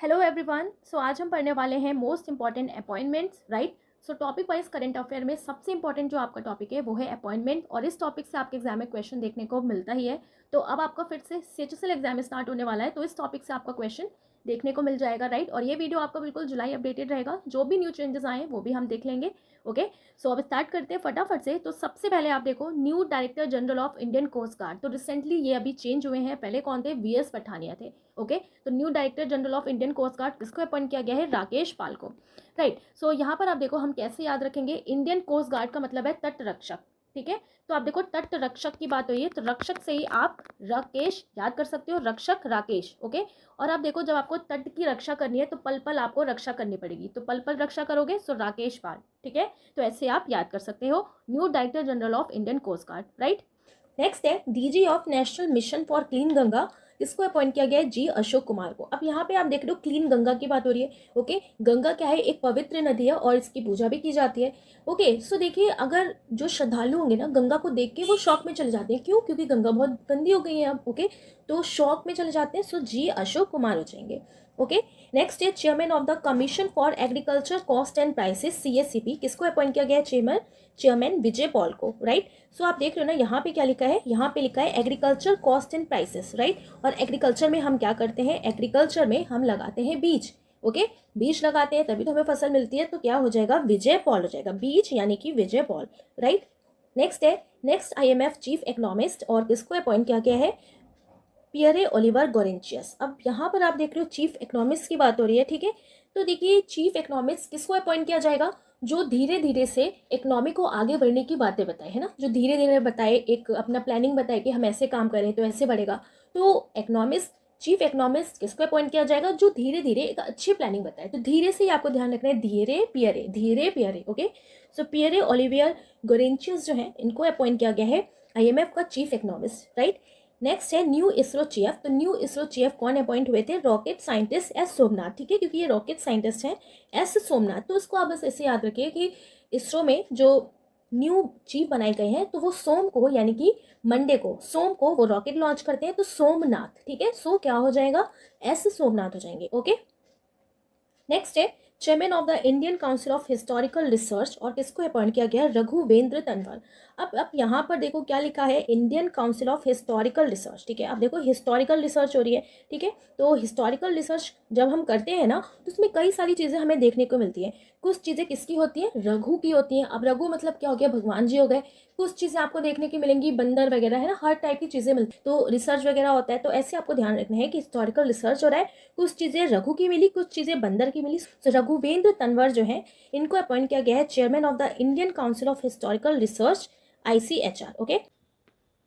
Hello everyone. सो आज हम पढ़ने वाले हैं मोस्ट इंपॉर्टेंट अपॉइंटमेंट्स, राइट। सो टॉपिक वाइज करंट अफेयर में सबसे इंपॉर्टेंट जो आपका टॉपिक है वो है अपॉइंटमेंट, और इस टॉपिक से आपके एग्जाम में क्वेश्चन देखने को मिलता ही है। तो अब आपका फिर से सीएचएसएल एग्जाम स्टार्ट होने वाला है, तो इस टॉपिक से आपका क्वेश्चन देखने को मिल जाएगा, राइट। और ये वीडियो आपका बिल्कुल जुलाई अपडेटेड रहेगा, जो भी न्यू चेंजेस आए वो भी हम देख लेंगे। ओके, सो अब स्टार्ट करते हैं फटाफट से। तो सबसे पहले आप देखो, new director general of Indian coast guard. तो रिसेंटली ये अभी चेंज हुए हैं, पहले कौन थे? वीएस पठानिया थे। ओके, तो new director general of Indian coast guard किसको अपॉइंट किया गया है? राकेश पाल को, राइट। सो यहाँ पर आप देखो, हम कैसे याद रखेंगे? इंडियन कोस्ट गार्ड का मतलब है तट रक्षक, ठीक है। तो आप देखो, तट रक्षक की बात हुई है तो रक्षक से ही आप राकेश याद कर सकते हो, रक्षक राकेश। ओके, और आप देखो, जब आपको तट की रक्षा करनी है तो पल पल आपको रक्षा करनी पड़ेगी, तो पल पल रक्षा करोगे सो राकेश पाल, ठीक है। तो ऐसे आप याद कर सकते हो, new director general of Indian coast guard, right. Next है DG of national mission for clean Ganga. इसको अपॉइंट किया गया है जी अशोक कुमार को। अब यहाँ पे आप देख रहे हो, क्लीन गंगा की बात हो रही है। ओके, गंगा क्या है? एक पवित्र नदी है और इसकी पूजा भी की जाती है। ओके, सो देखिए, अगर जो श्रद्धालु होंगे ना, गंगा को देख के वो शौक में चले जाते हैं। क्यों? क्योंकि गंगा बहुत गंदी हो गई है अब। ओके, तो शौक में चले जाते हैं, सो जी अशोक कुमार हो जाएंगे। ओके, नेक्स्ट है chairman of the commission for agriculture cost and prices, CSCP. किसको अपॉइंट किया गया है? चेयरमैन विजय पॉल को, राइट। सो आप देख रहे हो ना, यहाँ पे क्या लिखा है? यहाँ पे लिखा है agriculture cost and prices, right. और एग्रीकल्चर में हम क्या करते हैं? एग्रीकल्चर में हम लगाते हैं बीज। ओके, बीज लगाते हैं तभी तो हमें फसल मिलती है, तो क्या हो जाएगा? विजय पॉल हो जाएगा, बीज यानी कि विजय पॉल, राइट। नेक्स्ट है नेक्स्ट आईएमएफ चीफ इकोनॉमिस्ट, और किसको अपॉइंट किया गया है? Pierre Olivier Gourinchas. अब यहाँ पर आप देख रहे हो, चीफ इकोनॉमिस्ट की बात हो रही है, ठीक है। तो देखिए, चीफ इकोनॉमिस्ट किसको अपॉइंट किया जाएगा? जो धीरे धीरे से इकोनॉमी को आगे बढ़ने की बातें बताए, है ना, जो धीरे धीरे बताए, एक अपना प्लानिंग बताए कि हम ऐसे काम करें तो ऐसे बढ़ेगा। तो इकोनॉमिस्ट, चीफ इकोनॉमिस्ट किसको अपॉइंट किया जाएगा? जो धीरे धीरे एक अच्छी प्लानिंग बताए। तो धीरे से ही आपको ध्यान रखना है, धीरे पियरे। ओके, सो पियरे ओलिवियर गोरेंचियस जो है, इनको अपॉइंट किया गया है आईएमएफ का चीफ इकोनॉमिस्ट, राइट। नेक्स्ट है न्यू इसरो चीफ। तो न्यू इसरो चीफ कौन अपॉइंट हुए थे? रॉकेट साइंटिस्ट एस सोमनाथ, ठीक है, क्योंकि ये रॉकेट साइंटिस्ट हैं एस सोमनाथ। तो उसको आप बस ऐसे याद रखिए कि इसरो में जो न्यू चीफ बनाए गए हैं, तो वो सोम को, यानी कि मंडे को, सोम को वो रॉकेट लॉन्च करते हैं, तो सोमनाथ, ठीक है। सो क्या हो जाएगा? एस सोमनाथ हो जाएंगे। ओके, नेक्स्ट है chairman of the Indian council of historical research, और किसको अपॉइंट किया गया? रघुवेंद्र तंवर। अब यहाँ पर देखो क्या लिखा है? Indian council of historical research, ठीक है। अब देखो, हिस्टोरिकल रिसर्च हो रही है, ठीक है। तो हिस्टोरिकल रिसर्च जब हम करते हैं ना, तो उसमें कई सारी चीज़ें हमें देखने को मिलती हैं। कुछ चीज़ें किसकी होती हैं? रघु की होती हैं। अब रघु मतलब क्या हो गया? भगवान जी हो गए। कुछ चीज़ें आपको देखने की मिलेंगी, बंदर वगैरह, है ना, हर टाइप की चीज़ें मिलती, तो रिसर्च वगैरह होता है। तो ऐसे आपको ध्यान रखना है कि हिस्टोरिकल रिसर्च हो रहा है, कुछ चीज़ें रघु की मिली, कुछ चीज़ें बंदर की मिली। तो रघुवेंद्र तंवर जो है, इनको अपॉइंट किया गया है chairman of the Indian council of historical research, ICHR। Okay,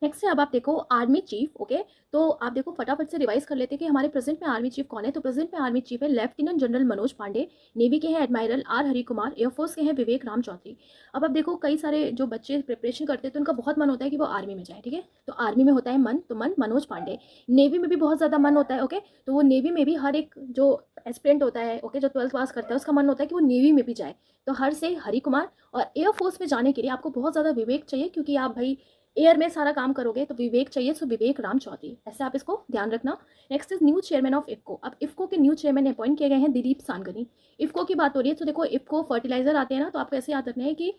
next है, अब आप देखो आर्मी चीफ। ओके, तो आप देखो फटाफट से रिवाइज कर लेते हैं कि हमारे प्रेजेंट में आर्मी चीफ कौन है। तो प्रेजेंट में आर्मी चीफ है lieutenant general Manoj Pande, navy के हैं admiral R Hari Kumar, air force के हैं विवेक राम चौधरी। अब आप देखो, कई सारे जो बच्चे प्रिपरेशन करते हैं तो उनका बहुत मन होता है कि वो आर्मी में जाए, ठीक है। तो आर्मी में होता है मन, तो मन मनोज पांडे। नेवी में भी बहुत ज़्यादा मन होता है। ओके, तो वो नेवी में भी हर एक जो एस्पिरेंट होता है, ओके, जो 12th पास करता है, उसका मन होता है कि वो नेवी में भी जाए। तो हर से हरि कुमार। और एयरफोर्स में जाने के लिए आपको बहुत ज़्यादा विवेक चाहिए, क्योंकि आप भाई एयर में सारा काम करोगे, तो विवेक चाहिए, सो विवेक राम चौधरी। ऐसे आप इसको ध्यान रखना। Next is new chairman of IFFCO. अब इफको के न्यू चेयरमैन अपॉइंट किए गए हैं दिलीप सांगनी। इफको की बात हो रही है, तो देखो, इफको फर्टिलाइजर आते हैं ना, तो आपको ऐसे याद रखना है कि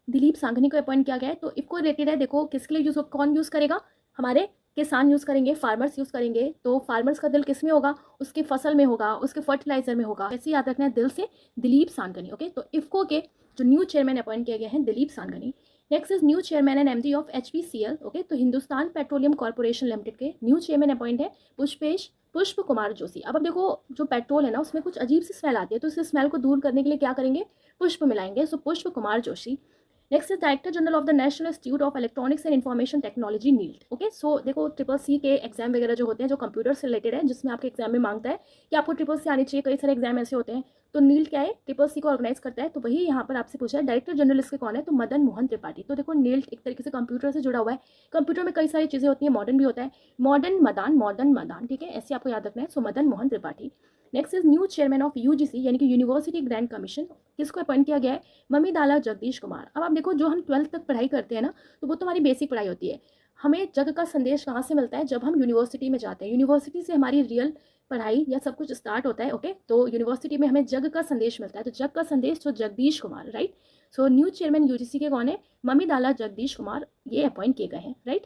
दिलीप सांगनी को अपॉइंट किया गया है। तो इफको रिलेटेड है, देखो किसके लिए यूज, कौन यूज़ करेगा? हमारे किसान यूज़ करेंगे, फार्मर्स यूज़ करेंगे। तो फार्मर्स का दिल किस में होगा? उसकी फसल में होगा, उसके फर्टिलाइजर में होगा। ऐसे याद रखना है, दिल से दिलीप सांगनी। ओके, तो इफको के जो न्यू चेयरमैन अपॉइंट किए गए हैं Dilip Sanghani. Next is new chairman and MD of HPCL। Okay, तो हिंदुस्तान पेट्रोलियम कॉर्पोरेशन लिमिटेड के न्यू चेयरमैन अपॉइंट है पुष्प कुमार जोशी। अब देखो, जो पेट्रोल है ना, उसमें कुछ अजीब सी स्मेल आती है, तो इस स्मेल को दूर करने के लिए क्या करेंगे? पुष्प मिलाएंगे, so Pushp Kumar Joshi. Next is director general of the national institute of electronics and information technology, NIELIT. Okay, so देखो, CCC के एग्जाम वगैरह जो होते हैं, जो कंप्यूटर से रिलेटेड है, जिसमें आपके एग्जाम में मांगता है कि आपको CCC आनी चाहिए, कई सारे एग्जाम ऐसे होते हैं। तो नीट क्या है? CCC को ऑर्गेनाइज करता है। तो वही यहाँ पर आपसे पूछा है, डायरेक्टर जनरल इसके कौन है? तो मदन मोहन त्रिपाठी। तो देखो, नीट एक तरीके से कंप्यूटर से जुड़ा हुआ है। कंप्यूटर में कई सारी चीज़ें होती हैं, मॉडर्न भी होता है, मॉडर्न मदान, ठीक है, ऐसे आपको याद रखना है। So Madan Mohan Tripathi. Next is new chairman of UGC, यानी कि यूनिवर्सिटी ग्रैंड कमीशन। किसको अपॉइंट किया गया है? मम्मी दाला जगदीश कुमार। अब आप देखो, जो हम 12th तक पढ़ाई करते हैं ना, तो वो तो हमारी बेसिक पढ़ाई होती है। हमें जग का संदेश कहाँ से मिलता है? जब हम यूनिवर्सिटी में जाते हैं, यूनिवर्सिटी से हमारी रियल पढ़ाई या सब कुछ स्टार्ट होता है। ओके, तो यूनिवर्सिटी में हमें जग का संदेश मिलता है। तो जग का संदेश तो जगदीश कुमार, राइट। सो न्यू चेयरमैन यूजीसी के कौन है? मम्मीदाला जगदीश कुमार, ये अपॉइंट किए गए हैं, राइट।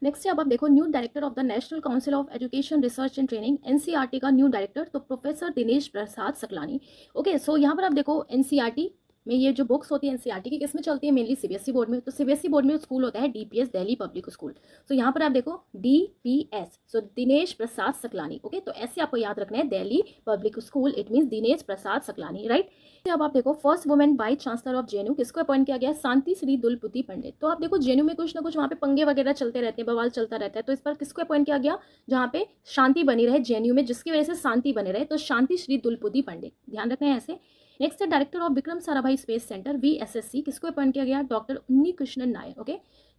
नेक्स्ट है, अब आप देखो new director of the national council of education research and training, NCERT का न्यू डायरेक्टर, तो professor Dinesh Prasad Saklani. Okay, so यहाँ पर आप देखो एनसीईआरटी में ये जो बुक्स होती है एनसीईआरटी की किस में चलती है? मेनली सीबीएसई बोर्ड में। तो सीबीएसई बोर्ड में स्कूल होता है डीपीएस, दिल्ली पब्लिक स्कूल। तो यहाँ पर आप देखो डीपीएस, सो दिनेश प्रसाद सकलानी। ओके, तो ऐसे आपको याद रखना है, Delhi public school, it means Dinesh Prasad Saklani, right. अब आप देखो first women vice chancellor of JNU किसको अपॉइंट किया गया है? शांति श्री दुलपुती पंडित। तो आप देखो जेएनयू में कुछ ना कुछ वहाँ पे पंगे वगैरह चलते रहते हैं, बवाल चलता रहता है, तो इस पर किसको अपॉइंट किया गया? जहाँ पे शांति बनी रहे जेएनयू में, जिसकी वजह से शांति बने रहे, तो शांति श्री दुलपुती पंडित, ध्यान रखना है ऐसे। नेक्स्ट है director of Vikram Sarabhai space centre VSSC, किसको अपॉइंट किया गया? डॉक्टर उन्नी कृष्णन नायर। ओके,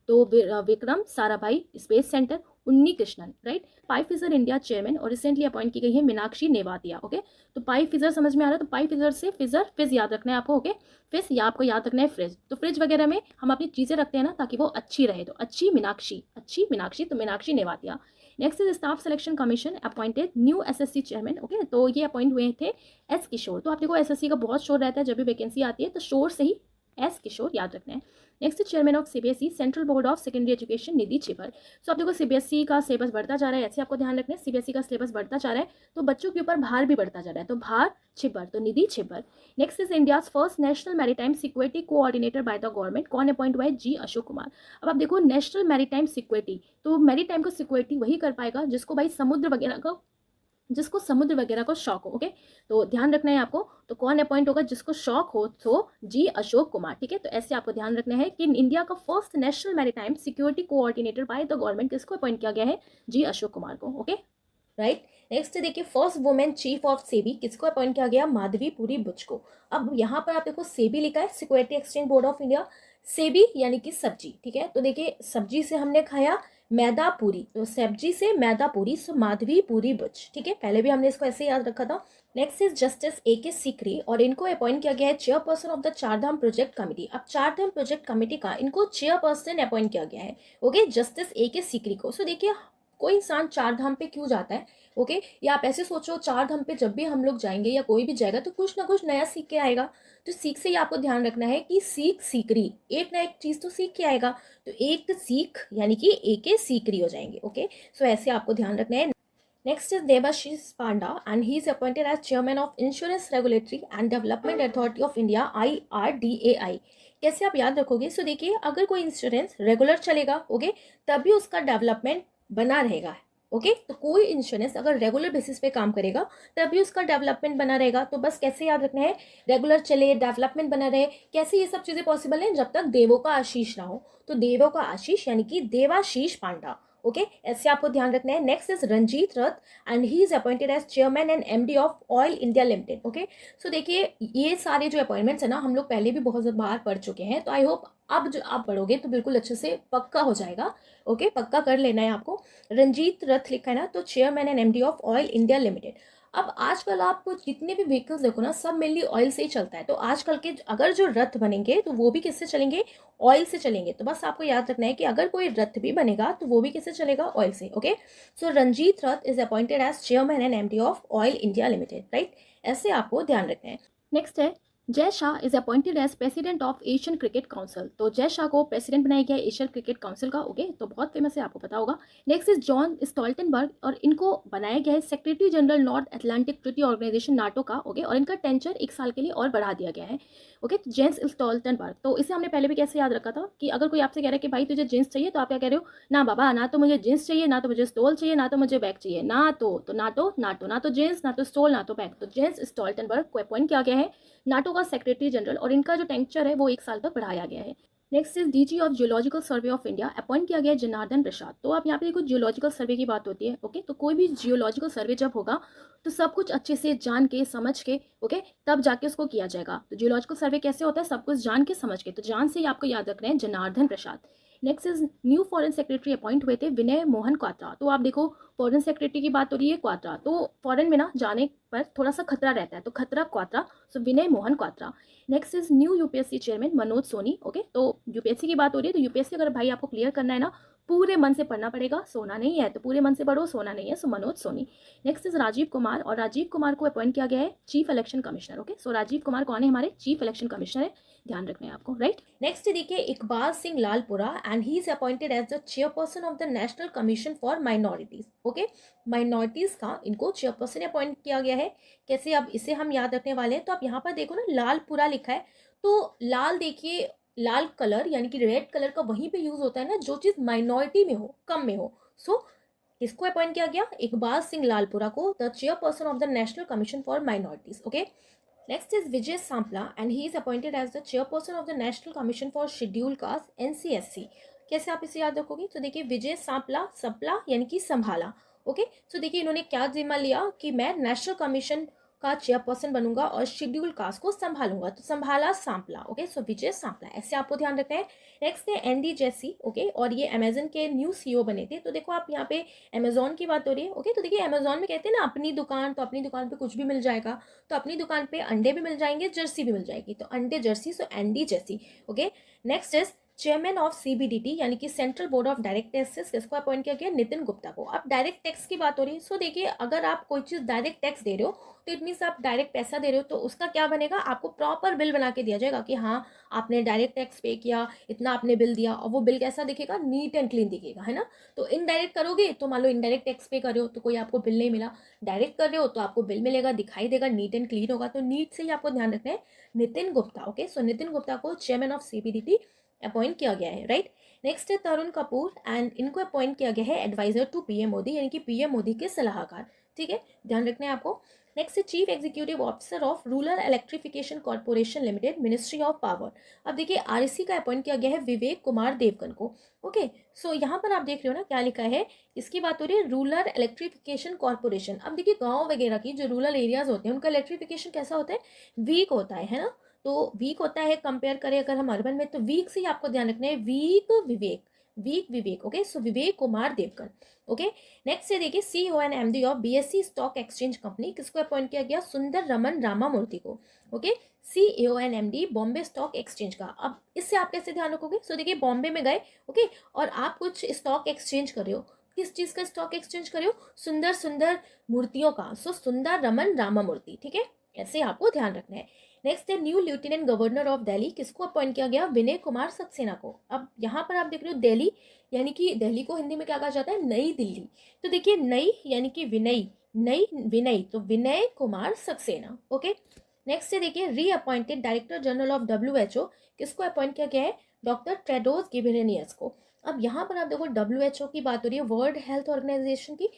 तो विक्रम साराभाई स्पेस सेंटर, उन्नी कृष्णन, राइट। पाई फिजर इंडिया चेयरमैन और रिसेंटली अपॉइंट की गई है मीनाक्षी नेवातिया। ओके, तो पाई फिजर समझ में आ रहा है? तो पाई फिजर से फिजर, फिज याद रखना है आपको। ओके, फिज या आपको याद रखना है फ्रिज। तो फ्रिज वगैरह में हम अपनी चीजें रखते हैं ना, ताकि वो अच्छी रहे, तो अच्छी मीनाक्षी, अच्छी मीनाक्षी, तो Meenakshi Nevatia. Next is staff selection commission appointed new SSC chairman. Okay, तो ये अपॉइंट हुए थे एस किशोर। तो आप देखो एसएससी का बहुत शोर रहता है, जब भी वैकेंसी आती है तो शोर से ही एस किशोर याद रखना है। Next chairman of CBSE central board of secondary education Nidhi Chhibber. So आप देखो सीबीएसई का सिलेबस बढ़ता जा रहा है, ऐसे आपको ध्यान रखना है, सीबीएसई का सिलेबस बढ़ता जा रहा है तो बच्चों के ऊपर भार भी बढ़ता जा रहा है, तो भार छिबर, तो Nidhi Chhibber. Next is India first national maritime security coordinator by the government, कौन अपॉइंट हुआ है? जी अशोक कुमार। अब आप देखो नेशनल मैरीटाइम सिक्योरिटी, तो मैरीटाइम को सिक्योरिटी वही कर पाएगा जिसको भाई समुद्र वगैरह का, जिसको समुद्र वगैरह को शौक हो। ओके, तो ध्यान रखना है आपको, तो कौन अपॉइंट होगा? जिसको शौक हो, तो जी अशोक कुमार, ठीक है। तो ऐसे आपको ध्यान रखना है कि इंडिया का first national maritime security coordinator by the government किसको अपॉइंट किया गया है? जी अशोक कुमार को। Okay, right. नेक्स्ट देखिए first women chief of SEBI, किसको अपॉइंट किया गया? माधवी पुरी बुच को। अब यहाँ पर आप देखो सेबी लिखा है, security exchange board of India, SEBI यानी कि सब्जी, ठीक है। तो देखिए सब्जी से हमने खाया मैदा पूरी, तो सब्जी से मैदा पूरी, सो माधवी पुरी बुच, ठीक है। पहले भी हमने इसको ऐसे याद रखा था। Next is justice A K. Sikri, और इनको अपॉइंट किया गया है chairperson of the Chardham project committee. अब चारधाम प्रोजेक्ट कमेटी का इनको चेयरपर्सन अपॉइंट किया गया है, ओके, जस्टिस ए.के. सीकरी को। सो देखिए कोई इंसान चार धाम पे क्यों जाता है? ओके, या आप ऐसे सोचो चार धाम पे जब भी हम लोग जाएंगे या कोई भी जाएगा तो कुछ ना कुछ नया सीख के आएगा। तो सीख से ही आपको ध्यान रखना है कि सीख सीकरी, एक ना एक चीज तो सीख के आएगा, तो एक सीख यानी कि ए.के. सीकरी हो जाएंगे। ओके, सो ऐसे आपको ध्यान रखना है। Next is Debashish Panda and he is appointed as chairman of insurance regulatory and development authority of India, IRDAI। कैसे आप याद रखोगे? सो देखिए अगर कोई इंश्योरेंस रेगुलर चलेगा, ओके, तभी उसका डेवलपमेंट बना रहेगा। ओके, तो कोई इंश्योरेंस अगर रेगुलर बेसिस पे काम करेगा तभी उसका डेवलपमेंट बना रहेगा। तो बस कैसे याद रखना है? रेगुलर चले, डेवलपमेंट बना रहे। कैसे ये सब चीजें पॉसिबल है? जब तक देवों का आशीष ना हो। तो देवों का आशीष यानी कि देवाशीष पांडा। ओके, ऐसे आपको ध्यान रखना है। Next is Ranjit Rath and he is appointed as chairman and MD of oil India limited. Okay, so देखिए ये सारे जो अपॉइंटमेंट्स है ना हम लोग पहले भी बहुत बार पढ़ चुके हैं, तो आई होप अब जो आप पढ़ोगे तो बिल्कुल अच्छे से पक्का हो जाएगा। ओके, पक्का कर लेना है आपको। रंजीत रथ लिखा है ना, तो chairman and MD of oil India limited. अब आजकल आप जितने भी व्हीकल्स देखो ना सब मेनली ऑयल से ही चलता है, तो आजकल के अगर जो रथ बनेंगे तो वो भी किससे चलेंगे? ऑयल से चलेंगे। तो बस आपको याद रखना है कि अगर कोई रथ भी बनेगा तो वो भी किससे चलेगा? ऑयल से। Okay, so Ranjit Rath is appointed as chairman and MD of oil India limited, right. ऐसे आपको ध्यान रखना है। नेक्स्ट है Jay Shah is appointed as president of Asian cricket council. तो जय शाह को प्रेसिडेंट बनाया गया एशियन क्रिकेट काउंसिल का। ओके, तो बहुत फेमस है, आपको पता होगा। नेक्स्ट इज जॉन स्टोल्टनबर्ग, और इनको बनाया गया है secretary general North Atlantic treaty organization NATO का। ओके, और इनका टेंचर 1 साल के लिए और बढ़ा दिया गया है। ओके, तो जेंस स्टोल्टनबर्ग, तो इसे हमने पहले भी कैसे याद रखा था कि अगर कोई आपसे कह रहा है कि भाई तुझे जींस चाहिए, तो आप क्या कह रहे हो? ना बाबा, ना तो मुझे जींस चाहिए, ना तो मुझे स्टोल चाहिए, ना तो मुझे बैग चाहिए, ना तो नाटो, नाटो, ना तो जींस, ना तो स्टोल, ना तो बैग। तो जेंस स्टोल्टनबर्ग को अपॉइंट किया गया है नाटो का सेक्रेटरी जनरल, और इनका जो टेंचर है वो 1 साल तक बढ़ाया गया है। Next is DG of geological survey of India, appoint किया गया है जनार्दन प्रसाद। तो आप यहाँ पे देखो जियोलॉजिकल सर्वे की बात होती है। ओके, तो कोई भी जियोलॉजिकल सर्वे जब होगा तो सब कुछ अच्छे से जान के समझ के, ओके, तब जाके उसको किया जाएगा। तो जियोलॉजिकल सर्वे कैसे होता है? सब कुछ जान के समझ के, तो जान से ही आपको याद रखना है Janardan Prasad. Next is new foreign secretary appoint हुए थे विनय मोहन क्वात्रा। तो आप देखो फॉरेन सेक्रेटरी की बात हो रही है क्वात्रा, तो फॉरेन में ना जाने पर थोड़ा सा खतरा रहता है, तो खतरा Kwatra, so Vinay Mohan Kwatra. Next is new UPSC chairman Manoj Soni. Okay, तो UPSC की बात हो रही है, तो UPSC अगर भाई आपको क्लियर करना है ना पूरे मन से पढ़ना पड़ेगा, सोना नहीं है, तो पूरे मन से पढ़ो, सोना नहीं है, सो मनोज सोनी। नेक्स्ट इज राजीव कुमार, और राजीव कुमार को अपॉइंट किया गया है चीफ इलेक्शन कमिश्नर। ओके, सो राजीव कुमार कौन है? हमारे चीफ इलेक्शन कमिश्नर है, ध्यान रखना है आपको, राइट। नेक्स्ट देखिए Iqbal Singh Lalpura, and he is appointed as the chairperson of the national commission for minorities. Okay, minorities का इनको चेयरपर्सन अपॉइंट किया गया है। कैसे, अब इसे हम याद रखने वाले हैं, तो आप यहाँ पर देखो ना लालपुरा लिखा है, तो लाल देखिए, लाल कलर यानी कि रेड कलर का वहीं पे यूज होता है ना जो चीज माइनॉरिटी में हो, कम में हो। सो किसको अपॉइंट किया गया? इकबाल सिंह लालपुरा को the chairperson of the national commission for minorities. Okay, next is Vijay Sampla, and he is appointed as the chairperson of the national commission for scheduled caste NCSC। कैसे आप इसे याद रखोगे? तो देखिए विजय सांपला, सपला यानी कि संभाला। ओके, सो देखिए इन्होंने क्या जिम्मा लिया कि मैं नेशनल कमीशन का चेयरपर्सन बनूंगा और शेड्यूल कास्ट को संभालूंगा, तो संभाला सांपला। ओके, सो विजय सांपला, ऐसे आपको ध्यान रखना है। नेक्स्ट है एंडी जेसी। ओके, और ये अमेजन के न्यू CEO बने थे। तो देखो आप यहाँ पे अमेजोन की बात हो रही है। ओके, तो देखिए अमेजोन में कहते हैं ना अपनी दुकान, तो अपनी दुकान पे कुछ भी मिल जाएगा, तो अपनी दुकान पे अंडे भी मिल जाएंगे, जर्सी भी मिल जाएगी, तो अंडे jersey, so Andy Jassy. Okay, next is chairman of CBDT यानी कि central board of direct taxes, किसको अपॉइंट किया गया? नितिन गुप्ता को। अब डायरेक्ट टैक्स की बात हो रही है, सो देखिए अगर आप कोई चीज डायरेक्ट टैक्स दे रहे हो तो इट मीन्स आप डायरेक्ट पैसा दे रहे हो, तो उसका क्या बनेगा? आपको प्रॉपर बिल बना के दिया जाएगा कि हाँ आपने डायरेक्ट टैक्स पे किया, इतना आपने बिल दिया, और वो बिल कैसा दिखेगा? नीट एंड क्लीन दिखेगा, है ना। तो इनडायरेक्ट करोगे तो मान लो इनडायरेक्ट टैक्स पे कर रहे हो तो कोई आपको बिल नहीं मिला, डायरेक्ट कर रहे हो तो आपको बिल मिलेगा, दिखाई देगा, नीट एंड क्लीन होगा, तो नीट से ही आपको ध्यान रखना है नितिन गुप्ता। ओके, सो नितिन गुप्ता को चेयरमैन ऑफ CBDT अपॉइंट किया गया है, राइट। नेक्स्ट है तरुण कपूर, एंड इनको अपॉइंट किया गया है एडवाइजर टू PM मोदी यानी कि PM मोदी के सलाहकार। ठीक है, ध्यान रखना है आपको। नेक्स्ट है chief executive officer of rural electrification corporation limited, ministry of power. अब देखिए REC का अपॉइंट किया गया है विवेक कुमार देवगन को। ओके, सो यहाँ पर आप देख रहे हो ना क्या लिखा है, इसकी बात हो रही है रूरल इलेक्ट्रिफिकेशन कॉर्पोरेशन। अब देखिए गाँव वगैरह की जो रूरल एरियाज होते हैं उनका इलेक्ट्रिफिकेशन कैसा होता है? वीक होता है ना। तो वीक होता है कंपेयर करें अगर हम अर्बन में, तो वीक से ही आपको ध्यान रखना है, वीक विवेक, वीक विवेक। ओके, सो विवेक कुमार देवगन। ओके, नेक्स्ट है देखिए CEO and MD of BSE stock exchange company, किसको अपॉइंट किया गया? सुंदर रमन रामामूर्ति को। Okay, CEO and MD Bombay stock exchange का। अब इससे आप कैसे ध्यान रखोगे? सो देखिए बॉम्बे में गए, ओके, और आप कुछ स्टॉक एक्सचेंज कर रहे हो, किस चीज का स्टॉक एक्सचेंज कर रहे हो? सुंदर सुंदर मूर्तियों का, सो सुंदर रमन रामामूर्ति। ठीक है, ऐसे आपको ध्यान रखना है। नेक्स्ट है new lieutenant governor of Delhi, किसको अपॉइंट किया गया? विनय कुमार सक्सेना को। अब यहाँ पर आप देख रहे हो दिल्ली यानी कि दिल्ली को हिंदी में क्या कहा जाता है? नई दिल्ली। तो देखिए नई यानी कि विनय, नई विनय, तो विनय कुमार सक्सेना। ओके, नेक्स्ट है देखिए reappointed director general of WHO, किसको अपॉइंट किया गया है? डॉक्टर टेड्रोस गिब्रेयेसस को। अब यहाँ पर आप देखो WHO की बात हो रही है, वर्ल्ड हेल्थ ऑर्गेनाइजेशन की,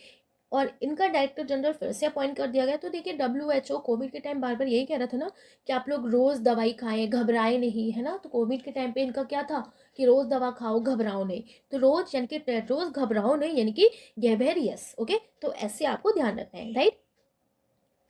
और इनका डायरेक्टर जनरल फिर से अपॉइंट कर दिया गया। तो देखिए WHO कोविड के टाइम बार बार यही कह रहा था ना कि आप लोग रोज दवाई खाएं, घबराए नहीं, है ना। तो कोविड के टाइम पे इनका क्या था कि रोज दवा खाओ, घबराओ नहीं। तो रोज यानी कि रोज घबराओ नहीं यानी कि गेबेरियस। ओके, तो ऐसे आपको ध्यान रखना है, राइट।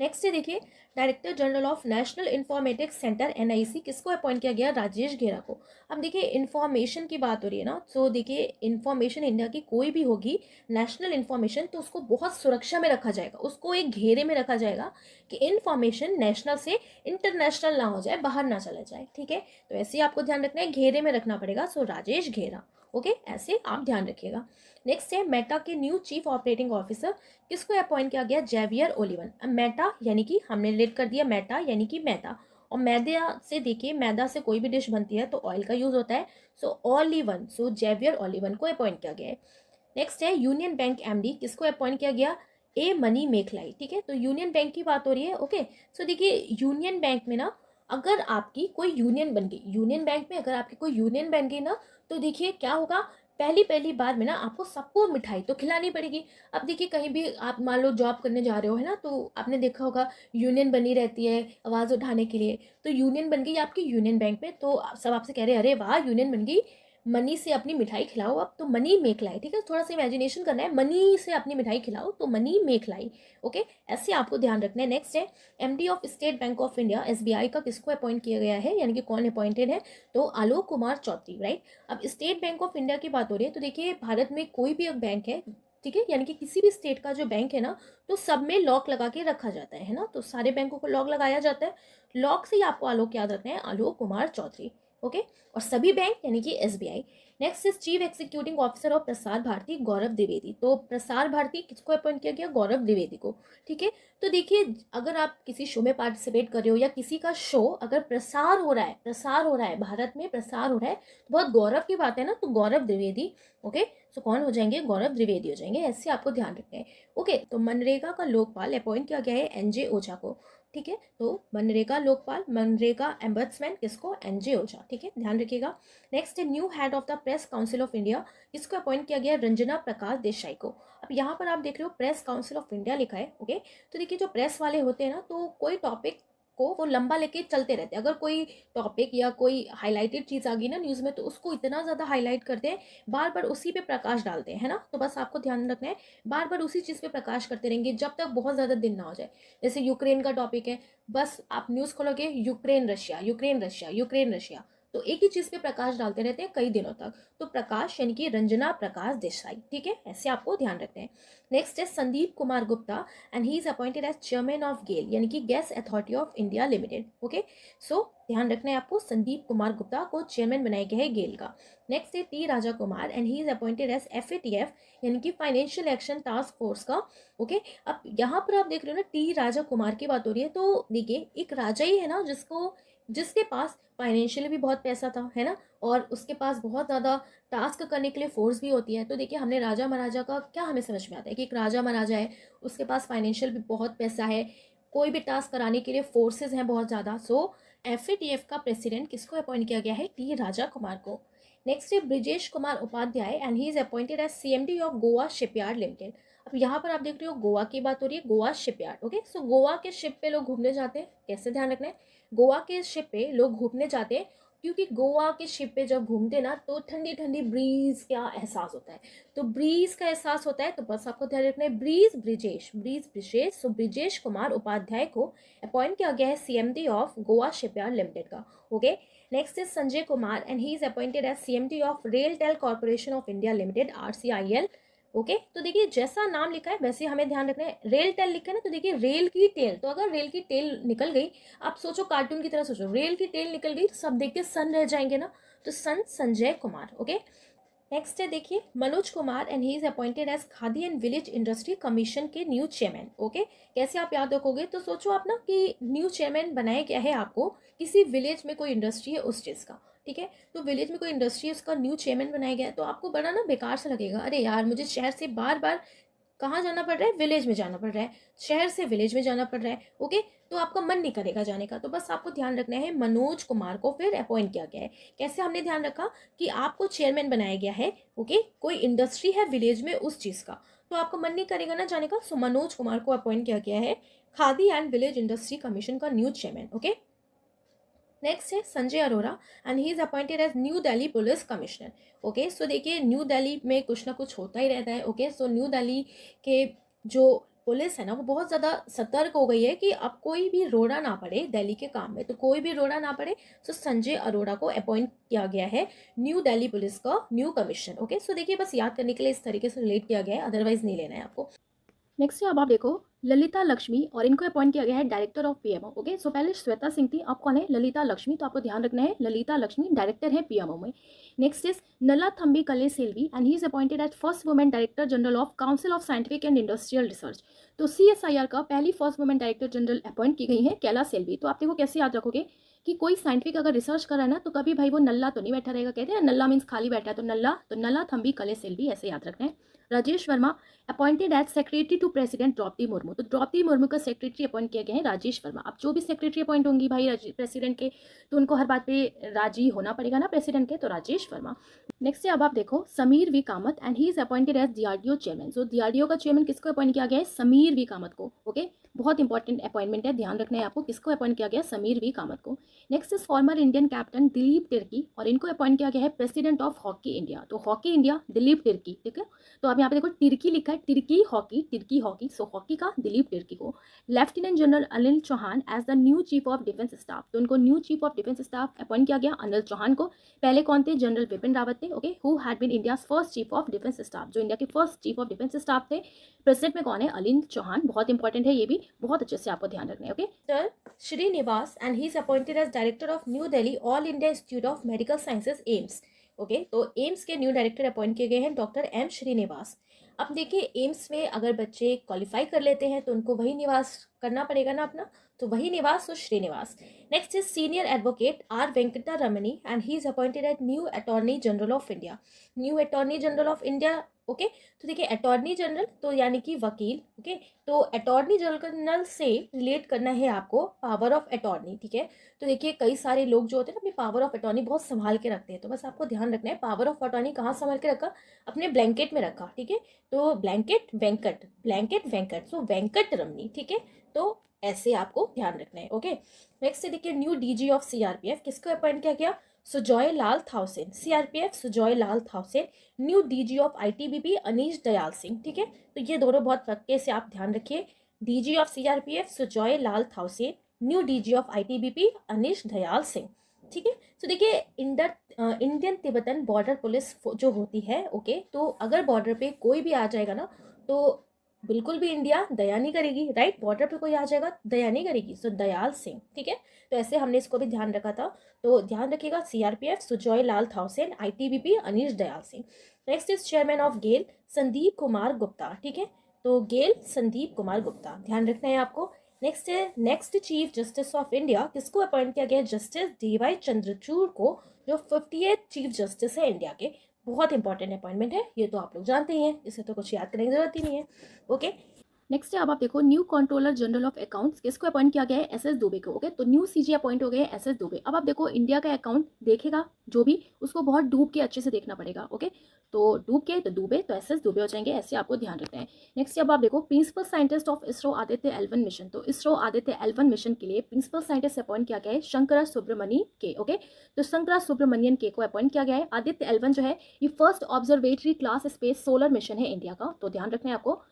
नेक्स्ट है देखिए director general of national informatics centre NIC, किसको अपॉइंट किया गया? राजेश घेरा को। अब देखिए इन्फॉर्मेशन की बात हो रही है ना, तो देखिए इन्फॉर्मेशन इंडिया की कोई भी होगी नेशनल इन्फॉर्मेशन, तो उसको बहुत सुरक्षा में रखा जाएगा, उसको एक घेरे में रखा जाएगा कि इन्फॉर्मेशन नेशनल से इंटरनेशनल ना हो जाए, बाहर ना चला जाए। ठीक है, तो ऐसे ही आपको ध्यान रखना है, घेरे में रखना पड़ेगा। सो राजेश घेरा। ओके, ऐसे आप ध्यान रखिएगा। नेक्स्ट है मेटा के न्यू चीफ ऑपरेटिंग ऑफिसर, किसको अपॉइंट किया गया? Xavier Olivan. अब मेटा यानी कि हमने रिलेट कर दिया, मेटा यानी कि मैदा, और मैदा से देखिए मैदा से कोई भी डिश बनती है तो ऑयल का यूज होता है, सो ओलिवन, सो जेवियर ओलिवन को अपॉइंट किया गया है। नेक्स्ट है यूनियन बैंक MD, किसको अपॉइंट किया गया? A money मेखलाई। ठीक है, तो यूनियन बैंक की बात हो रही है। ओके, सो देखिए यूनियन बैंक में ना अगर आपकी कोई यूनियन बन गई, यूनियन बैंक में अगर आपकी कोई यूनियन बन गई ना, तो देखिए क्या होगा, पहली पहली बार में ना आपको सबको मिठाई तो खिलानी पड़ेगी। अब देखिए कहीं भी आप मान लो जॉब करने जा रहे हो, है ना, तो आपने देखा होगा यूनियन बनी रहती है आवाज़ उठाने के लिए। तो यूनियन बन गई आपकी यूनियन बैंक में, तो सब आपसे कह रहे हैं अरे वाह यूनियन बन गई, मनी से अपनी मिठाई खिलाओ। अब तो मनी मेक लाई। ठीक है, थोड़ा सा इमेजिनेशन करना है, मनी से अपनी मिठाई खिलाओ, तो मनी मेक लाई। ओके, ऐसे आपको ध्यान रखना है। नेक्स्ट है MD of state bank of India SBI का, किसको अपॉइंट किया गया है यानी कि कौन अपॉइंटेड है? तो आलोक कुमार चौधरी, राइट। अब स्टेट बैंक ऑफ इंडिया की बात हो रही है, तो देखिए भारत में कोई भी एक बैंक है, ठीक है, यानी कि किसी भी स्टेट का जो बैंक है ना, तो सब में लॉक लगा के रखा जाता है ना, तो सारे बैंकों को लॉक लगाया जाता है। लॉक से ही आपको आलोक याद रखना है, आलोक कुमार चौधरी। ओके, और सभी बैंक यानी कि SBI। Next is chief executive officer of Prasar Bharati Gaurav Dwivedi. तो प्रसार भारती किसको अपॉइंट किया गया? गौरव द्विवेदी को। ठीक है, तो देखिए अगर आप किसी शो में पार्टिसिपेट कर रहे हो या किसी का शो अगर प्रसार हो रहा है भारत में प्रसार हो रहा है, तो बहुत गौरव की बात है ना, तो गौरव द्विवेदी। ओके, सो कौन हो जाएंगे? गौरव द्विवेदी हो जाएंगे, ऐसे आपको ध्यान रखना है। ओके, तो मनरेगा का लोकपाल अपॉइंट किया गया है NJ ओझा को। ठीक है, तो मनरेगा लोकपाल, मनरेगा एम्बड्समैन किसको? NJ ओझा। ठीक है, ध्यान रखिएगा। नेक्स्ट है new head of the press council of India, किसको अपॉइंट किया गया? रंजना प्रकाश देसाई को। अब यहाँ पर आप देख रहे हो प्रेस काउंसिल ऑफ इंडिया लिखा है। ओके, तो देखिए जो प्रेस वाले होते हैं ना, तो कोई टॉपिक को वो लंबा लेके चलते रहते हैं। अगर कोई टॉपिक या कोई हाईलाइटेड चीज़ आ गई ना न्यूज़ में, तो उसको इतना ज़्यादा हाईलाइट करते हैं, बार बार उसी पे प्रकाश डालते हैं, है ना। तो बस आपको ध्यान रखना है, बार बार उसी चीज़ पे प्रकाश करते रहेंगे जब तक बहुत ज़्यादा दिन ना हो जाए। जैसे यूक्रेन का टॉपिक है, बस आप न्यूज़ खोलोगे Ukraine Russia, Ukraine Russia, Ukraine Russia, तो एक ही चीज़ पे प्रकाश डालते रहते हैं कई दिनों तक। तो प्रकाश यानी कि रंजना प्रकाश देसाई। ठीक है, ऐसे आपको ध्यान रखते हैं। नेक्स्ट है Sandeep Kumar Gupta and he is appointed as chairman of GAIL यानी कि gas authority of India limited. Okay, so ध्यान रखना है आपको, संदीप कुमार गुप्ता को चेयरमैन बनाया गया है गेल का। नेक्स्ट है T Raja Kumar and he is appointed as FATF यानी कि फाइनेंशियल एक्शन टास्क फोर्स का। ओके, अब यहाँ पर आप देख रहे हो ना T राजा कुमार की बात हो रही है, तो देखिए एक राजा ही है ना जिसके पास फाइनेंशियली भी बहुत पैसा था, है ना, और उसके पास बहुत ज़्यादा टास्क करने के लिए फोर्स भी होती है। तो देखिए हमने राजा महाराजा का क्या हमें समझ में आता है कि एक राजा महाराजा है, उसके पास फाइनेंशियल भी बहुत पैसा है, कोई भी टास्क कराने के लिए फोर्सेज हैं बहुत ज़्यादा। सो FATF का प्रेसिडेंट किसको अपॉइंट किया गया है? T राजा कुमार को। नेक्स्ट है Brijesh Kumar Upadhyay and he is appointed as CMD of Goa shipyard limited. अब यहाँ पर आप देख रहे हो गोवा की बात हो रही है, गोवा शिपयार्ड। ओके, सो गोवा के शिप पे लोग घूमने जाते हैं, कैसे ध्यान रखना है, गोवा के शिप पे लोग घूमने जाते हैं, क्योंकि गोवा के शिप पे जब घूमते ना तो ठंडी ठंडी ब्रीज का एहसास होता है। तो ब्रीज का एहसास होता है, तो बस आपको ध्यान रखना है ब्रीज ब्रिजेश। सो ब्रिजेश कुमार उपाध्याय को अपॉइंट किया गया है CMD of Goa shipyard limited का। Okay, next is Sanjay Kumar and he is appointed as CMD of RailTel corporation of India limited RCIL। Okay, तो देखिए जैसा नाम लिखा है वैसे हमें ध्यान रखना है, रेल टेल लिखा है ना, तो देखिए रेल की टेल, तो अगर रेल की टेल निकल गई, आप सोचो कार्टून की तरह सोचो, रेल की टेल निकल गई तो सब देख के सन रह जाएंगे ना, तो son Sanjay Kumar. Okay, next है देखिए Manoj Kumar and he is appointed as Khadi and village industry commission के न्यू चेयरमैन। ओके, कैसे आप याद रखोगे, तो सोचो आप ना कि न्यू चेयरमैन बनाया गया है आपको, किसी विलेज में कोई इंडस्ट्री है उस चीज़ का। ठीक है, तो विलेज में कोई इंडस्ट्री है उसका न्यू चेयरमैन बनाया गया है, तो आपको बड़ा ना बेकार से लगेगा, अरे यार मुझे शहर से बार बार कहाँ जाना पड़ रहा है? विलेज में जाना पड़ रहा है, शहर से विलेज में जाना पड़ रहा है। ओके, तो आपका मन नहीं करेगा जाने का। तो बस आपको ध्यान रखना है मनोज कुमार को फिर अपॉइंट किया गया है। कैसे हमने ध्यान रखा कि आपको चेयरमैन बनाया गया है, ओके, कोई इंडस्ट्री है विलेज में उस चीज़ का, तो आपको मन नहीं करेगा ना जाने का। सो मनोज कुमार को अपॉइंट किया गया है Khadi and village industry commission का न्यू चेयरमैन। ओके, नेक्स्ट है Sanjay Arora and he is appointed as new Delhi police commissioner. Okay, so देखिए न्यू दिल्ली में कुछ ना कुछ होता ही रहता है। ओके, सो न्यू दिल्ली के जो पुलिस है ना वो बहुत ज़्यादा सतर्क हो गई है कि अब कोई भी रोड़ा ना पड़े दिल्ली के काम में, तो कोई भी रोड़ा ना पड़े। सो संजय अरोड़ा को अपॉइंट किया गया है न्यू दिल्ली पुलिस का न्यू कमिश्नर। ओके, सो देखिए बस याद करने के लिए इस तरीके से रिलेट किया गया है, अदरवाइज नहीं लेना है आपको। नेक्स्ट है अब आप देखो ललिता लक्ष्मी और इनको अपॉइंट किया गया है डायरेक्टर ऑफ PMO। ओके, सो पहले श्वेता सिंह थी, अब कौन है? ललिता लक्ष्मी। तो आपको ध्यान रखना है ललिता लक्ष्मी डायरेक्टर है PMO में। Next is Nalla Thambi Kalai Selvi and he is appointed as first women director general of council of scientific and industrial research. तो CSIR का पहली first women director general appoint की गई है कैला सेल्वी। तो आप देखो कैसे याद रखोगे कि कोई साइंटिफिक अगर रिसर्च कर रहा है ना, तो कभी भाई वो नल्ला तो नहीं बैठा रहेगा, कहते हैं नल्ला मीन्स खाली बैठा है, तो नल्ला थम्बी कले सेल्वी, ऐसे याद रखना है। Rajesh Verma appointed as secretary to president Droupadi Murmu. तो द्रौपदी मुर्मू का सेक्रेटरी अपॉइंट किया गया है राजेश वर्मा। अब जो भी सेक्रेटरी अपॉइंट होंगी भाई प्रेसिडेंट के, तो उनको हर बात पे राजी होना पड़ेगा ना प्रेसिडेंट के, तो राजेश वर्मा। नेक्स्ट है अब आप देखो Sameer V Kamat and he is appointed as DRDO chairman. सो DRDO का चेयरमैन किसको अपॉइंट किया गया है? समीर वी कामत को। ओके, बहुत इंपॉर्टेंट अपॉइंटमेंट है, ध्यान रखना है आपको किसको अपॉइंट किया गया? समीर वी कामत को। Next is former Indian captain Dilip Tirkey और इनको अपॉइंट किया गया है प्रेसिडेंट ऑफ हॉकी इंडिया। तो हॉकी इंडिया दिलीप तिर्की। ठीक है, तो आप यहाँ पे देखो तिर्की लिखा है, तिर्की हॉकी, सो हॉकी का दिलीप तिर्की को। Lieutenant general Anil Chauhan as the new chief of defence staff. तो उनको new chief of defence staff appoint किया गया अनिल चौहान को। पहले कौन थे? जनरल बिपिन रावत थे। Okay, who had been India first chief of defence staff, जो इंडिया के first chief of defence staff थे। प्रेसिडेंट में कौन है? अनिल चौहान, बहुत इंपॉर्टेंट है ये भी, बहुत अच्छे से आपको ध्यान रखना है। Okay sir, Srinivas and he is appointed as director of new Delhi all India institute of medical sciences AIIMS. Okay, तो एम्स के न्यू डायरेक्टर अपॉइंट किए गए हैं डॉक्टर एम श्रीनिवास। अब देखिए एम्स में अगर बच्चे क्वालिफाई कर लेते हैं तो उनको वही निवास करना पड़ेगा ना अपना, तो वही निवास और Srinivas. Next is senior advocate R Venkata Ramani and he is appointed at new attorney general of India. New attorney general of India, okay, तो देखिए अटॉर्नी जनरल तो यानी कि वकील, ओके, तो अटॉर्नी जनरल से रिलेट करना है आपको पावर ऑफ अटॉर्नी, ठीक है। तो देखिए कई सारे लोग जो होते हैं ना अपनी पावर ऑफ अटॉर्नी बहुत संभाल के रखते हैं, तो बस आपको ध्यान रखना है पावर ऑफ अटॉर्नी कहाँ संभाल के रखा, अपने ब्लैंकेट में रखा, ठीक है। तो ब्लैंकेट वेंकट, सो वेंकट रमनी, ठीक है। तो ऐसे आपको ध्यान रखना है, ओके। नेक्स्ट देखिए न्यू डीजी ऑफ सीआरपीएफ किसको अपॉइंट किया गया, Sujoy Lal Thaosen, CRPF Sujoy Lal Thaosen. New DG of ITBP Anish Dayal Singh, ठीक है। तो ये दोनों बहुत पक्के से आप ध्यान रखिए, DG of CRPF Sujoy Lal Thaosen, new DG of ITBP Anish Dayal Singh, ठीक है। तो देखिए इंडियन तिब्बतन बॉर्डर पुलिस जो होती है, ओके, तो अगर बॉर्डर पे कोई भी आ जाएगा ना तो बिल्कुल भी इंडिया दया नहीं करेगी, राइट। बॉर्डर पे कोई आ जाएगा दया नहीं करेगी, सो दयाल सिंह, ठीक है। तो ऐसे हमने इसको भी ध्यान रखा था, तो ध्यान रखिएगा CRPF Sujoy Lal Thaosen, ITBP Anish Dayal Singh. Next is chairman of GAIL Sandeep Kumar Gupta, ठीक है। तो गेल संदीप कुमार गुप्ता ध्यान रखना है आपको। नेक्स्ट है next chief justice of India किसको अपॉइंट किया गया, जस्टिस डीवाई चंद्रचूड़ को, जो 50th चीफ जस्टिस है इंडिया के। बहुत इंपॉर्टेंट अपॉइंटमेंट है, ये तो आप लोग जानते ही हैं, इसे तो कुछ याद करने की जरूरत ही नहीं है, ओके। नेक्स्ट है अब आप देखो new controller general of accounts किसको अपॉइंट किया गया है, एसएस दुबे को, ओके। तो न्यू सीजी अपॉइंट हो गए एसएस दुबे। अब आप देखो इंडिया का अकाउंट देखेगा जो भी, उसको बहुत डूब के अच्छे से देखना पड़ेगा, ओके। तो डूब के तो दुबे, तो एसएस दुबे हो जाएंगे, ऐसे आपको ध्यान रखना है। नेक्स्ट अब आप देखो principal scientist of ISRO Aditya L one mission, तो इसरो आदित्य एल1 मिशन के लिए प्रिंसिपल साइंटिस्ट अपॉइंट किया गया है शंकरा सुब्रमण्यम के, ओके। तो शंकरा सुब्रमण्यम के को अपॉइंट किया गया है। आदित्य एल1 जो है ये first observatory class space solar mission है इंडिया का, तो ध्यान रखना है आपको,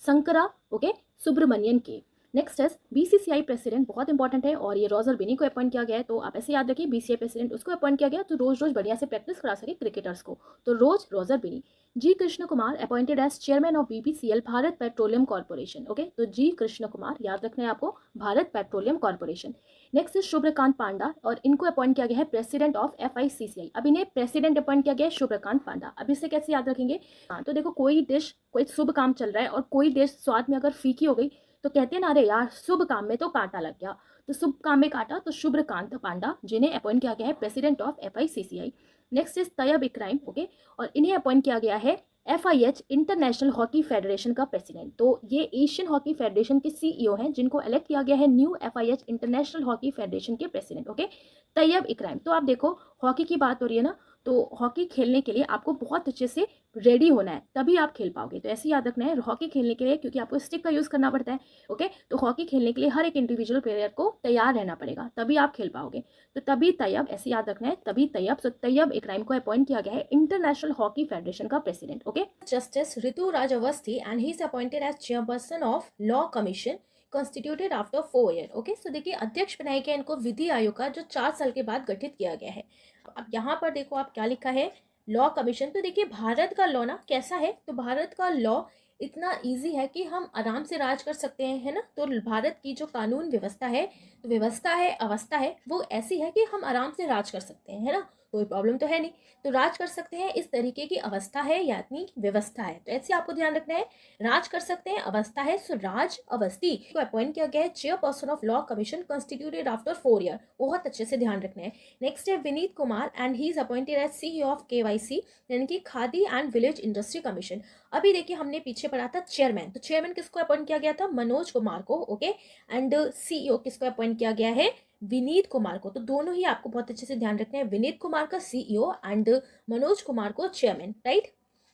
शंकरा, ओके, सुब्रमण्यन के। नेक्स्ट है बीसीसीआई प्रेसिडेंट, बहुत इंपॉर्टेंट है, और ये रोजर बिनी को अपॉइंट किया गया है, तो आप ऐसे याद रखिए बीसीसीआई प्रेसिडेंट उसको अपॉइंट किया गया तो रोज रोज बढ़िया से प्रैक्टिस करा सके क्रिकेटर्स को, तो Roger Binny. G Krishna Kumar appointed as chairman of BPCL Bharat petroleum corporation, okay. तो जी कृष्ण कुमार याद रखना है आपको, Bharat petroleum corporation. Next is Shubhrakant Panda, और इनको अपॉइंट किया गया है प्रेसिडेंट ऑफ एफआईसीसीआई। अब इन्हें प्रेसिडेंट अपॉइंट किया गया है शुभ्रकांत पांडा। अब इसे कैसे याद रखेंगे, हाँ, तो देखो कोई डिश, कोई शुभ काम चल रहा है और कोई डिश स्वाद में अगर फीकी हो गई तो कहते हैं ना, अरे यार शुभ काम में तो कांटा लग गया, तो शुभ काम में कांटा, तो शुभ्रकांत पांडा जिन्हें अपॉइंट किया गया है president of FICCI. Next is Tayyab Ikram, okay, और इन्हें अपॉइंट किया गया है FIH इंटरनेशनल हॉकी फेडरेशन का प्रेसिडेंट। तो ये एशियन हॉकी फेडरेशन के CEO हैं जिनको इलेक्ट किया गया है new FIH international hockey federation के प्रेसिडेंट, ओके, तैयब इकराम। तो आप देखो हॉकी की बात हो रही है ना, तो हॉकी खेलने के लिए आपको बहुत अच्छे से रेडी होना है, तभी आप खेल पाओगे। तो ऐसे याद रखना है हॉकी खेलने के लिए, क्योंकि आपको स्टिक का यूज़ करना पड़ता है, ओके। तो हॉकी खेलने के लिए हर एक इंडिविजुअल प्लेयर को तैयार रहना पड़ेगा, तभी आप खेल पाओगे। तो तभी तैयब, ऐसे याद रखना है, तभी तैयब, तो तैयब इकराम को अपॉइंट किया गया है इंटरनेशनल हॉकी फेडरेशन का president, okay. Justice Rituraj Awasthi and he is appointed as chairperson of law commission constituted after 4 year, okay. So देखिए अध्यक्ष बनाए गए इनको विधि आयोग का, जो 4 साल के बाद गठित किया गया है। अब यहाँ पर देखो आप क्या लिखा है, लॉ कमीशन। तो देखिए भारत का लॉ ना कैसा है, तो भारत का लॉ इतना इजी है कि हम आराम से राज कर सकते हैं, है ना। तो भारत की जो कानून व्यवस्था है, तो व्यवस्था है, अवस्था है, वो ऐसी है कि हम आराम से राज कर सकते हैं, है ना, कोई प्रॉब्लम तो है नहीं, तो राज कर सकते हैं, इस तरीके की अवस्था है या इतनी व्यवस्था है, तो ऐसे आपको ध्यान रखना है, राज कर सकते हैं, अवस्था है, सो राज अवस्थी को अपॉइंट किया गया है chairperson of law commission constituted after 4 year, बहुत अच्छे से ध्यान रखना है। नेक्स्ट है Vineet Kumar and he is appointed as CEO of KYC यानी कि Khadi and village industry commission. अभी देखिए हमने पीछे पढ़ा था चेयरमैन, तो चेयरमैन किसको अपॉइंट किया गया था, मनोज कुमार को, ओके। एंड CEO किसको अपॉइंट किया गया है, विनीत कुमार को। तो दोनों ही आपको बहुत अच्छे से ध्यान रखना है, विनीत कुमार का CEO एंड मनोज कुमार को chairman, right.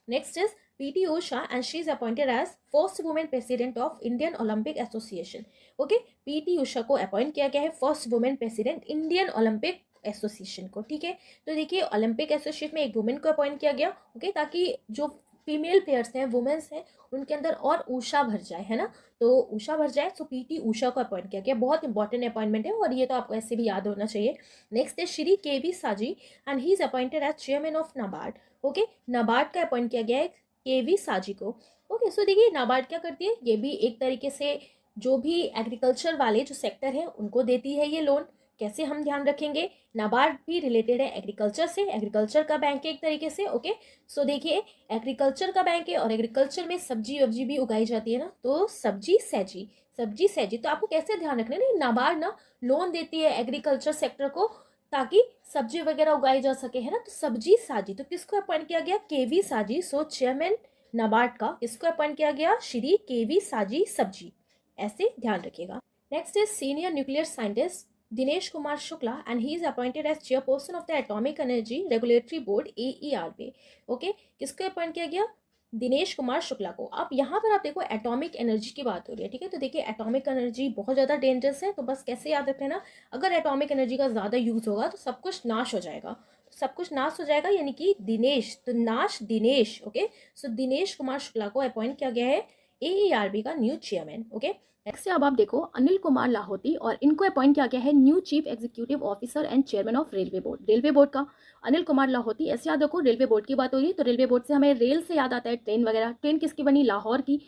Next is PT Usha and she is appointed as first woman president of Indian Olympic Association, okay. PT Usha को अपॉइंट किया गया है first women president Indian Olympic association को, ठीक है। तो देखिए ओलंपिक एसोसिएशन में एक वुमेन को अपॉइंट किया गया, ओके, ताकि जो फीमेल प्लेयर्स हैं, वुमेन्स हैं, उनके अंदर और ऊषा भर जाए, है ना, तो ऊषा भर जाए, तो PT ऊषा को अपॉइंट किया गया, बहुत इंपॉर्टेंट अपॉइंटमेंट है और ये तो आपको ऐसे भी याद होना चाहिए। नेक्स्ट है Shri KV Saji and he is appointed as chairman of NABARD, okay. NABARD का अपॉइंट किया गया है KV साजी को, ओके। सो देखिए नाबार्ड क्या करती है, ये भी एक तरीके से जो भी एग्रीकल्चर वाले जो सेक्टर है उनको देती है ये लोन। कैसे हम ध्यान रखेंगे, नाबार्ड भी रिलेटेड है एग्रीकल्चर से, एग्रीकल्चर का बैंक है एक तरीके से। ओके, सो देखिए एग्रीकल्चर का बैंक है और एग्रीकल्चर में सब्जी वब्जी भी उगाई जाती है ना, तो सब्जी सैजी, सब्जी सैजी। तो आपको कैसे ध्यान रखना है ना, नाबार्ड ना लोन देती है एग्रीकल्चर सेक्टर को ताकि सब्जी वगैरह उगाई जा सके, है ना। तो सब्जी साजी, तो किसको अपॉइंट किया गया, केवी साजी। सो चेयरमैन नाबार्ड का किसको अपॉइंट किया गया, श्री केवी साजी सब्जी, ऐसे ध्यान रखिएगा। Next is senior nuclear scientist Dinesh Kumar Shukla and he is appointed as chairperson of the atomic energy regulatory board AERB। Okay, किसको अपॉइंट किया गया, दिनेश कुमार शुक्ला को। अब यहाँ पर आप देखो एटॉमिक एनर्जी की बात हो रही है, ठीक है। तो देखिए एटॉमिक एनर्जी बहुत ज़्यादा डेंजरस है, तो बस कैसे याद रखना ना, अगर एटॉमिक एनर्जी का ज़्यादा यूज़ होगा तो सब कुछ नाश हो जाएगा, सब कुछ नाश हो जाएगा, यानी कि दिनेश, तो नाश दिनेश। ओके, सो दिनेश कुमार शुक्ला को अपॉइंट किया गया है AERB का न्यू चेयरमैन। ओके, नेक्स्ट अब आप देखो अनिल कुमार लाहौती, और इनको अपॉइंट किया गया है new chief executive officer and chairman of railway board. Railway board का अनिल कुमार लाहौती, ऐसे याद रखो रेलवे बोर्ड की बात हो रही है तो रेलवे बोर्ड से हमें रेल से याद आता है ट्रेन वगैरह। ट्रेन किसकी बनी, लाहौर की।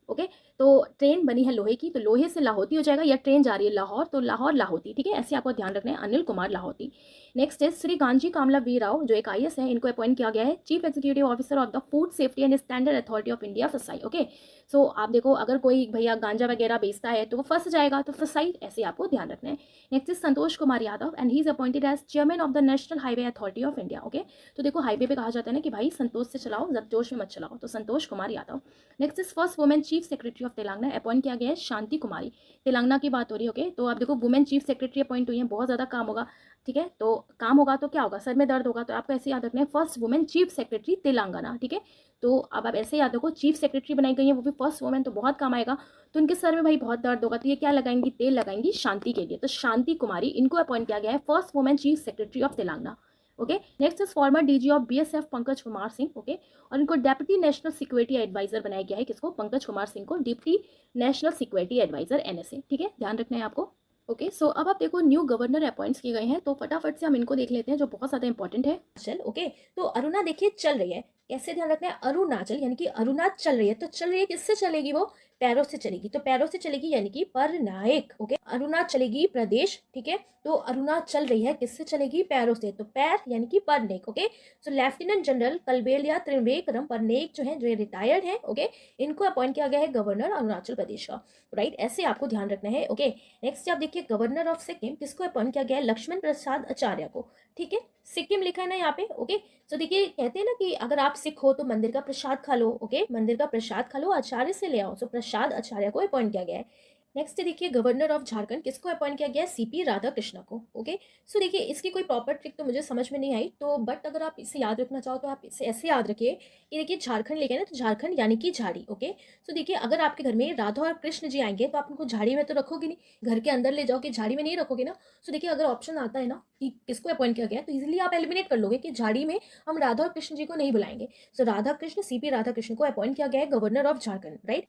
ओके, तो ट्रेन बनी है लोहे की, तो लोहे से लाहौती हो जाएगा, या ट्रेन जा रही है लाहौर तो लाहौर लाहौती, ठीक है। ऐसे आपको ध्यान रखना है, अनिल कुमार लाहौती। नेक्स्ट है श्री गांजी कामला वी राव, जो एक IAS है, इनको अपॉइंट किया गया है chief executive officer of the food safety and standard authority of India फसाई। ओके, सो आप देखो अगर कोई भैया गांजा वगैरह बेचता है तो वो फंस जाएगा, तो फसाई, ऐसे आपको ध्यान रखना है। Next is Santosh Kumar Yadav and he is appointed as chairman of the national highway authority of India. Okay, तो देखो हाईवे पे कहा जाता है ना कि भाई संतोष से चलाओ, जब जोश में मत चलाओ, तो Santosh Kumar Yadav. Next is first women chief secretary of Telangana, appoint किया गया है शांति कुमारी। तेलंगाना की बात हो रही है। ओके, तो आप देखो वुमेन चीफ सेक्रेटरी अपॉइंट हुई है, बहुत ज़्यादा काम होगा, ठीक है। तो काम होगा तो क्या होगा, सर में दर्द होगा, तो आपको ऐसे याद रखना है first women chief secretary Telangana, ठीक है। तो अब आप ऐसे याद रखो चीफ सेक्रेटरी बनाई गई है, वो भी फर्स्ट वुमेन, तो बहुत काम आएगा। तो उनके सर में भाई बहुत दर्द होगा, तो ये क्या लगाएंगी, तेल लगाएंगी शांति के लिए। तो शांति कुमारी, इनको अपॉइंट किया गया है first women chief secretary of Telangana. Okay, next is farmer DG of BSF Pankaj Kumar Singh. Okay, और इनको डेप्यूटी नेशनल सिक्योरिटी एडवाइजर बनाया गया है, किसको, पंकज कुमार सिंह को deputy national security adviser NSA, ठीक है, ध्यान रखना है आपको। ओके, सो अब आप देखो न्यू गवर्नर अपॉइंट्स किए गए हैं, तो फटाफट से हम इनको देख लेते हैं जो बहुत ज़्यादा इंपॉर्टेंट है। चल ओके, तो अरुणा देखिए चल रही है, कैसे ध्यान रखना है, अरुणाचल यानी कि अरुणाचल चल रही है, तो चल रही है किससे चलेगी, वो पैरों से चलेगी, तो पैरों से चलेगी यानी कि परनायक। ओके, अरुणाचल चलेगी प्रदेश, ठीक है, तो अरुणाचल चल रही है किससे चलेगी, पैरों से, तो पैर यानी कि परनेक। ओके, सो लेफ्टिनेंट जनरल कलबेलिया त्रिवेकरम परनेक जो है, जो रिटायर्ड है, ओके, इनको अपॉइंट किया गया है गवर्नर अरुणाचल प्रदेश का, राइट, ऐसे आपको ध्यान रखना है। ओके, नेक्स्ट आप देखिए गवर्नर ऑफ सिक्किम किसको अपॉइंट किया गया है, लक्ष्मण प्रसाद आचार्य को, ठीक है, सिक्किम लिखा है ना यहाँ पे। ओके, तो देखिए कहते हैं ना कि अगर आप सिख हो तो मंदिर का प्रसाद खा लो, ओके, मंदिर का प्रसाद खा लो, आचार्य से ले आओ, सो प्रसाद आचार्य को अपॉइंट किया गया है। नेक्स्ट देखिए गवर्नर ऑफ झारखंड किसको अपॉइंट किया गया है, CP राधाकृष्ण को। ओके, सो देखिए इसकी कोई प्रॉपर ट्रिक तो मुझे समझ में नहीं आई, तो बट अगर आप इसे याद रखना चाहो तो आप इसे ऐसे याद रखिए कि देखिए झारखंड लिखे ना, तो झारखंड यानी कि झाड़ी। ओके, सो देखिए अगर आपके घर में राधा और कृष्ण जी आएंगे तो आप उनको झाड़ी में तो रखोगे नहीं, घर के अंदर ले जाओ कि झाड़ी में नहीं रखोगे ना। सो देखिए अगर ऑप्शन आता है ना कि किसको अपॉइंट किया गया तो इजीली आप एलिमिनेट कर लोगे कि झाड़ी में हम राधा और कृष्ण जी को नहीं बुलाएंगे। सो राधा कृष्ण, CP राधा कृष्ण को अपॉइंट किया गया है governor of Jharkhand, right.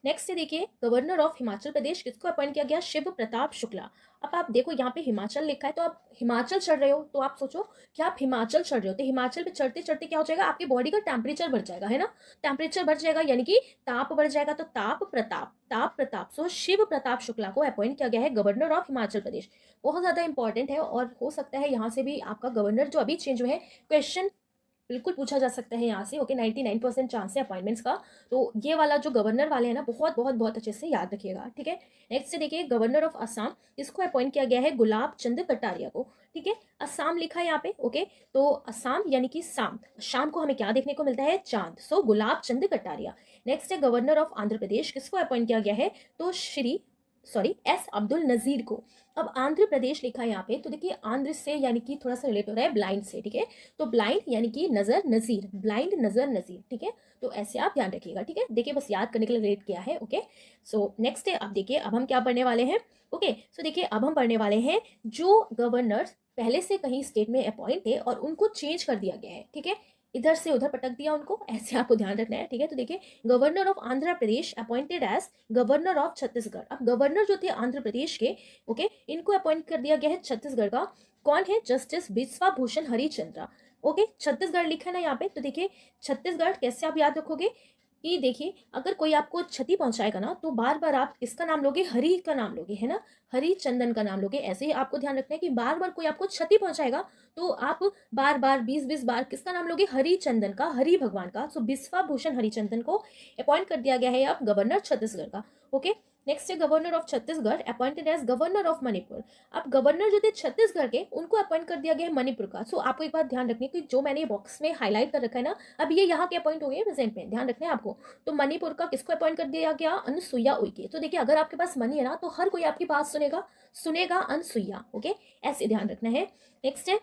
Next देखिए गवर्नर ऑफ हिमाचल प्रदेश किसको अपॉइंट किया गया, शिव प्रताप शुक्ला। अब आप देखो यहाँ पे हिमाचल लिखा है, तो आप हिमाचल चढ़ रहे हो, तो आप सोचो कि आप हिमाचल चढ़ रहे हो, तो हिमाचल पे चढ़ते चढ़ते क्या हो जाएगा, आपकी बॉडी का टेम्परेचर बढ़ जाएगा, है ना, टेम्परेचर बढ़ जाएगा यानी कि ताप बढ़ जाएगा, तो ताप प्रताप, ताप प्रताप, सो शिव प्रताप शुक्ला को अपॉइंट किया गया है गवर्नर ऑफ हिमाचल प्रदेश। बहुत ज्यादा इंपॉर्टेंट है, और हो सकता है यहाँ से भी आपका गवर्नर जो अभी चेंज हुए हैं, क्वेश्चन बिल्कुल पूछा जा सकता है यहाँ से। ओके, 99% चांस है अपॉइंटमेंट्स का, तो ये वाला जो गवर्नर वाले हैं ना, बहुत बहुत बहुत अच्छे से याद रखिएगा, ठीक है। नेक्स्ट से देखिए गवर्नर ऑफ असम, इसको अपॉइंट किया गया है गुलाब चंद कटारिया को, ठीक है, असम लिखा है यहाँ पे। ओके, तो असम यानी कि शाम, शाम को हमें क्या देखने को मिलता है, चांद, सो गुलाब चंद कटारिया। नेक्स्ट है गवर्नर ऑफ आंध्र प्रदेश, किसको अपॉइंट किया गया है, तो श्री S अब्दुल नजीर को। अब आंध्र प्रदेश लिखा है यहाँ पे, तो देखिए आंध्र से यानी कि थोड़ा सा रिलेट हो रहा है ब्लाइंड से, ठीक है, तो ब्लाइंड यानी कि नजर नजीर, ब्लाइंड नजर नजीर, ठीक है, तो ऐसे आप ध्यान रखिएगा, ठीक है, देखिए बस याद करने के लिए रिलेट किया है। ओके, सो नेक्स्ट है, अब देखिए अब हम क्या पढ़ने वाले हैं। ओके, सो देखिए अब हम पढ़ने वाले हैं जो गवर्नर्स पहले से कहीं स्टेट में अपॉइंट थे और उनको चेंज कर दिया गया है, ठीक है, इधर से उधर पटक दिया उनको, ऐसे आपको ध्यान रखना है, ठीक है। तो देखिए governor of Andhra Pradesh appointed as governor of Chhattisgarh. अब गवर्नर जो थे आंध्र प्रदेश के, ओके, इनको अपॉइंट कर दिया गया है छत्तीसगढ़ का, कौन है, जस्टिस बिस्वा भूषण हरिचंद्रा। ओके, छत्तीसगढ़ लिखा है ना यहाँ पे, तो देखिए छत्तीसगढ़ कैसे आप याद रखोगे, कि देखिए अगर कोई आपको क्षति पहुंचाएगा ना तो बार बार आप किसका नाम लोगे, हरि का नाम लोगे, है ना, हरि चंदन का नाम लोगे। ऐसे ही आपको ध्यान रखना है कि बार बार कोई आपको क्षति पहुंचाएगा तो आप बार बार 20-20 बार किसका नाम लोगे, हरि चंदन का, हरि भगवान का। सो बिस्वा भूषण हरिचंदन को अपॉइंट कर दिया गया है अब गवर्नर छत्तीसगढ़ का। ओके, नेक्स्ट है governor of Chhattisgarh appointed as governor of Manipur. अब गवर्नर जो थे छत्तीसगढ़ के, उनको अपॉइंट कर दिया गया है मणिपुर का। सो आपको एक बात ध्यान रखनी है कि जो मैंने बॉक्स में हाईलाइट कर रखा है ना, अब ये यहाँ के अपॉइंट हो गए प्रेजेंट में, ध्यान रखना है आपको। तो मणिपुर का किसको अपॉइंट कर दिया गया, अनुसुईया उइके। तो देखिए अगर आपके पास मनी है ना तो हर कोई आपकी बात सुनेगा, सुनेगा अनुसुईया। ओके, ऐसे ध्यान रखना है। नेक्स्ट है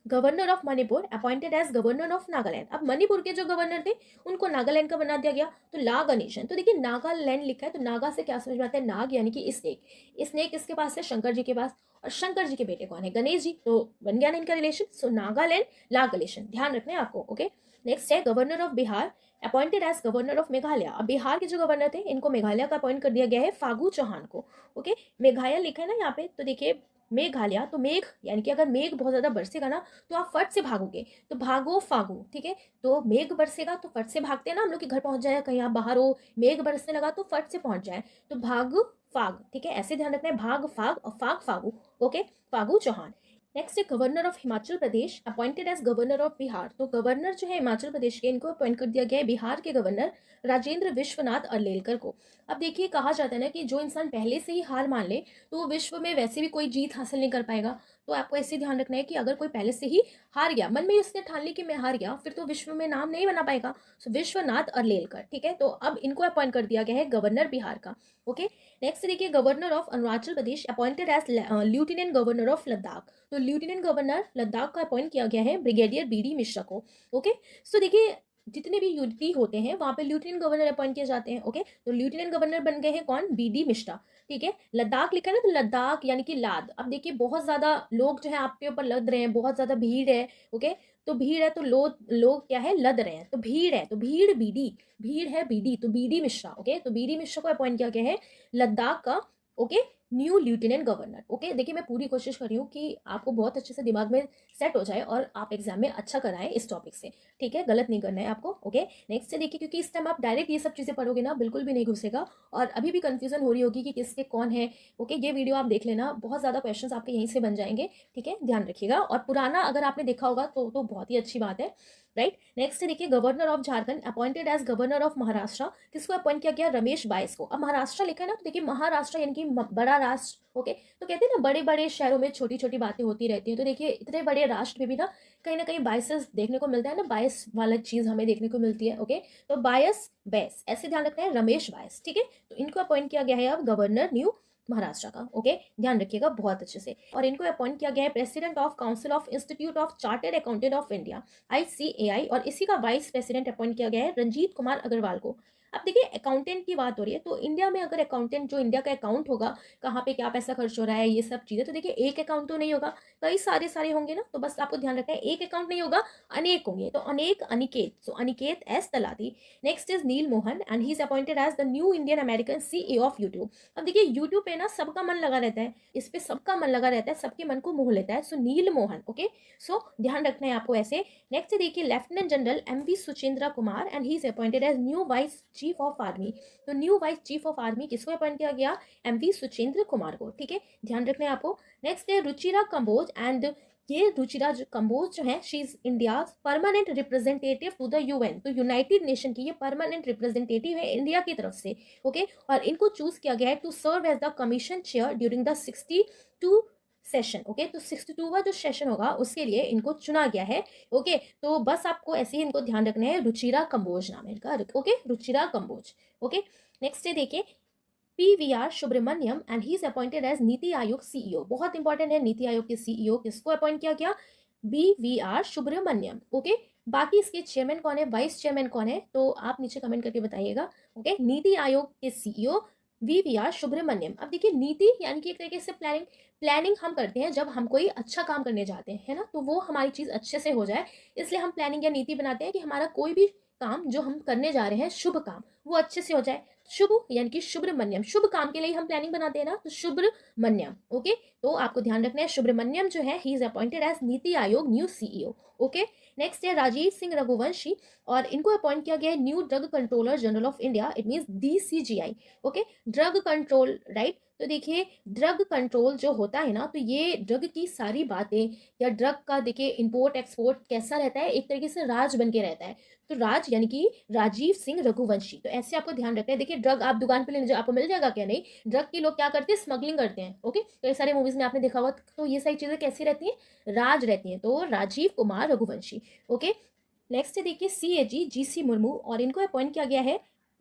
governor of Manipur appointed as governor of Nagaland. अब मणिपुर के जो गवर्नर थे उनको नागालैंड का बना दिया गया, तो ला गणेशन। तो देखिए नागालैंड लिखा है तो नागा से क्या समझ में आता है, नाग यानी कि स्नेक। स्नेक किसके पास है, शंकर जी के पास, और शंकर जी के बेटे कौन है, गणेश जी। तो बन गया ना इनका रिलेशन। सो नागालैंड ला गणेशन, ध्यान रखना है आपको। ओके, नेक्स्ट है governor of Bihar appointed as governor of Meghalaya. अब बिहार के जो गवर्नर थे इनको मेघालय का अपॉइंट कर दिया गया है फागू चौहान को। ओके, मेघालय लिखा है ना यहाँ पे, तो देखिए मेघालय, तो मेघ यानी कि अगर मेघ बहुत ज्यादा बरसेगा ना तो आप फट से भागोगे, तो भागो फागो, ठीक है। तो मेघ बरसेगा तो फट से भागते हैं ना हम लोग कि घर पहुंच जाए, कहीं आप बाहर हो, मेघ बरसने लगा तो फट से पहुंच जाए, तो भाग फाग, ठीक है, ऐसे ध्यान रखना है, भाग फाग और फाग फागू। ओके, फागू चौहान। नेक्स्ट है governor of Himachal Pradesh appointed as governor of Bihar. तो गवर्नर जो है हिमाचल प्रदेश के, इनको अपॉइंट कर दिया गया है बिहार के गवर्नर राजेंद्र विश्वनाथ अर्लेलकर को। अब देखिए कहा जाता है ना कि जो इंसान पहले से ही हार मान ले तो वो विश्व में वैसे भी कोई जीत हासिल नहीं कर पाएगा। तो आपको ऐसे ध्यान रखना है कि अगर कोई पहले से ही हार गया, मन में उसने ठान ली कि मैं हार गया, फिर तो विश्व में नाम नहीं बना पाएगा। सो विश्वनाथ अर्लेलकर, ठीक है। तो अब इनको अपॉइंट कर दिया गया है गवर्नर बिहार का। ओके, नेक्स्ट देखिए governor of Arunachal Pradesh appointed as lieutenant governor of Ladakh. तो लेफ्टिनेंट गवर्नर लद्दाख का अपॉइंट किया गया है ब्रिगेडियर बीडी मिश्रा को। ओके, सो देखिए जितने भी यूटी होते हैं वहां पे लेफ्टिनेंट गवर्नर अपॉइंट किए जाते हैं। ओके, तो लेफ्टिनेंट गवर्नर बन गए हैं कौन, बीडी मिश्रा, ठीक है। लद्दाख लिखा है ना, तो लद्दाख यानी कि लाद। अब देखिए बहुत ज्यादा लोग जो है आपके ऊपर लद रहे हैं, बहुत ज्यादा भीड़ है। ओके, तो भीड़ है तो लोग क्या है, लद रहे हैं, तो भीड़ है तो भीड़ बीडी, भीड़ है बीडी, तो बीडी मिश्रा। ओके, तो बीडी मिश्रा को अपॉइंट किया गया है लद्दाख का। Okay, new lieutenant governor. Okay, देखिए मैं पूरी कोशिश कर रही हूँ कि आपको बहुत अच्छे से दिमाग में सेट हो जाए और आप एग्जाम में अच्छा कराएं इस टॉपिक से, ठीक है, गलत नहीं करना है आपको। ओके, नेक्स्ट से देखिए, क्योंकि इस टाइम आप डायरेक्ट ये सब चीज़ें पढ़ोगे ना बिल्कुल भी नहीं घुसेगा और अभी भी कंफ्यूजन हो रही होगी कि किसके कौन है। ओके, ये वीडियो आप देख लेना, बहुत ज़्यादा क्वेश्चंस आपके यहीं से बन जाएंगे, ठीक है, ध्यान रखिएगा। और पुराना अगर आपने देखा होगा तो बहुत ही अच्छी बात है, राइट। नेक्स्ट देखिए governor of Jharkhand appointed as governor of Maharashtra. किसको अपॉइंट किया गया, रमेश बाइस को। अब महाराष्ट्र लिखा है ना, तो देखिए महाराष्ट्र यानी कि बड़ा राष्ट्र। ओके, तो कहते हैं ना बड़े बड़े शहरों में छोटी छोटी बातें होती रहती हैं, तो देखिए इतने बड़े राष्ट्र में भी ना कहीं बायसेस देखने को मिलता है ना, बायस वाला चीज हमें देखने को मिलती है। ओके, तो बायस बैस, ऐसे ध्यान रखना है, रमेश बायस, ठीक है। तो इनको अपॉइंट किया गया है अब गवर्नर न्यू महाराष्ट्र का। ओके, ध्यान रखिएगा बहुत अच्छे से। और इनको अपॉइंट किया गया है president of council of institute of chartered accountant of India ICAI, और इसी का वाइस प्रेसिडेंट अपॉइंट किया गया है रंजीत कुमार अग्रवाल को। अब देखिए अकाउंटेंट की बात हो रही है, तो इंडिया में अगर अकाउंटेंट, जो इंडिया का अकाउंट होगा, कहाँ पे क्या पैसा खर्च हो रहा है, ये सब चीजें, तो देखिए एक अकाउंट तो नहीं होगा, कई सारे होंगे ना, तो बस आपको ध्यान रखना है एक अकाउंट नहीं होगा, अनेक होंगे। तो अनेक Aniket, so Aniket S Talati. Next is Neal Mohan and he is appointed as the new Indian American CEO of YouTube. अब देखिए यूट्यूब पे ना सबका मन लगा रहता है, इस पे सबका मन लगा रहता है, सबके मन को मोह लेता है। सो नील मोहन, ओके, सो ध्यान रखना है आपको ऐसे। नेक्स्ट देखिए lieutenant general MV Suchindra Kumar and he is appointed as new vice chief of army. तो new vice chief of army किसको अपॉइंट किया गया, MV सुचेंद्र कुमार को, ठीक है, ध्यान रखना है आपको। नेक्स्ट है रुचिरा कंबोज एंड ये रुचिरा कंबोज जो है, she is India permanent representative to the UN। तो यूनाइटेड नेशन की ये परमानेंट रिप्रेजेंटेटिव है इंडिया की तरफ से। ओके, और इनको चूज किया गया है to serve as the commission chair during the 62 session. Okay, तो 62वां जो सेशन होगा उसके लिए इनको चुना गया है। ओके, तो बस आपको ऐसे ही इनको ध्यान रखना है, रुचिरा कंबोज नाम है इनका। Okay, Ruchira Kamboj. Okay, next है देखिए PVR Subrahmanyam and he is appointed as NITI Aayog CEO। बहुत इंपॉर्टेंट है, नीति आयोग के CEO किसको अपॉइंट किया गया, BVR सुब्रमण्यम। ओके, बाकी इसके चेयरमैन कौन है, वाइस चेयरमैन कौन है, तो आप नीचे कमेंट करके बताइएगा। ओके, नीति आयोग के CEO VVR सुब्रमण्यम। अब देखिए नीति यानी कि एक तरीके से प्लानिंग हम करते हैं जब हम कोई अच्छा काम करने जाते हैं, है ना, तो वो हमारी चीज अच्छे से हो जाए, इसलिए हम प्लानिंग या नीति बनाते हैं कि हमारा कोई भी काम जो हम करने जा रहे हैं, शुभ काम, वो अच्छे से हो जाए। शुभ यानी कि सुब्रमण्यम, शुभ काम के लिए हम प्लानिंग बनाते हैं ना, तो सुब्रमण्यम। ओके, तो आपको ध्यान रखना है सुब्रमण्यम जो है ही इज अपॉइंटेड एज नीति आयोग न्यू सीईओ। ओके, नेक्स्ट है राजीव सिंह रघुवंशी, और इनको अपॉइंट किया गया है new drug controller general of India, it means DCGI। Okay, drug control, right. तो देखिए ड्रग कंट्रोल जो होता है ना, तो ये ड्रग की सारी बातें या ड्रग का देखिए इंपोर्ट एक्सपोर्ट कैसा रहता है, एक तरीके से राज बन के रहता है। तो राज यानी कि राजीव सिंह रघुवंशी, तो ऐसे आपको ध्यान रखना है। देखिए ड्रग आप दुकान पे लेने जाओ, आपको मिल जाएगा क्या? नहीं, ड्रग की लोग क्या करते हैं, स्मगलिंग करते हैं। ओके, तो ये सारे मूवीज में आपने देखा हुआ, तो ये सारी चीजें कैसी रहती हैं, राज रहती हैं। तो राजीव कुमार रघुवंशी। ओके, नेक्स्ट है देखिए CAG GC मुर्मू, और इनको अपॉइंट किया गया है,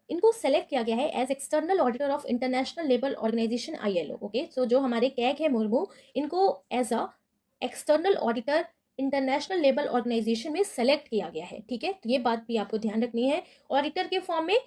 इनको सेलेक्ट किया गया है as external auditor of international labour organisation ILO। Okay, so जो हमारे कैग है मुर्मू, इनको as a external auditor international labour organisation में सेलेक्ट किया गया है। ठीक है, तो ये बात भी आपको ध्यान रखनी है। ऑडिटर के फॉर्म में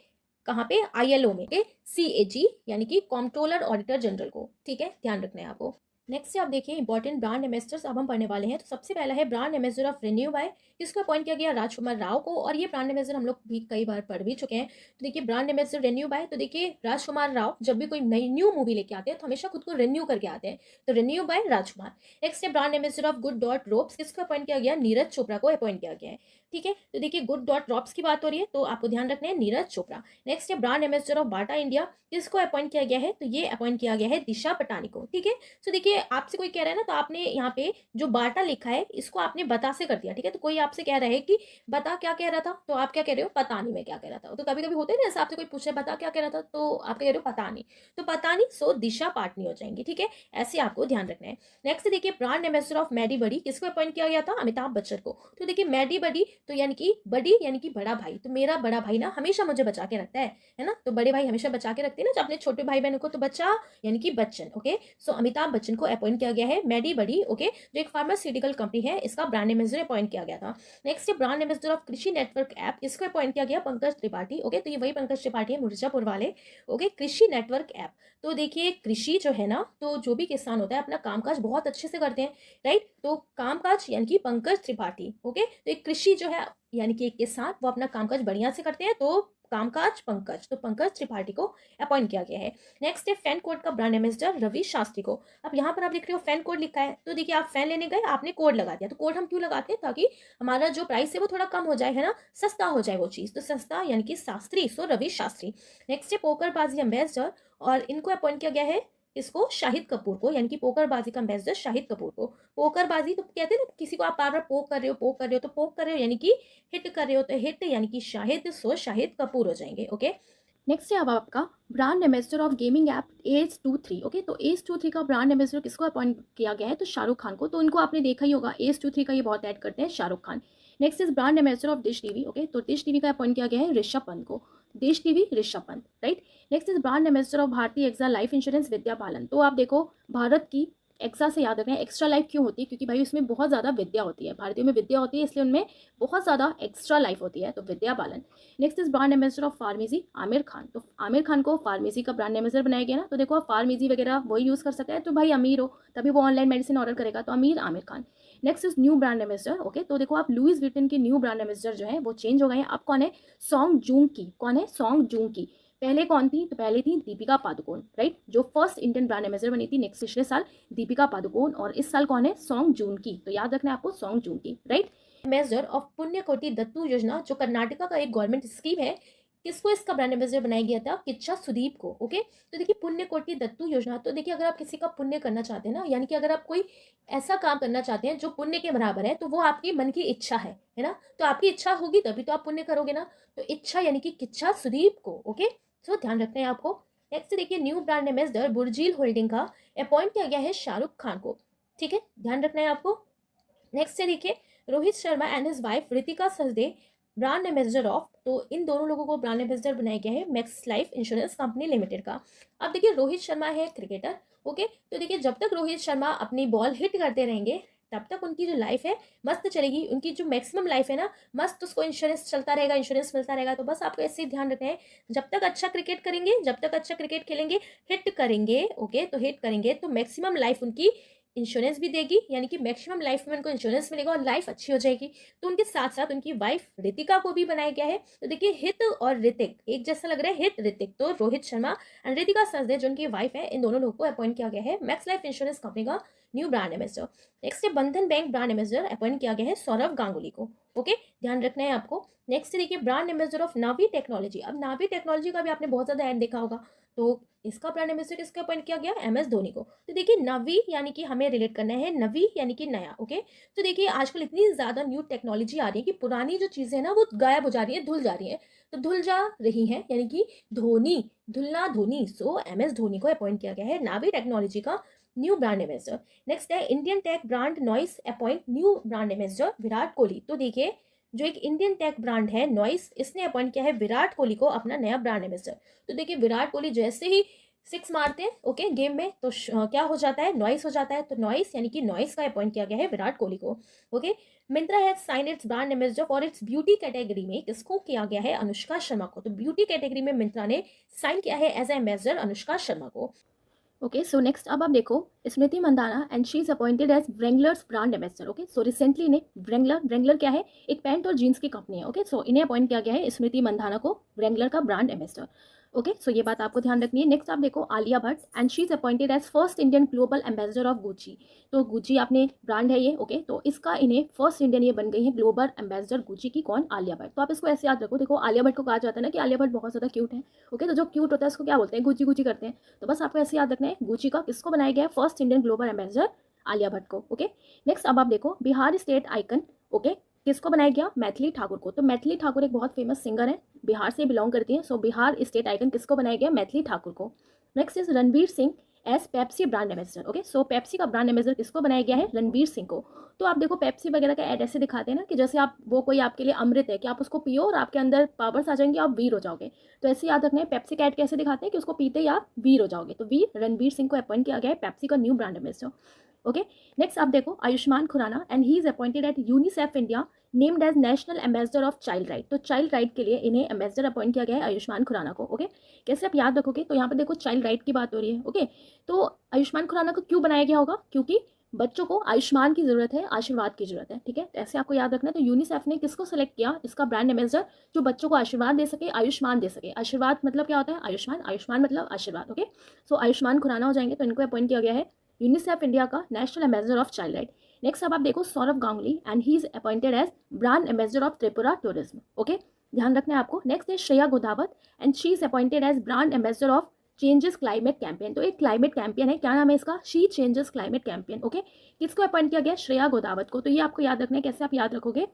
कहाँ पे, ILO में, CAG यानी कि कॉम्प्ट्रोलर ऑडिटर जनरल को। ठीक है, ध्यान रखना है आपको। नेक्स्ट आप देखिए इंपॉर्टेंट ब्रांड एम्बेसडर्स अब हम पढ़ने वाले हैं। तो सबसे पहला है brand ambassador of RenewBuy, किसको अपॉइंट किया गया, राजकुमार राव को। और ये ब्रांड एम्बेसडर हम लोग भी कई बार पढ़ भी चुके हैं। तो देखिए ब्रांड एम्बेसडर रेन्यू बाय, तो देखिए राजकुमार राव जब भी कोई नई न्यू मूवी लेके आते हैं तो हमेशा खुद को रेन्यू करके आते हैं, तो रेन्यू बाय राजकुमार। नेक्स्ट है brand ambassador of good dot ropes, किसको अपॉइंट किया गया, नीरज चोपड़ा को अपॉइंट किया गया है। ठीक है, तो देखिए गुड डॉट ड्रॉप्स की बात हो रही है, तो आपको ध्यान रखना है नीरज चोपड़ा। नेक्स्ट है brand ambassador of Bata India, किसको अपॉइंट किया गया है, तो ये अपॉइंट किया गया है दिशा पटानी को। ठीक है, तो देखिए आपसे कोई कह रहा है ना, तो आपने यहाँ पे जो बाटा लिखा है इसको आपने बता से कर दिया। ठीक है, तो कोई आपसे कह रहा है कि बता क्या कह रहा था, तो आप क्या कह रहे हो, पता नहीं मैं क्या कह रहा था। तो कभी कभी होते हैं ना ऐसा, आपसे कोई पूछे बता क्या कह रहा था, तो आप कह रहे हो पता नहीं, तो पता नहीं सो दिशा पाटनी हो जाएंगी। ठीक है, ऐसे आपको ध्यान रखना है। नेक्स्ट देखिए ब्रांड एम्बेसडर ऑफ मैडी बडी, किसको अपॉइंट किया गया था, अमिताभ बच्चन को। तो देखिए मैडी बडी तो यानी कि बडी यानी कि बड़ा भाई, तो मेरा बड़ा भाई ना हमेशा मुझे बचा के रखता है ना, तो बड़े भाई हमेशा बचा के रखते हैं ना जब अपने छोटे भाई बहनों को, तो बच्चा यानी कि बच्चन। ओके, सो अमिताभ बच्चन को अपॉइंट किया गया है मैडी बडी। ओके, जो एक फार्मास्यूटिकल कंपनी है, इसका ब्रांड एम्बेसडर अपॉइंट किया गया था। नेक्स्ट है ब्रांड एम्बेसडर ऑफ कृषि नेटवर्क ऐप, इसको अपॉइंट किया गया पंकज त्रिपाठी। ओके, तो ये वही पंकज त्रिपाठी है मिर्जापुर वाले। ओके, कृषि नेटवर्क ऐप, तो देखिए कृषि जो है ना, तो जो भी किसान होता है अपना कामकाज बहुत अच्छे से करते हैं, राइट। तो कामकाज यानी कि पंकज त्रिपाठी। ओके, तो एक कृषि जो है यानी कि एक किसान, वो अपना कामकाज बढ़िया से करते हैं, तो कामकाज पंकज, तो पंकज त्रिपाठी को अपॉइंट किया गया है। नेक्स्ट है फैन कोड का ब्रांड एम्बेसडर रवि शास्त्री को। अब यहाँ पर आप देख रहे हो फैन कोड लिखा है, तो देखिए आप फैन लेने गए, आपने कोड लगा दिया। तो कोड हम क्यों लगाते हैं, ताकि हमारा जो प्राइस है वो थोड़ा कम हो जाए, है ना, सस्ता हो जाए वो चीज़, तो सस्ता यानी कि शास्त्री, सो रवि शास्त्री। नेक्स्ट है पोकरबाजी एम्बेसडर, और इनको अपॉइंट किया गया है, इसको शाहिद कपूर को, यानी कि पोकरबाजी का एम्बेसडर शाहिद कपूर को। पोकरबाजी तो कहते हैं ना, किसी को आप बार बार पोक कर रहे हो, पोक कर रहे हो, तो पोक कर रहे हो यानी कि हिट कर रहे हो, तो हिट यानी कि शाहिद, सो शाहिद कपूर हो जाएंगे। ओके, नेक्स्ट है अब आपका brand ambassador of gaming app एज23। ओके, तो एज23 का ब्रांड एम्बेसडर किसको अपॉइंट किया गया है, तो शाहरुख खान को। तो इनको आपने देखा ही होगा, एज23 का ये बहुत ऐड करते हैं Shahrukh Khan. Next is brand ambassador of dish TV. Okay, तो डिश टीवी का अपॉइंट किया गया है ऋषभ पंत को, dish TV Rishabh Pant, right. Next is brand ambassador of भारतीय AXA life insurance Vidya Balan. तो आप देखो भारत की एक्सा से याद रखना है, एक्स्ट्रा लाइफ क्यों होती है, क्योंकि भाई उसमें बहुत ज़्यादा विद्या होती है, भारतीयों में विद्या होती है, इसलिए उनमें बहुत ज़्यादा एक्स्ट्रा लाइफ होती है, तो Vidya Balan. Next is brand ambassador of pharmacy Aamir Khan. तो आमिर खान को फार्मेसी का ब्रांड एम्बेसडर बनाया गया ना, तो देखो आप फार्मेसी वगैरह वही यूज़ कर सकता है, तो भाई अमीर हो तभी वो ऑनलाइन मेडिसिन ऑर्डर करेगा, तो अमीर Aamir Khan. Next is new brand ambassador. Okay, तो देखो आप लुइस विटन के न्यू ब्रांड एम्बेसडर जो है वो चेंज हो गए हैं। अब कौन है, सॉन्ग जूंग की। कौन है, सॉन्ग जूंग की। पहले कौन थी, तो पहले थी दीपिका पादुकोण, राइट, जो फर्स्ट इंडियन ब्रांड एम्बेसडर बनी थी नेक्स्ट पिछले साल दीपिका पादुकोण, और इस साल कौन है, सॉन्ग जून की। तो याद रखना है आपको सॉन्ग जून की, राइट। एम्बेसडर ऑफ पुण्यकोटि दत्तू योजना, जो कर्नाटका का एक गवर्नमेंट स्कीम है, किसको इसका ब्रांड एम्बेसडर बनाया गया था, किच्चा सुदीप को। ओके, तो देखिए पुण्यकोटि दत्तू योजना, तो देखिए अगर आप किसी का पुण्य करना चाहते हैं ना, यानी कि अगर आप कोई ऐसा काम करना चाहते हैं जो पुण्य के बराबर है, तो वो आपकी मन की इच्छा है ना, तो आपकी इच्छा होगी तभी तो आप पुण्य करोगे ना, तो इच्छा यानी कि किच्चा सुदीप को। ओके, सो ध्यान रखना है आपको। नेक्स्ट देखिए new brand ambassador Burjeel holding का अपॉइंट किया गया है शाहरुख खान को। ठीक है, ध्यान रखना है आपको। नेक्स्ट से देखिए Rohit Sharma and his wife Ritika Sajdeh brand ambassador of, तो इन दोनों लोगों को ब्रांड एम्बेसडर बनाया गया है max life insurance company limited का। अब देखिए रोहित शर्मा है क्रिकेटर। ओके, तो देखिए जब तक रोहित शर्मा अपनी बॉल हिट करते रहेंगे तब तक उनकी जो लाइफ है मस्त चलेगी, उनकी जो मैक्सिमम लाइफ है ना मस्त, उसको इंश्योरेंस चलता रहेगा, इंश्योरेंस मिलता रहेगा। तो बस आपको ऐसे ही ध्यान रखना है, जब तक अच्छा क्रिकेट करेंगे, जब तक अच्छा क्रिकेट खेलेंगे, हिट करेंगे, ओके, तो हिट करेंगे तो मैक्सिमम लाइफ उनकी इंश्योरेंस भी देगी, यानी कि मैक्सिमम लाइफ में उनको इंश्योरेंस मिलेगा और लाइफ अच्छी हो जाएगी। तो उनके साथ साथ उनकी वाइफ रितिका को भी बनाया गया है। तो देखिए हित और ऋतिक एक जैसा लग रहा है, हित ऋतिक, तो रोहित शर्मा एंड रितिका सचदेव जो उनकी वाइफ है, इन दोनों लोगों को अपॉइंट किया गया है मैक्स लाइफ इंश्योरेंस कंपनी का न्यू ब्रांड एम्बेसडर। नेक्स्ट है बंधन बैंक ब्रांड एम्बेसडर अपॉइंट किया गया है सौरभ गांगुली को। ओके, ध्यान रखना है आपको। नेक्स्ट देखिए brand ambassador of Navi technology. अब नावी टेक्नोलॉजी का भी आपने बहुत ज्यादा ऐड देखा होगा, तो इसका ब्रांड एम्बेसडर किसका अपॉइंट किया गया, MS धोनी को। तो देखिए नवी यानी कि हमें रिलेट करना है, नवी यानी कि नया। ओके, तो देखिए आजकल इतनी ज्यादा न्यू टेक्नोलॉजी आ रही है कि पुरानी जो चीजें हैं ना वो गायब हो जा रही है, धुल जा रही है। तो धुल जा रही है यानी कि धोनी, धुलना धोनी। सो MS धोनी को अपॉइंट किया गया है नावी टेक्नोलॉजी का न्यू ब्रांड एम्बेसडर। नेक्स्ट है Indian tech brand Noise appoint new brand ambassador Virat Kohli. तो देखिए जो एक इंडियन टेक ब्रांड है नॉइस, इसने अपॉइंट किया है विराट कोहली को अपना नया ब्रांड एम्बेसडर। तो देखिए विराट कोहली जैसे ही 6 मारते हैं ओके गेम में, तो क्या हो जाता है, नॉइस हो जाता है। तो नॉइस यानी कि नॉइस का अपॉइंट किया गया है विराट कोहली को। Okay, Myntra has sign its brand ambassador for its beauty category में किसको किया गया है, अनुष्का शर्मा को। तो ब्यूटी कैटेगरी में मिंत्रा ने साइन किया है as a ambassador Anushka Sharma को। ओके, सो नेक्स्ट अब आप देखो Smriti Mandhana and she is appointed as Wranglers brand ambassador. Okay, so recently इन्हें व्रेंगलर क्या है, एक पैंट और जीन्स की कंपनी है। ओके, सो इन्हें अपॉइंट किया गया है स्मृति मंदाना को व्रेंगलर का ब्रांड एम्बेसडर। ओके, सो ये बात आपको ध्यान रखनी है। नेक्स्ट आप देखो Alia Bhatt and she is appointed as first Indian global ambassador of Gucci. तो गुची आपने ब्रांड है ये। ओके, तो इसका इन्हें फर्स्ट इंडियन ये बन गई है ग्लोबल एम्बेसडर गुची की, कौन, आलिया भट्ट। तो आप इसको ऐसे याद रखो, देखो आलिया भट्ट को कहा जाता है ना कि आलिया भट्ट बहुत ज़्यादा क्यूट है। ओके, तो जो क्यूट होता है उसको क्या बोलते हैं, गुची गुची करते हैं। तो बस आपको ऐसे याद रखना है, गुची का किसको बनाया गया है, first Indian global ambassador Alia Bhatt को। ओके, नेक्स्ट अब आप देखो बिहार स्टेट आइकन। ओके, किसको बनाया गया, मैथिली ठाकुर को। तो मैथिली ठाकुर एक बहुत फेमस सिंगर है, बिहार से बिलोंग करती हैं। सो बिहार स्टेट आइकन किसको बनाया गया, मैथिली ठाकुर को। Next is Ranveer Singh as Pepsi brand ambassador. Okay, so Pepsi का ब्रांड एम्बेसडर किसको बनाया गया है, रणवीर सिंह को। तो आप देखो पेप्सी वगैरह का ऐड ऐसे दिखाते हैं ना कि जैसे आप वो कोई आपके लिए अमृत है कि आप उसको पियो और आपके अंदर पावर्स आ जाएंगे, आप वीर हो जाओगे। तो ऐसे याद रखना है, पेप्सी का ऐड कैसे दिखाते हैं कि उसको पीते ही आप वीर हो जाओगे। तो वीर रणवीर सिंह को अपॉइंट किया गया है पेप्सी का new brand ambassador. Okay, next आप देखो Ayushmann Khurrana and he is appointed at UNICEF India named as national ambassador of child right. तो चाइल्ड राइट के लिए इन्हें एम्बेसडर अपॉइंट किया गया है आयुष्मान खुराना को। ओके, कैसे आप याद रखोगे, तो यहाँ पर देखो चाइल्ड राइट की बात हो रही है। ओके, तो आयुष्मान खुराना को क्यों बनाया गया होगा, क्योंकि बच्चों को आयुष्मान की जरूरत है, आशीर्वाद की जरूरत है। ठीक है, ऐसे आपको याद रखना है। तो यूनिसेफ ने किसको सेलेक्ट किया इसका ब्रांड एम्बेसडर, जो बच्चों को आशीर्वाद दे सके, आयुष्मान दे सके। आशीर्वाद मतलब क्या होता है, आयुष्मान, आयुष्मान मतलब आशीर्वाद। ओके, सो आयुष्मान खुराना हो जाएंगे, तो इनको अपॉइंट किया गया है यूनिसेफ इंडिया का national ambassador of child right. Next अब आप देखो Sourav Ganguly and he is appointed as brand ambassador of Tripura tourism. Okay, ध्यान रखना है आपको। नेक्स्ट है Shreya Godawat and she is appointed as brand ambassador of changes climate campaign. तो एक क्लाइमेट कैंपेन है, क्या नाम है इसका, she changes climate campaign. Okay, किसको अपॉइंट किया गया, श्रेया गोदावत को। तो ये आपको याद रखना है, कैसे आप याद रखोगे,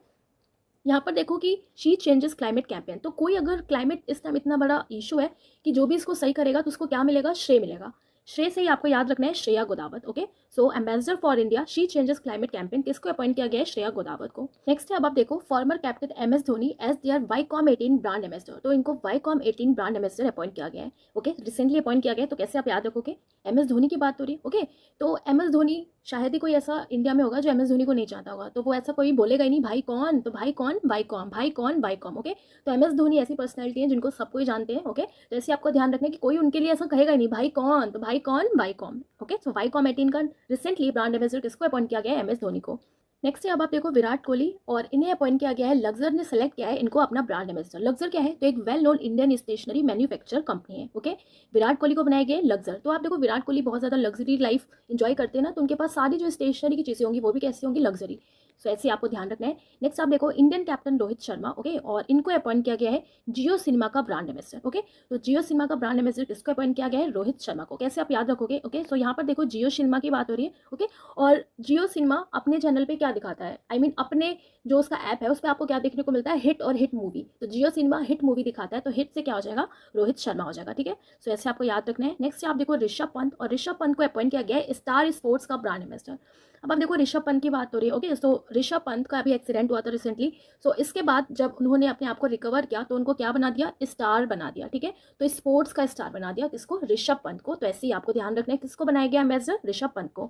यहाँ पर देखो कि शी चेंजेस क्लाइमेट कैंपेन। तो कोई अगर क्लाइमेट इस टाइम इतना बड़ा इशू है कि जो भी इसको सही करेगा तो उसको क्या मिलेगा, श्रेय मिलेगा। श्रेय से ही आपको याद रखना है Shreya Godavat. Okay, so ambassador for India she changes climate campaign किसको अपॉइंट किया गया है, श्रेया गोदावत को। नेक्स्ट है अब आप देखो former captain MS Dhoni as their Viacom 18 brand ambassador. तो इनको वाईकॉम 18 ब्रांड एम्बेसडर अपॉइंट किया गया है। ओके, रिसेंटली अपॉइंट किया गया है। तो कैसे आप याद रखोगे, MS धोनी की बात हो रही है। ओके, तो MS धोनी शायद ही कोई ऐसा इंडिया में होगा जो MS धोनी को नहीं जानता होगा। तो वो ऐसा कोई बोलेगा ही नहीं भाई कौन, तो भाई कौन, वाईकॉम, भाई कौन, वाईकॉम। ओके, तो MS धोनी ऐसी पर्सनैलिटी है जिनको सबको ही जानते हैं। ओके, तो ऐसे आपको ध्यान रखना है कि कोई उनके लिए ऐसा कहेगा ही नहीं भाई कौन, तो भाई कौन, वाईकॉम। ओके, सो वाईकॉम 18 का रिसेंटली ब्रांड एम्बेसडर किसको अपॉइंट किया गया है, MS धोनी को। नेक्स्ट है अब आप देखो विराट कोहली और इन्हें अपॉइंट किया गया है, लग्जर ने सेलेक्ट किया है इनको अपना ब्रांड एम्बेसडर। लग्जर क्या है, तो एक well known Indian stationery manufacture company है। ओके, विराट कोहली को बनाया गया है लग्जर। तो आप देखो विराट कोहली बहुत ज़्यादा लग्जरी लाइफ इंजॉय करते हैं ना, तो उनके पास सारी जो स्टेशनरी की चीज़ें होंगी वो भी कैसी होंगी, लग्जरी। सो ऐसे आपको ध्यान रखना है। नेक्स्ट आप देखो Indian captain Rohit Sharma. Okay, और इनको अपॉइंट किया गया है जियो सिनेमा का ब्रांड एम्बेसडर। ओके, तो जियो सिनेमा का ब्रांड एम्बेसडर किसको अपॉइंट किया गया है, रोहित शर्मा को। कैसे आप याद रखोगे, ओके, सो यहाँ पर देखो जियो सिनेमा की बात हो रही है। ओके, और जियो सिनेमा अपने चैनल पे क्या दिखाता है, आई मीन अपने जो उसका ऐप है उस पर आपको क्या देखने को मिलता है, हिट और हिट मूवी। तो जियो सिनेमा हिट मूवी दिखाता है, तो हिट से क्या हो जाएगा, रोहित शर्मा हो जाएगा। ठीक है, सो ऐसे आपको याद रखना है। नेक्स्ट आप देखो ऋषभ पंत, और ऋषभ पंत को अपॉइंट किया गया है स्टार स्पोर्ट्स का ब्रांड एम्बेसडर। अब आप देखो ऋषभ पंत की बात हो रही है। ओके, सो ऋषभ पंत का अभी एक्सीडेंट हुआ था रिसेंटली। सो इसके बाद जब उन्होंने अपने आप को रिकवर किया तो उनको क्या बना दिया, स्टार बना दिया। ठीक है, तो स्पोर्ट्स का स्टार बना दिया किसको, ऋषभ पंत को। तो ऐसे ही आपको ध्यान रखना है किसको बनाया गया एम्बेसडर, ऋषभ पंत को।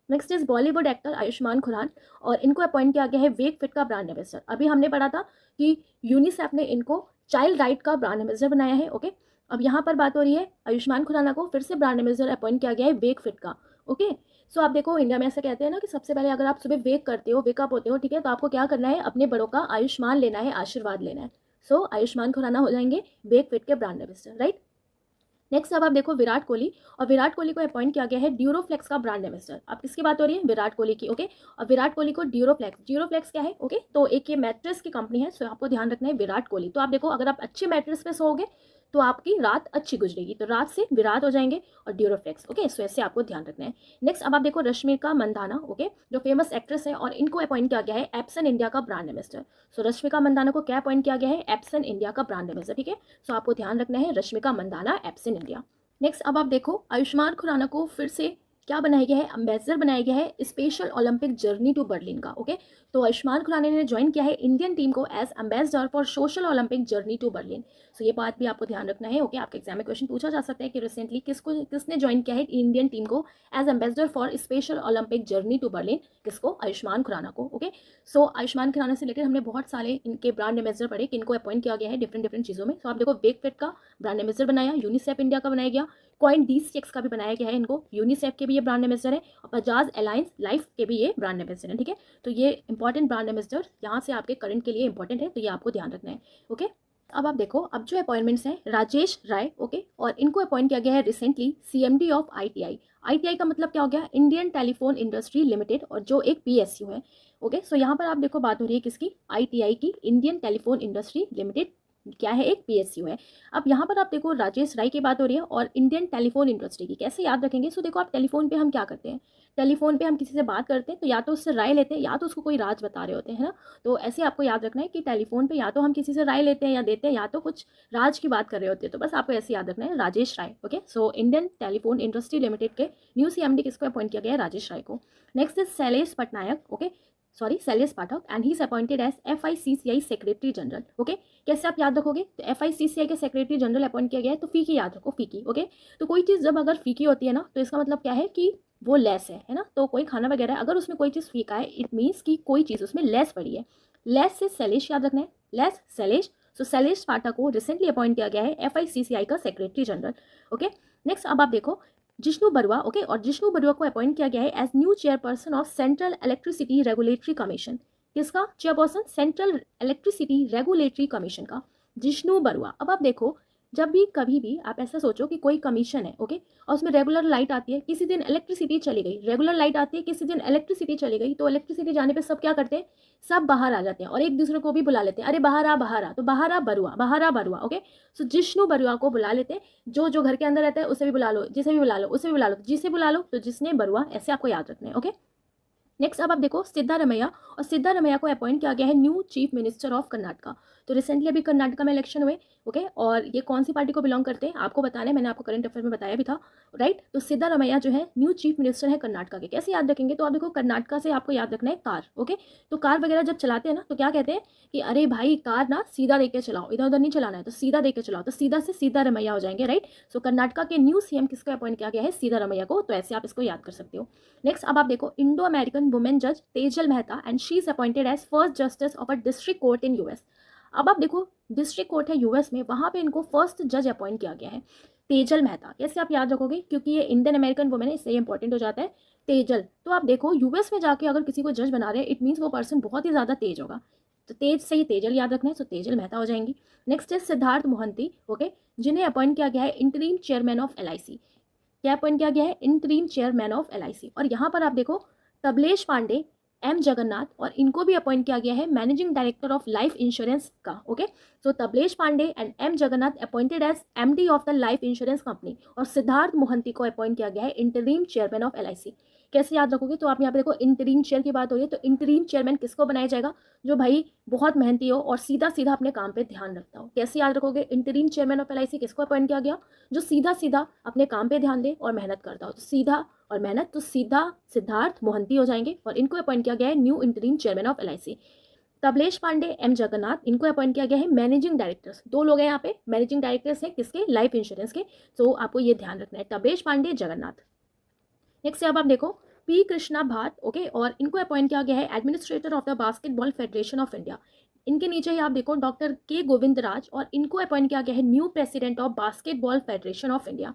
Next is Bollywood actor Ayushmann Khurrana और इनको अपॉइंट किया गया है वेक फिट का ब्रांड एम्बेसडर। अभी हमने पढ़ा था कि यूनिसेफ ने इनको चाइल्ड राइट का ब्रांड एम्बेसडर बनाया है। ओके, अब यहाँ पर बात हो रही है आयुष्मान खुराना को फिर से ब्रांड एम्बेसडर अपॉइंट किया गया है वेक फिट का। ओके, सो आप देखो इंडिया में ऐसा कहते हैं ना कि सबसे पहले अगर आप सुबह वेकअप होते हो, ठीक है, तो आपको क्या करना है, अपने बड़ों का आयुष्मान लेना है, आशीर्वाद लेना है। सो आयुष्मान खुराना हो जाएंगे वेक फिट के ब्रांड एम्बेसडर, राइट। नेक्स्ट अब आप देखो विराट कोहली, और विराट कोहली को अपॉइंट किया गया है ड्यूरोफ्लेक्स का ब्रांड एम्बेसडर। अब किसकी बात हो रही है, विराट कोहली की, ओके। और विराट कोहली को ड्यूरोफ्लेक्स क्या है, ओके, तो एक ये मैट्रेस की कंपनी है, सो आपको ध्यान रखना है विराट कोहली। तो आप देखो अगर आप अच्छे मैट्रेस पे सोओगे तो आपकी रात अच्छी गुजरेगी, तो रात से विराट हो जाएंगे और ड्यूरोफ्लेक्स, ओके, सो ऐसे आपको ध्यान रखना है। नेक्स्ट अब आप देखो रश्मिका मंदाना, ओके, जो फेमस एक्ट्रेस है, और इनको अपॉइंट किया गया है एप्सन इंडिया का brand ambassador. So Rashmika Mandanna को क्या अपॉइंट किया गया है, एप्सन इंडिया का ब्रांड एम्बेसडर, ठीक है। सो आपको ध्यान रखना है Rashmika Mandanna, Epson India. Next अब आप देखो आयुष्मान खुराना को फिर से क्या बनाया गया है, एम्बेसडर बनाया गया है special Olympic journey to Berlin का, ओके। तो आयुष्मान खुराना ने ज्वाइन किया है इंडियन टीम को as ambassador for social Olympic journey to Berlin. So ये बात भी आपको ध्यान रखना है, ओके। आपके एग्जाम में क्वेश्चन पूछा जा सकता है कि रिसेंटली किसने ज्वाइन किया है इंडियन टीम को as ambassador for special Olympic journey to Berlin, किसको, आयुष्मान खुराना को, ओके। सो आयुष्मान खुराना से रिलेटेड हमने बहुत सारे इनके ब्रांड एम्बेसडर पढ़े कि इनको अपॉइंट किया गया है डिफरेंट चीज़ों में। सो आप देखो वेक फिट का ब्रांड एम्बेसडर बनाया, यूनिसेफ इंडिया का बनाया गया, कॉइन डी चेक्स का भी बनाया गया है इनको, यूनिसेफ के भी ये ब्रांड एम्बेसडर है, और बजाज अलायंस लाइफ के भी ये ब्रांड एम्बेसडर है, ठीक है। तो ये इंपॉर्टेंट ब्रांड एम्बेसडर यहाँ से आपके करंट के लिए इंपॉर्टेंट है, तो ये आपको ध्यान रखना है, ओके। अब आप देखो अब जो अपॉइंटमेंट्स हैं, राजेश राय, ओके, और इनको अपॉइंट किया गया है recently CMD of ITI. ITI का मतलब क्या हो गया, इंडियन टेलीफोन इंडस्ट्री लिमिटेड, और जो एक पीएसयू है, ओके। सो यहाँ पर आप देखो बात हो रही है किसकी, आईटीआई की, इंडियन टेलीफोन इंडस्ट्री लिमिटेड क्या है, एक पीएसयू है। अब यहाँ पर आप देखो राजेश राय की बात हो रही है और इंडियन टेलीफोन इंडस्ट्री की, कैसे याद रखेंगे। सो देखो आप टेलीफोन पे हम क्या करते हैं, टेलीफोन पे हम किसी से बात करते हैं तो या तो उससे राय लेते हैं या तो उसको कोई राज बता रहे होते हैं, है ना। तो ऐसे आपको याद रखना है कि टेलीफोन पे या तो हम किसी से राय लेते हैं या देते हैं, या तो कुछ राज की बात कर रहे होते हैं, तो बस आपको ऐसे याद रखना है Rajesh Rai, okay. So Indian telephone industry limited के न्यू सीएमडी किसको अपॉइंट किया गया है, राजेश राय को। Next is Shailesh Patnaik, okay, Shailesh Pathak, and he is appointed as FICCI secretary general, okay. कैसे आप याद रखोगे, तो FICCI के सेक्रेटरी जनरल अपॉइंट किया गया है, तो फीकी याद रखो, फीकी, ओके। तो कोई चीज़ जब अगर फीकी होती है ना, तो इसका मतलब क्या है कि वो लेस है ना। तो कोई खाना वगैरह अगर उसमें कोई चीज़ फीका है, इट मीन्स कि कोई चीज़ उसमें लेस पड़ी है। लेस से शैलेश याद रखना है, लेस शैलेश। सो शैलेश पाठक को रिसेंटली अपॉइंट किया गया है FICCI का सेक्रेटरी जनरल, ओके। नेक्स्ट अब आप देखो जिष्णु बरुआ, ओके, और जिष्णु बरुआ को अपॉइंट किया गया है as new chairperson of central electricity regulatory commission. किसका chairperson, central electricity regulatory commission का, जिष्णु बरुआ। अब आप देखो जब भी कभी भी आप ऐसा सोचो कि कोई कमीशन है, ओके, और उसमें रेगुलर लाइट आती है, किसी दिन इलेक्ट्रिसिटी चली गई, रेगुलर लाइट आती है, किसी दिन इलेक्ट्रिसिटी चली गई, तो इलेक्ट्रिसिटी जाने पे सब क्या करते हैं, सब बाहर आ जाते हैं और एक दूसरे को भी बुला लेते हैं, अरे बाहर आ, तो बाहर आ बरुआ, ओके। सो जिष्णु बरुआ को बुला लेते हैं, जो जो घर के अंदर रहता है उसे भी बुला लो, जिसे भी बुला लो, उसे भी बुला लो, जिसे बुला लो, तो जिसने बरुआ, ऐसे आपको याद रखना है, ओके। नेक्स्ट अब आप देखो सिद्धारमैया, और सिद्धारमैया को अपॉइंट किया गया है new chief minister of Karnataka. तो रिसेंटली अभी कर्नाटका में इलेक्शन हुए, ओके, और ये कौन सी पार्टी को बिलोंग करते हैं आपको बताना है, मैंने आपको करंट अफेयर में बताया भी था, राइट। तो सिद्धारमैया जो है न्यू चीफ मिनिस्टर है कर्नाटका के। कैसे याद रखेंगे, तो आप देखो कर्नाटका से आपको याद रखना है कार, ओके। तो कार वगैरह जब चलाते हैं ना, तो क्या कहते हैं कि अरे भाई कार ना सीधा देख के चलाओ, इधर उधर नहीं चलाना है, तो सीधा देख के चलाओ, तो सीधा से सिद्धारमैया हो जाएंगे, राइट। सो कर्नाटका के न्यू सीएम किसको अपॉइंट किया गया है, सिद्धारमैया को, तो ऐसे आप इसको याद कर सकते हो। नेक्स्ट अब आप देखो इंडो अमेरिकन वुमेन जज Tejal Mehta, and she is appointed as first justice of a district court in US. अब आप देखो डिस्ट्रिक्ट कोर्ट है यूएस में, वहां पे इनको फर्स्ट जज अपॉइंट किया गया है तेजल मेहता। कैसे आप याद रखोगे, क्योंकि ये इंडियन अमेरिकन वुमेन है, इससे इंपॉर्टेंट हो जाता है तेजल। तो आप देखो यूएस में जाके अगर किसी को जज बना रहे हैं, इट मीन्स वो पर्सन बहुत ही ज़्यादा तेज होगा, तो तेज से ही तेजल याद रखना है, तो तेजल मेहता हो जाएंगी। नेक्स्ट है सिद्धार्थ मोहंती, ओके, जिन्हें अपॉइंट किया गया है इंटरिम चेयरमैन ऑफ LIC। क्या अपॉइंट किया गया है, इंटरिम चेयरमैन ऑफ LIC। और यहाँ पर आप देखो तबलेश पांडे, M जगन्नाथ, और इनको भी अपॉइंट किया गया है managing director of life insurance का, okay. So Tablesh Pandey and M Jagannath appointed as MD of the life insurance company, और सिद्धार्थ मोहंती को अपॉइंट किया गया है इंटरिम चेयरमैन ऑफ LIC। कैसे याद रखोगे, तो आप यहाँ पे देखो इंटरिम चेयर की बात हो रही है, तो इंटरिम चेयरमैन किसको बनाया जाएगा, जो भाई बहुत मेहनती हो और सीधा सीधा अपने काम पे ध्यान रखता हो। कैसे याद रखोगे, इंटरिम चेयरमैन ऑफ LIC किसको अपॉइंट किया गया, जो सीधा सीधा अपने काम पे ध्यान दे और मेहनत करता हो, तो सीधा और मेहनत, तो सीधा सिद्धार्थ मोहंती हो जाएंगे, और इनको अपॉइंट किया गया है new interim chairman of LIC। Tablesh Pandey, M Jagannath, इनको अपॉइंट किया गया है मैनेजिंग डायरेक्टर्स। दो लोग हैं यहाँ पे मैनेजिंग डायरेक्टर्स हैं, किसके, लाइफ इंश्योरेंस के। तो आपको ये ध्यान रखना है, तबलेश पांडे, जगन्नाथ। नेक्स्ट अब आप देखो P कृष्णा भाट, ओके, और इनको अपॉइंट किया गया है administrator of the basketball federation of India. इनके नीचे ही आप देखो डॉक्टर K गोविंद राज, और इनको अपॉइंट किया गया है new president of basketball federation of India.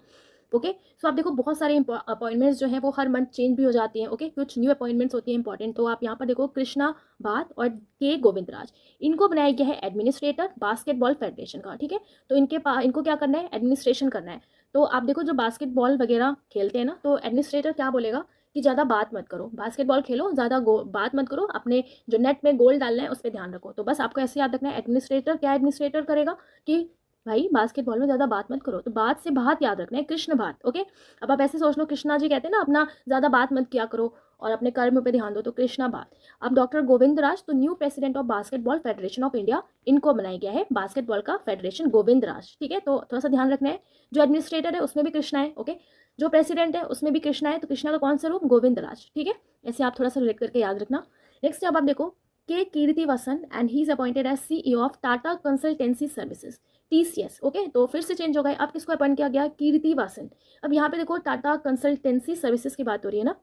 Okay. So आप देखो बहुत सारे अपॉइंटमेंट्स जो हैं वो हर मंथ चेंज भी हो जाती हैं। ओके, कुछ न्यू अपॉइंटमेंट्स होती हैं इंपॉर्टेंट। तो आप यहाँ पर देखो कृष्णा भात और के गोविंदराज, इनको बनाया गया है एडमिनिस्ट्रेटर बास्केटबॉल फेडरेशन का। ठीक है, तो इनको क्या करना है, एडमिनिस्ट्रेशन करना है। तो आप देखो जो बास्केटबॉल वगैरह खेलते हैं ना, तो एडमिनिस्ट्रेटर क्या बोलेगा कि ज़्यादा बात मत करो, बास्केटबॉल खेलो, ज़्यादा बात मत करो, अपने जो नेट में गोल डालना है उस पर ध्यान रखो। तो बस आपको ऐसे याद रखना है, एडमिनिस्ट्रेटर क्या एडमिनिस्ट्रेटर करेगा कि भाई बास्केटबॉल में ज़्यादा बात मत करो। तो बात से भात याद रखना है, कृष्ण भात। ओके, अब आप ऐसे सोच लो, कृष्णा जी कहते हैं ना अपना ज़्यादा बात मत किया करो और अपने कर्म पे ध्यान दो, तो कृष्णा भात। अब डॉक्टर गोविंद राज, तो new president of basketball federation of India, इनको बनाया गया है बास्केटबॉल का फेडरेशन गोविंद राज। ठीक है, तो थोड़ा सा ध्यान रखना है, जो एडमिनिस्ट्रेटर है उसमें भी कृष्णा है। ओके, जो प्रेसिडेंट है उसमें भी कृष्णा है, तो कृष्णा का कौन सा रूप, गोविंद राज। ठीक है, ऐसे आप थोड़ा सा रिलेट करके याद रखना। नेक्स्ट अब आप देखो K Krithivasan and he is appointed as CEO of Tata consultancy services, TCS। Okay, तो फिर से चेंज हो गए, अब किसको अपॉइंट किया गया, कीर्तिवासन। अब यहाँ पे देखो टाटा कंसल्टेंसी सर्विसेज की बात हो रही है ना,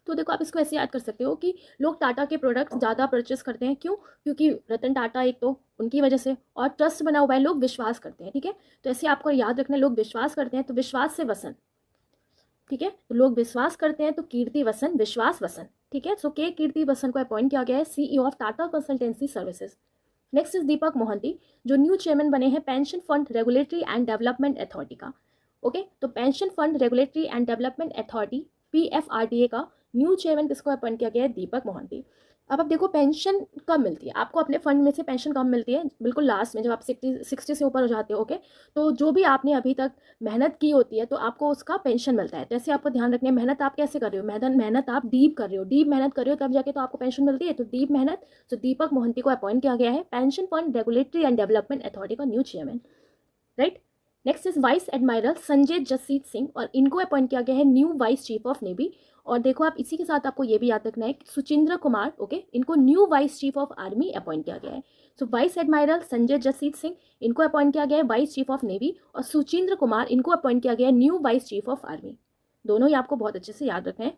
तो देखो आप इसको ऐसे याद कर सकते हो कि लोग टाटा के प्रोडक्ट्स ज़्यादा परचेस करते हैं। क्यों, क्योंकि रतन टाटा एक तो उनकी वजह से, और ट्रस्ट बना हुआ है, लोग विश्वास करते हैं। ठीक है, तो ऐसे आपको याद रखना है, लोग विश्वास करते हैं तो विश्वास से वसन। ठीक है, तो लोग विश्वास करते हैं तो कीर्ति वसन, विश्वास वसन। ठीक है, सो के कीर्ति वसन को अपॉइंट किया गया है CEO of Tata consultancy services. Next is Deepak Mohanty, जो न्यू चेयरमैन बने हैं pension fund regulatory and development authority का। ओके, तो pension fund regulatory and development authority PFRDA का न्यू चेयरमैन किसको अपॉइंट किया गया है, दीपक मोहंती। अब आप देखो पेंशन कब मिलती है आपको, अपने फंड में से पेंशन कब मिलती है, बिल्कुल लास्ट में, जब आप 60 से ऊपर हो जाते हो। ओके, तो जो भी आपने अभी तक मेहनत की होती है तो आपको उसका पेंशन मिलता है। तो ऐसे आपको ध्यान रखना है, मेहनत आप कैसे कर रहे हो, मेहनत आप डीप कर रहे हो, डीप मेहनत कर रहे हो तब जाके तो आपको पेंशन मिलती है। तो डीप मेहनत, तो दीपक मोहंती को अपॉइंट किया गया है pension fund regulatory and development authority का new chairman, right. Next is vice admiral Sanjay Jasjit Singh, और इनको अपॉइंट किया गया है new vice chief of navy. और देखो आप इसी के साथ आपको ये भी याद रखना है कि सुचिंद्र कुमार, ओके, इनको new vice chief of army appoint किया गया है। So vice admiral Sanjay Jasjit Singh, इनको अपॉइंट किया गया है वाइस चीफ ऑफ नेवी, और सुचिंद्र कुमार, इनको अपॉइंट किया गया है new vice chief of army. दोनों ही आपको बहुत अच्छे से याद रखना है।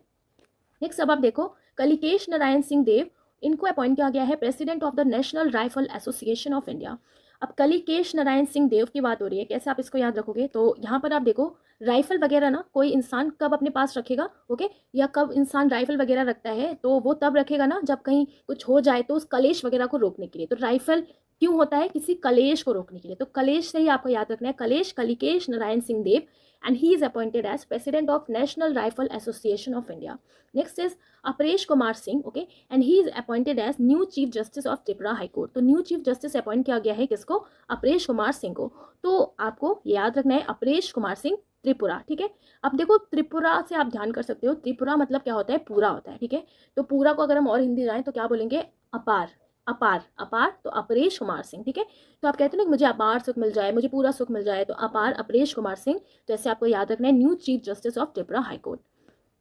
नेक्स्ट अब आप देखो कलिकेश नारायण सिंह देव, इनको अपॉइंट किया गया है president of the national rifle association of India. अब कलिकेश नारायण सिंह देव की बात हो रही है, कैसे आप इसको याद रखोगे, तो यहाँ पर आप देखो राइफल वगैरह ना कोई इंसान कब अपने पास रखेगा, ओके, या कब इंसान राइफल वगैरह रखता है, तो वो तब रखेगा ना जब कहीं कुछ हो जाए तो उस कलेश वगैरह को रोकने के लिए। तो राइफल क्यों होता है, किसी कलेश को रोकने के लिए। तो कलेश से ही आपको याद रखना है, कलेश कलिकेश नारायण सिंह देव, and he is appointed as president of National Rifle Association of India. Next is Aparesh Kumar Singh, okay, and he is appointed as new Chief Justice of Tripura High Court. तो न्यू चीफ जस्टिस अपॉइंट किया गया है किसको, अपरेश कुमार सिंह को। तो आपको याद रखना है अपरेश कुमार सिंह त्रिपुरा। ठीक है, अब देखो त्रिपुरा से आप ध्यान कर सकते हो, त्रिपुरा मतलब क्या होता है, पूरा होता है। ठीक है, तो पूरा को अगर हम और हिंदी जाएं तो क्या बोलेंगे, अपार, अपार, अपार, तो अपरेश कुमार सिंह। ठीक है, तो आप कहते हो ना कि मुझे अपार सुख मिल जाए, मुझे पूरा सुख मिल जाए, तो अपार अपरेश कुमार सिंह। तो ऐसे आपको याद रखना है new chief justice of Tripura high court.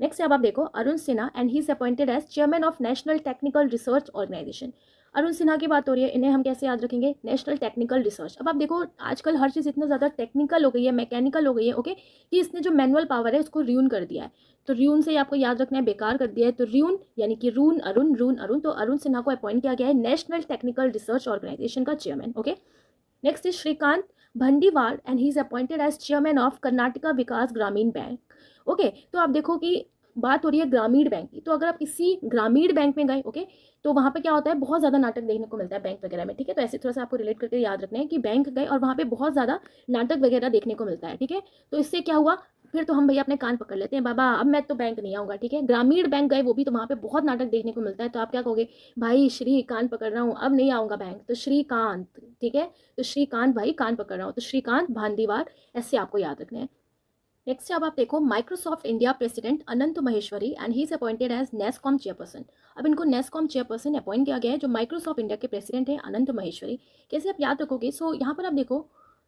Next अब आप देखो Arun Sinha, and he is appointed as chairman of national technical research organisation. Arun Sinha की बात हो रही है, इन्हें हम कैसे याद रखेंगे, नेशनल टेक्निकल रिसर्च। अब आप देखो आजकल हर चीज़ इतना ज़्यादा टेक्निकल हो गई है, मैकेनिकल हो गई है, ओके, कि इसने जो मैनुअल पावर है उसको र्यून कर दिया है। तो र्यून से ही आपको याद रखना है, बेकार कर दिया है। तो र्यून यानी कि रून अरुण, रून अरुण, तो अरुण सिन्हा को अपॉइंट किया गया है नेशनल टेक्निकल रिसर्च ऑर्गेनाइजेशन का chairman. Okay, next is Srikanth Bhandiwad, and he is appointed as chairman of Karnataka Vikas Grameen bank. Okay, तो आप देखो कि बात हो रही है ग्रामीण बैंक की, तो अगर आप किसी ग्रामीण बैंक में गए, ओके, तो वहाँ पे क्या होता है, बहुत ज़्यादा नाटक देखने को मिलता है बैंक वगैरह में। ठीक है, तो ऐसे थोड़ा सा आपको रिलेट करके याद रखना है कि बैंक गए और वहाँ पे बहुत ज़्यादा नाटक वगैरह देखने को मिलता है। ठीक है, तो इससे क्या हुआ, फिर तो हम भैया अपने कान पकड़ लेते हैं, बाबा अब मैं तो बैंक नहीं आऊँगा। ठीक है, ग्रामीण बैंक गए वो भी, तो वहाँ पे बहुत नाटक देखने को मिलता है। तो आप क्या कहोगे, भाई श्री कान पकड़ रहा हूँ, अब नहीं आऊँगा बैंक, तो श्रीकांत। ठीक है, तो श्रीकांत भाई कान पकड़ रहा हूँ, तो श्रीकांत भांदीवार, ऐसे आपको याद रखना है। नेक्स्ट अब आप देखो Microsoft India president Anant Maheshwari, and he is appointed as NASSCOM chairperson. अब इनको नेस्कॉम चेयरपर्सन अपॉइंट किया गया है, जो माइक्रोसॉफ्ट इंडिया के प्रेसिडेंट हैं अनंत महेश्वरी। कैसे आप याद रखोगे, सो यहाँ पर आप देखो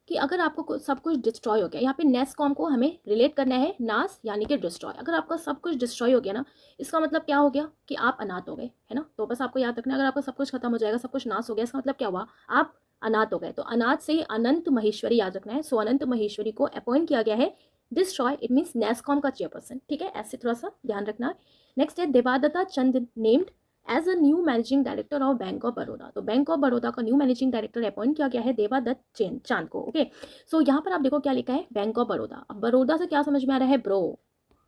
कि अगर आपको सब कुछ डिस्ट्रॉय हो गया, यहाँ पे नेस्कॉम को हमें रिलेट करना है नास यानी कि डिस्ट्रॉय। अगर आपका सब कुछ डिस्ट्रॉय हो गया ना, इसका मतलब क्या हो गया कि आप अनाथ हो गए, है ना। तो बस आपको याद रखना है, अगर आपका सब कुछ खत्म हो जाएगा, सब कुछ नाश हो गया, इसका मतलब क्या हुआ, आप अनाथ हो गए। तो अनाथ से अनंत महेश्वरी याद रखना है। सो अनंत महेश्वरी को अपॉइंट किया गया है डिस्ट्रॉय, इट मीन्स नेस्कॉम का चेयरपर्सन। ठीक है, ऐसे थोड़ा सा ध्यान रखना है। नेक्स्ट है देवादत्ता Chand named as a new managing director of bank of Baroda. तो बैंक ऑफ बड़ौदा का न्यू मैनेजिंग डायरेक्टर अपॉइंट किया गया है देवादत्त चांद को। ओके, सो यहाँ पर आप देखो क्या लिखा है, बैंक ऑफ बड़ौदा। अब बड़ौदा से क्या समझ में आ रहा है, ब्रो,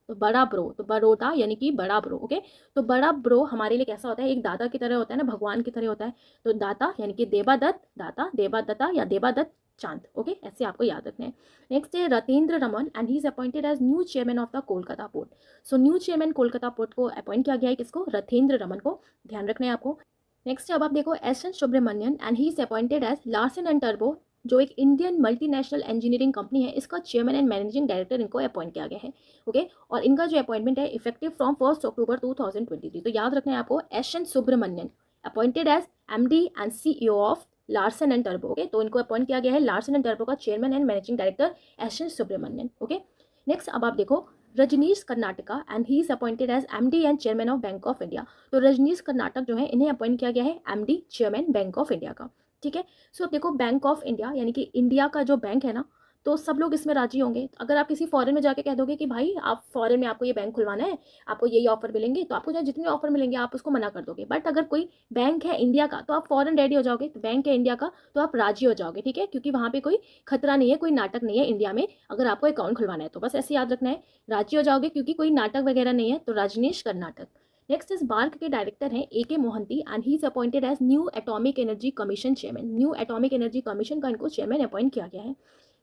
तो बड़ा ब्रो, तो बड़ौदा यानी कि बड़ा ब्रो। ओके, तो बड़ा ब्रो हमारे लिए कैसा होता है, एक दादा की तरह होता है ना, भगवान की तरह होता है। तो दाता यानी कि देवादत्त, दाता देवादत्ता या देवादत्त चांद। ओके, ऐसे आपको याद रखना है। नेक्स्ट है Rathendra Raman and he is appointed as new chairman of the Kolkata port. So new chairman Kolkata port को अपॉइंट किया गया है, किसको, रतेंद्र रमन को, ध्यान रखना है आपको। नेक्स्ट अब आप देखो S N Subrahmanyan and he is appointed as Larsen and टर्बो, जो एक इंडियन मल्टीनेशनल इंजीनियरिंग कंपनी है, इसका चेयरमैन एंड मैनेजिंग डायरेक्टर इनको अपॉइंट किया गया है। ओके, और इनका जो अपॉइंटमेंट है इफेक्टिव फ्रॉम 1 अक्टूबर 2023। तो याद रखना है आपको, S N Subrahmanyan appointed as MD and CEO of Larsen and टर्बो। ओके, तो इनको अपॉइंट किया गया है लार्सन एंड टर्बो का chairman and managing director S N Subrahmanyan. Okay, next अब आप देखो Rajneesh Karnataka and he is appointed as MD and chairman of bank of India. तो रजनीश कर्नाटक जो है, इन्हें अपॉइंट किया गया है MD chairman bank of India का। ठीक है, सो अब देखो बैंक ऑफ इंडिया यानी कि इंडिया का जो बैंक है ना, तो सब लोग इसमें राजी होंगे। अगर आप किसी फॉरेन में जाके कह दोगे कि भाई आप फॉरेन में आपको ये बैंक खुलवाना है, आपको यही ऑफर मिलेंगे, तो आपको चाहे जितने ऑफर मिलेंगे आप उसको मना कर दोगे। बट अगर कोई बैंक है इंडिया का, तो आप फॉरेन रेडी हो जाओगे, तो बैंक है इंडिया का तो आप राजी हो जाओगे। ठीक है, क्योंकि वहाँ पे कोई खतरा नहीं है, कोई नाटक नहीं है इंडिया में, अगर आपको अकाउंट खुलवाना है तो बस ऐसे याद रखना है, राजी हो जाओगे क्योंकि कोई नाटक वगैरह नहीं है। तो रजनीश कर्नाटक। नेक्स्ट इस बार्क के डायरेक्टर हैं AK Mohanty and he is appointed as new atomic energy commission chairman. New atomic energy commission का इनको चेयरमैन अपॉइंट किया गया है।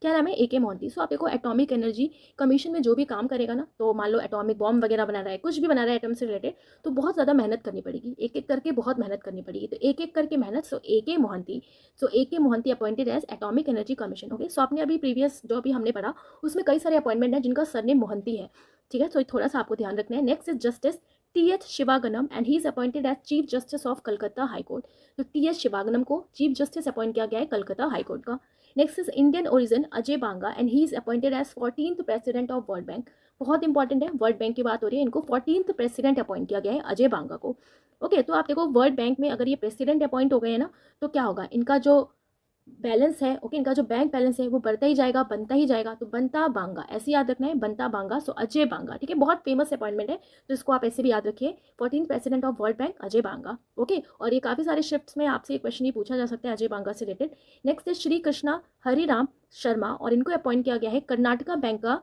क्या नाम है, AK मोहंती। सो आप देखो एटॉमिक एनर्जी कमीशन में जो भी काम करेगा ना, तो मान लो एटॉमिक बॉम्ब वगैरह बना रहा है, कुछ भी बना रहा है एटम से रिलेटेड, तो बहुत ज़्यादा मेहनत करनी पड़ेगी, एक एक करके बहुत मेहनत करनी पड़ेगी। तो एक एक करके मेहनत, so AK Mohanty. So AK Mohanty appointed as atomic energy commission. Okay, so आपने अभी प्रीवियस जो अभी हमने पढ़ा उसमें कई सारे अपॉइंटमेंट हैं जिनका सरनेम मोहंती है। ठीक है, तो थोड़ा सा आपको ध्यान रखना है। Next is justice TH Sivagnanam and he is appointed as chief justice of Calcutta high court. तो TH शिवागनम को चीफ जस्टिस अपॉइंट किया गया है कलकत्ता हाई कोर्ट का। Next is Indian origin Ajay Banga and he is appointed as 14th president of world bank. बहुत important है, world bank की बात हो रही है, इनको 14th प्रेसिडेंट अपॉइंट किया गया है अजय बांगा को। ओके, तो आप देखो वर्ल्ड बैंक में अगर ये प्रेसिडेंट अपॉइंट हो गए हैं ना, तो क्या होगा, इनका जो बैलेंस है, ओके, इनका जो बैंक बैलेंस है वो बढ़ता ही जाएगा, बनता ही जाएगा। तो बनता बांगा ऐसे याद रखना है, बनता बांगा। सो अजय बांगा, ठीक है, बहुत फेमस अपॉइंटमेंट है, तो इसको आप ऐसे भी याद रखिए, 14th president of world bank Ajay Banga. Okay, और ये काफ़ी सारे शिफ्ट्स में आपसे एक क्वेश्चन ये पूछा जा सकता है अजय बांगा से रिलेटेड। नेक्स्ट है श्री कृष्णा हरिराम शर्मा और इनको अपॉइंट किया गया है कर्नाटका बैंक का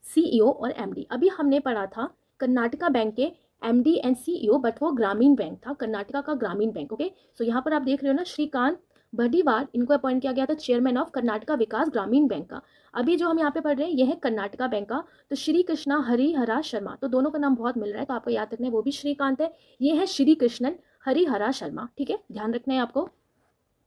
CEO और MD। अभी हमने पढ़ा था कर्नाटका बैंक के MD एंड CEO, बट वो ग्रामीण बैंक था, कर्नाटका का ग्रामीण बैंक। ओके, सो यहाँ पर आप देख रहे हो ना, श्रीकांत बर्डीवार, इनको अपॉइंट किया गया था chairman of Karnataka Vikas Grameen bank का। अभी जो हम यहाँ पे पढ़ रहे हैं ये है कर्नाटका बैंक का। तो श्री कृष्णा हरिहरा शर्मा, तो दोनों का नाम बहुत मिल रहा है, तो आपको याद रखना है, वो भी श्रीकांत है, ये है श्री कृष्णन हरिहरा शर्मा। ठीक है, ध्यान रखना है आपको।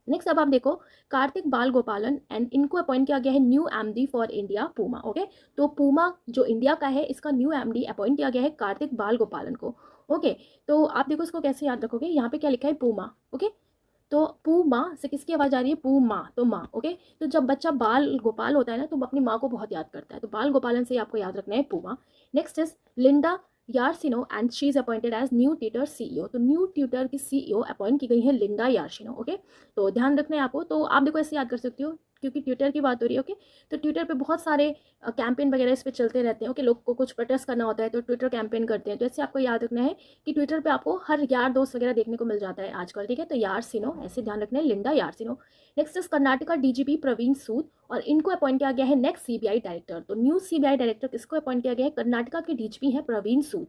नेक्स्ट अब आप देखो कार्तिक बाल गोपालन एंड इनको अपॉइंट किया गया है new MD for India Puma. Okay, तो पूमा जो इंडिया का है, इसका न्यू MD अपॉइंट किया गया है कार्तिक बाल गोपालन को। ओके, तो आप देखो इसको कैसे याद रखोगे, यहाँ पे क्या लिखा है, पूमा। ओके, तो पू माँ से किसकी आवाज़ आ रही है, पू माँ, तो माँ। ओके, तो जब बच्चा बाल गोपाल होता है ना, तो अपनी माँ को बहुत याद करता है, तो बाल गोपालन से आपको याद रखना है पू माँ। नेक्स्ट इज लिंडा यारसिनो and she is appointed as new Twitter CEO। तो न्यू ट्विटर की CEO अपॉइंट की गई है लिंडा यारसिनो। ओके, तो ध्यान रखना है आपको, तो आप देखो ऐसे याद कर सकते हो क्योंकि ट्विटर की बात हो रही है। ओके, तो ट्विटर पे बहुत सारे कैंपेन वगैरह इस पर चलते रहते हैं। ओके, लोग को कुछ प्रोटेस्ट करना होता है तो ट्विटर कैंपेन करते हैं, तो ऐसे आपको याद रखना है कि ट्विटर पे आपको हर यार दोस्त वगैरह देखने को मिल जाता है आजकल। ठीक है, तो यारसिनो ऐसे ध्यान रखना है, लिंडा यारसिनो। Next is Karnataka DGP Praveen Sood और इनको अपॉइंट किया गया है नेक्स्ट CBI डायरेक्टर। तो न्यू CBI डायरेक्टर किसको अपॉइंट किया गया है, कर्नाटका के DGP हैं प्रवीण सूद।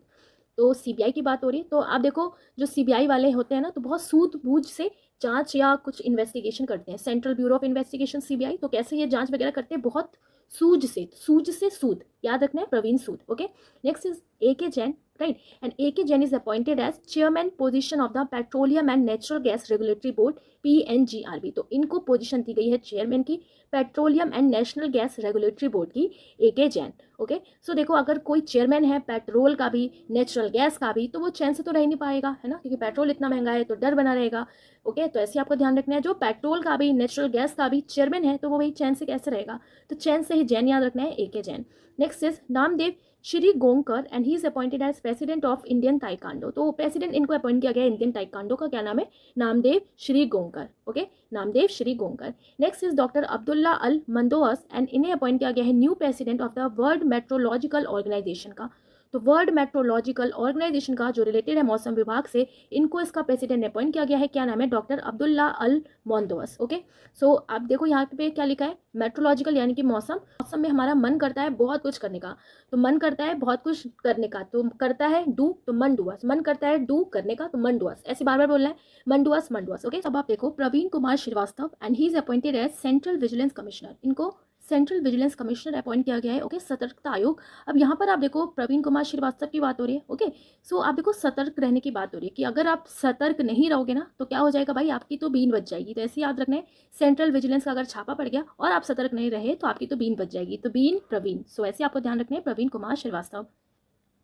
तो CBI की बात हो रही है, तो आप देखो जो CBI वाले होते हैं ना, तो बहुत सूझबूझ से जांच या कुछ इन्वेस्टिगेशन करते हैं, central bureau of investigation CBI। तो कैसे ये जांच वगैरह करते हैं, बहुत सूझ से सूद, याद रखना है, Praveen Sood. Okay, next is AK Jain, right, and AK Jain is appointed as chairman position of the petroleum and natural gas regulatory board PNGRB। तो इनको पोजीशन दी गई है चेयरमैन की petroleum and national gas regulatory board की, AK जैन। ओके, सो देखो अगर कोई चेयरमैन है पेट्रोल का भी नेचुरल गैस का भी, तो वो चैन से तो रह नहीं पाएगा, है ना, क्योंकि पेट्रोल इतना महंगा है तो डर बना रहेगा। ओके, तो ऐसे आपको ध्यान रखना है, जो पेट्रोल का भी नेचुरल गैस का भी चेयरमैन है, तो वो भाई चैन से कैसे रहेगा, तो चैन से ही जैन याद रखना है, AK Jain. Next is Namdev Shirgaonkar and he is appointed as president of Indian taekwondo. तो प्रेसिडेंट इनको अपॉइंट किया गया है इंडियन ताइक्वांडो का, क्या नाम है, Namdev Shirgaonkar. Okay, Namdev Shirgaonkar. Next is doctor Abdulla Al Mandous and इन्हें अपॉइंट किया गया है new president of the world meteorological organisation का। तो वर्ल्ड मेट्रोलॉजिकल ऑर्गेनाइजेशन का जो रिलेटेड है मौसम विभाग से, इनको इसका प्रेसिडेंट अपॉइंट किया गया है। क्या नाम है? डॉक्टर अब्दुल्ला अल मोंदोस। ओके, सो आप देखो यहाँ पे क्या लिखा है, मेट्रोलॉजिकल यानी कि मौसम। मौसम में हमारा मन करता है बहुत कुछ करने का, तो मन करता है बहुत कुछ करने का, तो करता है डू, तो मन डुअस, मन करता है डू करने का, तो मन डुअस, ऐसे बार बार बोलना है, मन डुअस मन डुअस। ओके, अब आप देखो Praveen Kumar Srivastava and he is appointed as central vigilance commissioner. इनको सेंट्रल विजिलेंस कमिश्नर अपॉइंट किया गया है। ओके, सतर्कता आयोग। अब यहाँ पर आप देखो प्रवीण कुमार श्रीवास्तव की बात हो रही है। ओके, सो आप देखो सतर्क रहने की बात हो रही है कि अगर आप सतर्क नहीं रहोगे ना तो क्या हो जाएगा भाई, आपकी तो बीन बच जाएगी। तो ऐसे याद रखना है, सेंट्रल विजिलेंस का अगर छापा पड़ गया और आप सतर्क नहीं रहे तो आपकी तो बीन बच जाएगी। तो बीन प्रवीण, सो ऐसे आपको ध्यान रखना है, प्रवीण कुमार श्रीवास्तव।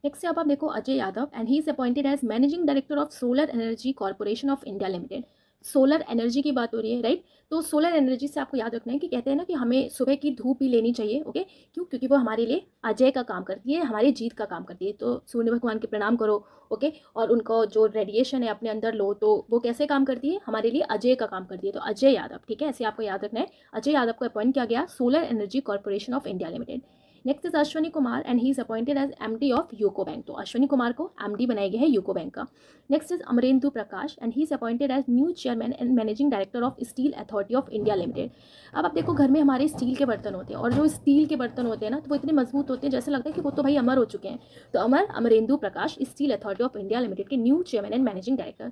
नेक्स्ट से अब आप देखो Ajay Yadav and he is appointed as managing director of solar energy corporation of India limited. Solar energy की बात हो रही है, राइट। तो सोलर एनर्जी से आपको याद रखना है कि कहते हैं ना कि हमें सुबह की धूप भी लेनी चाहिए। ओके, क्यों? क्योंकि वो हमारे लिए अजय का काम करती है, हमारी जीत का काम करती है। तो सूर्य भगवान के प्रणाम करो। ओके, और उनको जो रेडिएशन है अपने अंदर लो, तो वो कैसे काम करती है? हमारे लिए अजय का काम करती है। तो अजय यादव, ठीक है, ऐसे आपको याद रखना है। अजय यादव को अपॉइंट किया गया solar energy corporation of India limited. Next is Ashwani Kumar and he is appointed as MD of UCO bank. तो अश्वनी कुमार को एमडी बनाया गया है यूको बैंक का। Next is Amarendu Prakash and he is appointed as new chairman and managing director of steel authority of India limited. अब आप देखो घर में हमारे स्टील के बर्तन होते हैं, और जो स्टील के बर्तन होते हैं ना, तो वो इतने मजबूत होते हैं जैसे लगता है कि वो तो भाई अमर हो चुके हैं। तो Amarendu Prakash steel authority of India limited के new chairman and managing director.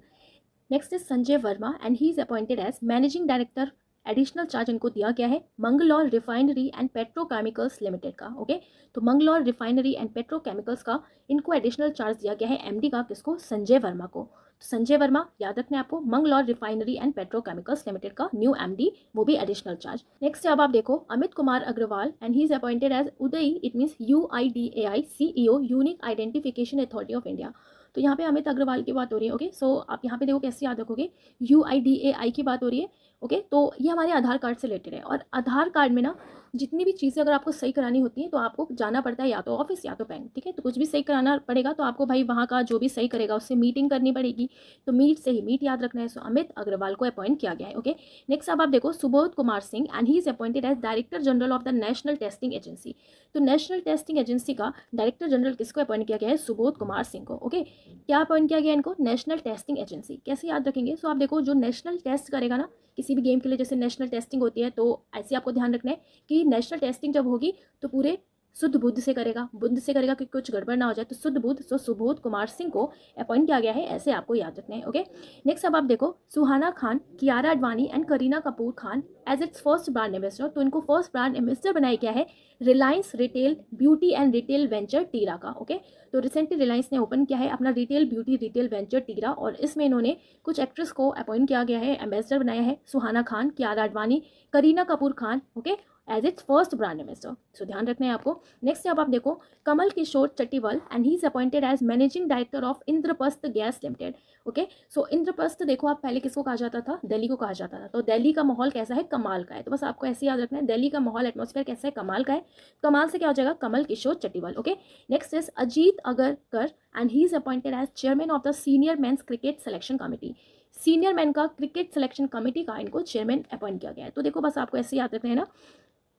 Next is Sanjay Verma and he is appointed as managing director. Additional charge इनको दिया गया है Mangalore refinery and petrochemicals limited का। ओके, तो मंगलौर रिफाइनरी एंड पेट्रोकेमिकल्स का इनको एडिशनल चार्ज दिया गया है एमडी का। किसको? संजय वर्मा को। तो संजय वर्मा याद रखना है आपको, Mangalore refinery and petrochemicals limited का न्यू एमडी, वो भी एडिशनल चार्ज। नेक्स्ट अब आप देखो Amit Kumar Agarwal and he is appointed as उदय, it means UIDAI CEO unique identification authority of India. तो यहाँ पे अमित अग्रवाल की बात हो रही है। ओके, सो आप यहाँ पे देखो कैसे याद रखोगे, UIDAI की बात हो रही है। ओके, तो ये हमारे आधार कार्ड से रिलेटेड है, और आधार कार्ड में ना जितनी भी चीज़ें अगर आपको सही करानी होती है तो आपको जाना पड़ता है या तो ऑफिस या तो बैंक। ठीक है, तो कुछ भी सही कराना पड़ेगा तो आपको भाई वहाँ का जो भी सही करेगा उससे मीटिंग करनी पड़ेगी। तो मीट से ही मीट याद रखना है। सो अमित अग्रवाल को अपॉइंट किया गया है। ओके, नेक्स्ट अब आप देखो Subodh Kumar Singh and he is appointed as director general of the national testing agency. तो नेशनल टेस्टिंग एजेंसी का डायरेक्टर जनरल किसको अपॉइंट किया गया है? सुबोध कुमार सिंह को। ओके, क्या अपॉइंट किया गया इनको? National testing agency. कैसे याद रखेंगे? सो आप देखो जो नेशनल टेस्ट करेगा ना किसी भी गेम के लिए, जैसे नेशनल टेस्टिंग होती है, तो ऐसे आपको ध्यान रखना है कि नेशनल टेस्टिंग जब होगी तो पूरे शुद्ध बुद्ध से करेगा, बुद्ध से करेगा कि कुछ गड़बड़ ना हो जाए। तो शुद्ध बुद्ध, सो सुबोध कुमार सिंह को अपॉइंट किया गया है, ऐसे आपको याद रखना है। ओके, नेक्स्ट अब आप देखो Suhana Khan, Kiara Advani and Kareena Kapoor Khan as its first brand ambassador. तो इनको फर्स्ट ब्रांड एम्बेसडर बनाया गया है Reliance retail beauty and retail venture Tira का। ओके, तो रिसेंटली रिलायंस ने ओपन किया है अपना रिटेल ब्यूटी रिटेल वेंचर टीरा, और इसमें इन्होंने कुछ एक्ट्रेस को अपॉइंट किया गया है, एम्बेसडर बनाया है Suhana Khan, Kiara Advani, Kareena Kapoor Khan. Okay, as its first brand ambassador. So ध्यान रखना है आपको। नेक्स्ट अब आप देखो Kamal Kishore Chattiwal and he is appointed as managing director of Indraprastha gas limited. Okay, so Indraprastha देखो आप पहले किसको कहा जाता था? दिल्ली को कहा जाता था। तो दिल्ली का माहौल कैसा है? कमाल का है। तो बस आपको ऐसे याद रखना है, दिल्ली का माहौल एटमॉस्फेयर कैसा है? कमाल का है। कमाल से क्या हो जाएगा? Kamal Kishore Chattiwal. Okay, next is Ajit Agarkar and he is appointed as chairman of the senior men's cricket selection committee. Senior man का क्रिकेट सिलेक्शन कमेटी का इनको चेयरमैन अपॉइंट किया गया है। तो देखो बस आपको ऐसे याद रखना है ना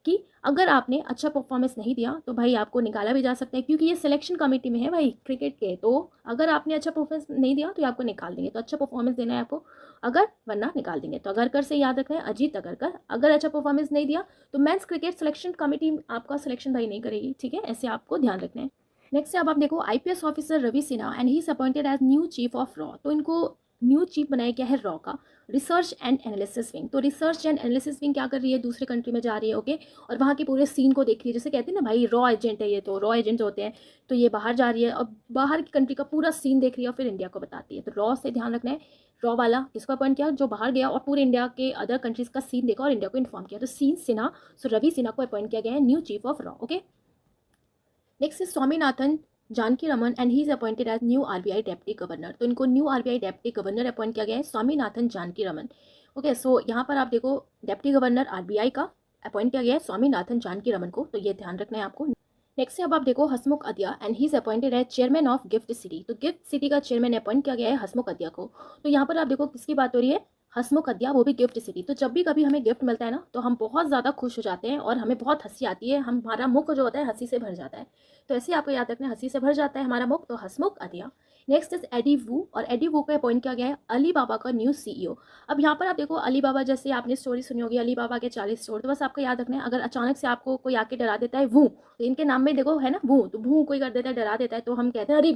कि अगर आपने अच्छा परफॉर्मेंस नहीं दिया तो भाई आपको निकाला भी जा सकता है, क्योंकि ये सिलेक्शन कमेटी में है भाई क्रिकेट के। तो अगर आपने अच्छा परफॉर्मेंस नहीं दिया तो आपको निकाल देंगे। तो अच्छा परफॉर्मेंस देना है आपको, अगर वरना निकाल देंगे। तो अगरकर से याद रखना है, अजीत अगरकर। अगर अच्छा परफॉर्मेंस नहीं दिया तो मेंस क्रिकेट सिलेक्शन कमेटी आपका सिलेक्शन भाई नहीं करेगी। ठीक है, ऐसे आपको ध्यान रखना है। नेक्स्ट अब आप देखो IPS officer Ravi Sinha and he is appointed as new chief of रॉ। तो इनको न्यू चीफ बनाया गया है रॉ का, रिसर्च एंड एनालिसिस विंग। तो रिसर्च एंड एनालिसिस विंग क्या कर रही है? दूसरे कंट्री में जा रही है। ओके, और वहाँ के पूरे सीन को देख रही है। जैसे कहते हैं ना भाई रॉ एजेंट है ये, तो रॉ एजेंट होते हैं, तो ये बाहर जा रही है और बाहर की कंट्री का पूरा सीन देख रही है और फिर इंडिया को बताती है। तो रॉ से ध्यान रखना है, रॉ वाला किसको अपॉइंट किया? जो बाहर गया और पूरे इंडिया के अदर कंट्रीज का सीन देखा और इंडिया को इन्फॉर्म किया। तो सीन सिन्हा, सो रवि सिन्हा को अपॉइंट किया गया है न्यू चीफ ऑफ रॉ। Okay, next is Swaminathan Janaki Raman and he is appointed as new RBI deputy governor. तो इनको new RBI deputy governor appoint किया गया है स्वामीनाथन जानकी रमन। ओके, सो यहाँ पर आप देखो डेप्टी गवर्नर RBI का अपॉइंट किया गया है स्वामीनाथन जानकी रमन को, तो ये ध्यान रखना है आपको। नेक्स्ट से अब आप देखो Hasmukh Adhia and he is appointed as chairman of GIFT City. तो गिफ्ट सिटी का चेयरमैन अपॉइंट किया गया है हसमुख अदिया को। तो यहाँ पर आप देखो किसकी बात हो रही है? हसमुख अद्या, वो भी गिफ्ट सिटी। तो जब भी कभी हमें गिफ्ट मिलता है ना तो हम बहुत ज़्यादा खुश हो जाते हैं और हमें बहुत हंसी आती है, हमारा मुख जो होता है हंसी से भर जाता है। तो ऐसे आपको याद रखना है, हंसी से भर जाता है हमारा मुख, तो हसमुख अदिया। नेक्स्ट इज एडी वू, और एडी वू को अपॉइंट किया गया है अली बाबा का न्यू सीईओ। अब यहाँ पर आप देखो, अली बाबा जैसे आपने स्टोरी सुनी होगी, अली बाबा के 40 स्टोर, तो बस आपको याद रखना है, अगर अचानक से आपको कोई आके डरा देता है वू, तो इनके नाम में देखो है ना वू, तो वू कोई कर देता है, डरा देता है, तो हम कहते हैं अरे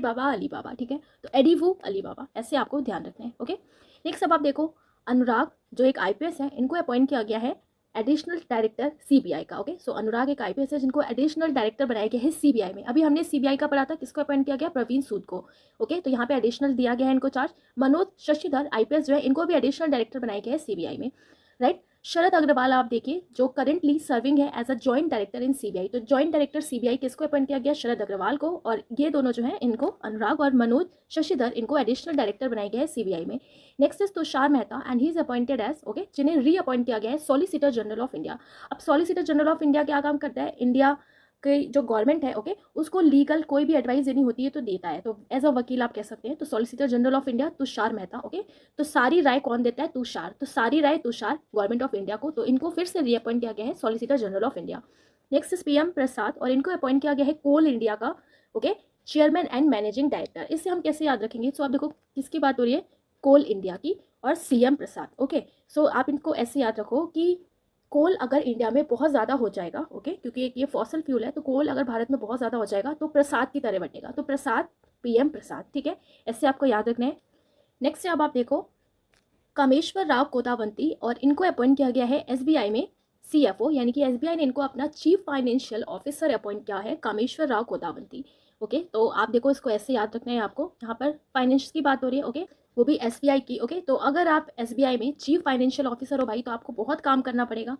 बाबा अली बाबा, ठीक है। तो एडी वू अली बाबा, ऐसे आपको ध्यान रखना है, ओके। नेक्स्ट अब आप देखो, अनुराग जो एक आईपीएस है, इनको अपॉइंट किया गया है एडिशनल डायरेक्टर सीबीआई का, ओके। सो अनुराग एक आईपीएस है जिनको एडिशनल डायरेक्टर बनाया गया है सीबीआई में। अभी हमने सीबीआई का पढ़ा था, किसको अपॉइंट किया गया, प्रवीण सूद को, ओके। तो यहाँ पे एडिशनल दिया गया है इनको चार्ज। मनोज शशिधर आईपीएस जो है, इनको भी एडिशनल डायरेक्टर बनाया गया है सीबीआई में, राइट। शरद अग्रवाल आप देखिए, जो करेंटली सर्विंग है as a joint director in CBI. तो जॉइंट डायरेक्टर सीबीआई किसको अपॉइंट किया गया, शरद अग्रवाल को, और ये दोनों जो है इनको, अनुराग और मनोज शशिधर, इनको एडिशनल डायरेक्टर बनाया गया है सीबीआई में। Next is Tushar Mehta and he is appointed as, okay, जिन्हें री अपॉइंट किया गया है सॉलिसिटर जनरल ऑफ इंडिया। अब सॉलिसिटर जनरल ऑफ इंडिया क्या काम करता है, इंडिया की जो गवर्नमेंट है, ओके, उसको लीगल कोई भी एडवाइस देनी होती है तो देता है, तो एज अ वकील आप कह सकते हैं। तो solicitor general of India Tushar Mehta, okay. तो सारी राय कौन देता है, तुषार, तो सारी राय तुषार गवर्नमेंट ऑफ इंडिया को, तो इनको फिर से रीअपॉइंट किया गया है solicitor general of India. Next is PM Prasad, और इनको अपॉइंट किया गया है कोल इंडिया का, okay, chairman and managing director. इससे हम कैसे याद रखेंगे, सो आप देखो किसकी बात हो रही है, कोल इंडिया की और सीएम प्रसाद, ओके। सो आप इनको ऐसे याद रखो कि कोल अगर इंडिया में बहुत ज़्यादा हो जाएगा, ओके, क्योंकि एक ये फॉसल फ्यूल है, तो कोल अगर भारत में बहुत ज़्यादा हो जाएगा तो प्रसाद की तरह बनेगा, तो प्रसाद, पीएम प्रसाद, ठीक है, ऐसे आपको याद रखना है। नेक्स्ट अब आप देखो, कामेश्वर राव कोतावंती, और इनको अपॉइंट किया गया है एसबीआई में सीएफओ, यानी कि एसबीआई ने इनको अपना चीफ फाइनेंशियल ऑफिसर अपॉइंट किया है, कामेश्वर राव कोतावंती, ओके। तो आप देखो इसको ऐसे याद रखना है आपको, यहाँ पर फाइनेंस की बात हो रही है, ओके, वो भी एसबीआई की, ओके। तो अगर आप एसबीआई में चीफ फाइनेंशियल ऑफिसर हो भाई, तो आपको बहुत काम करना पड़ेगा,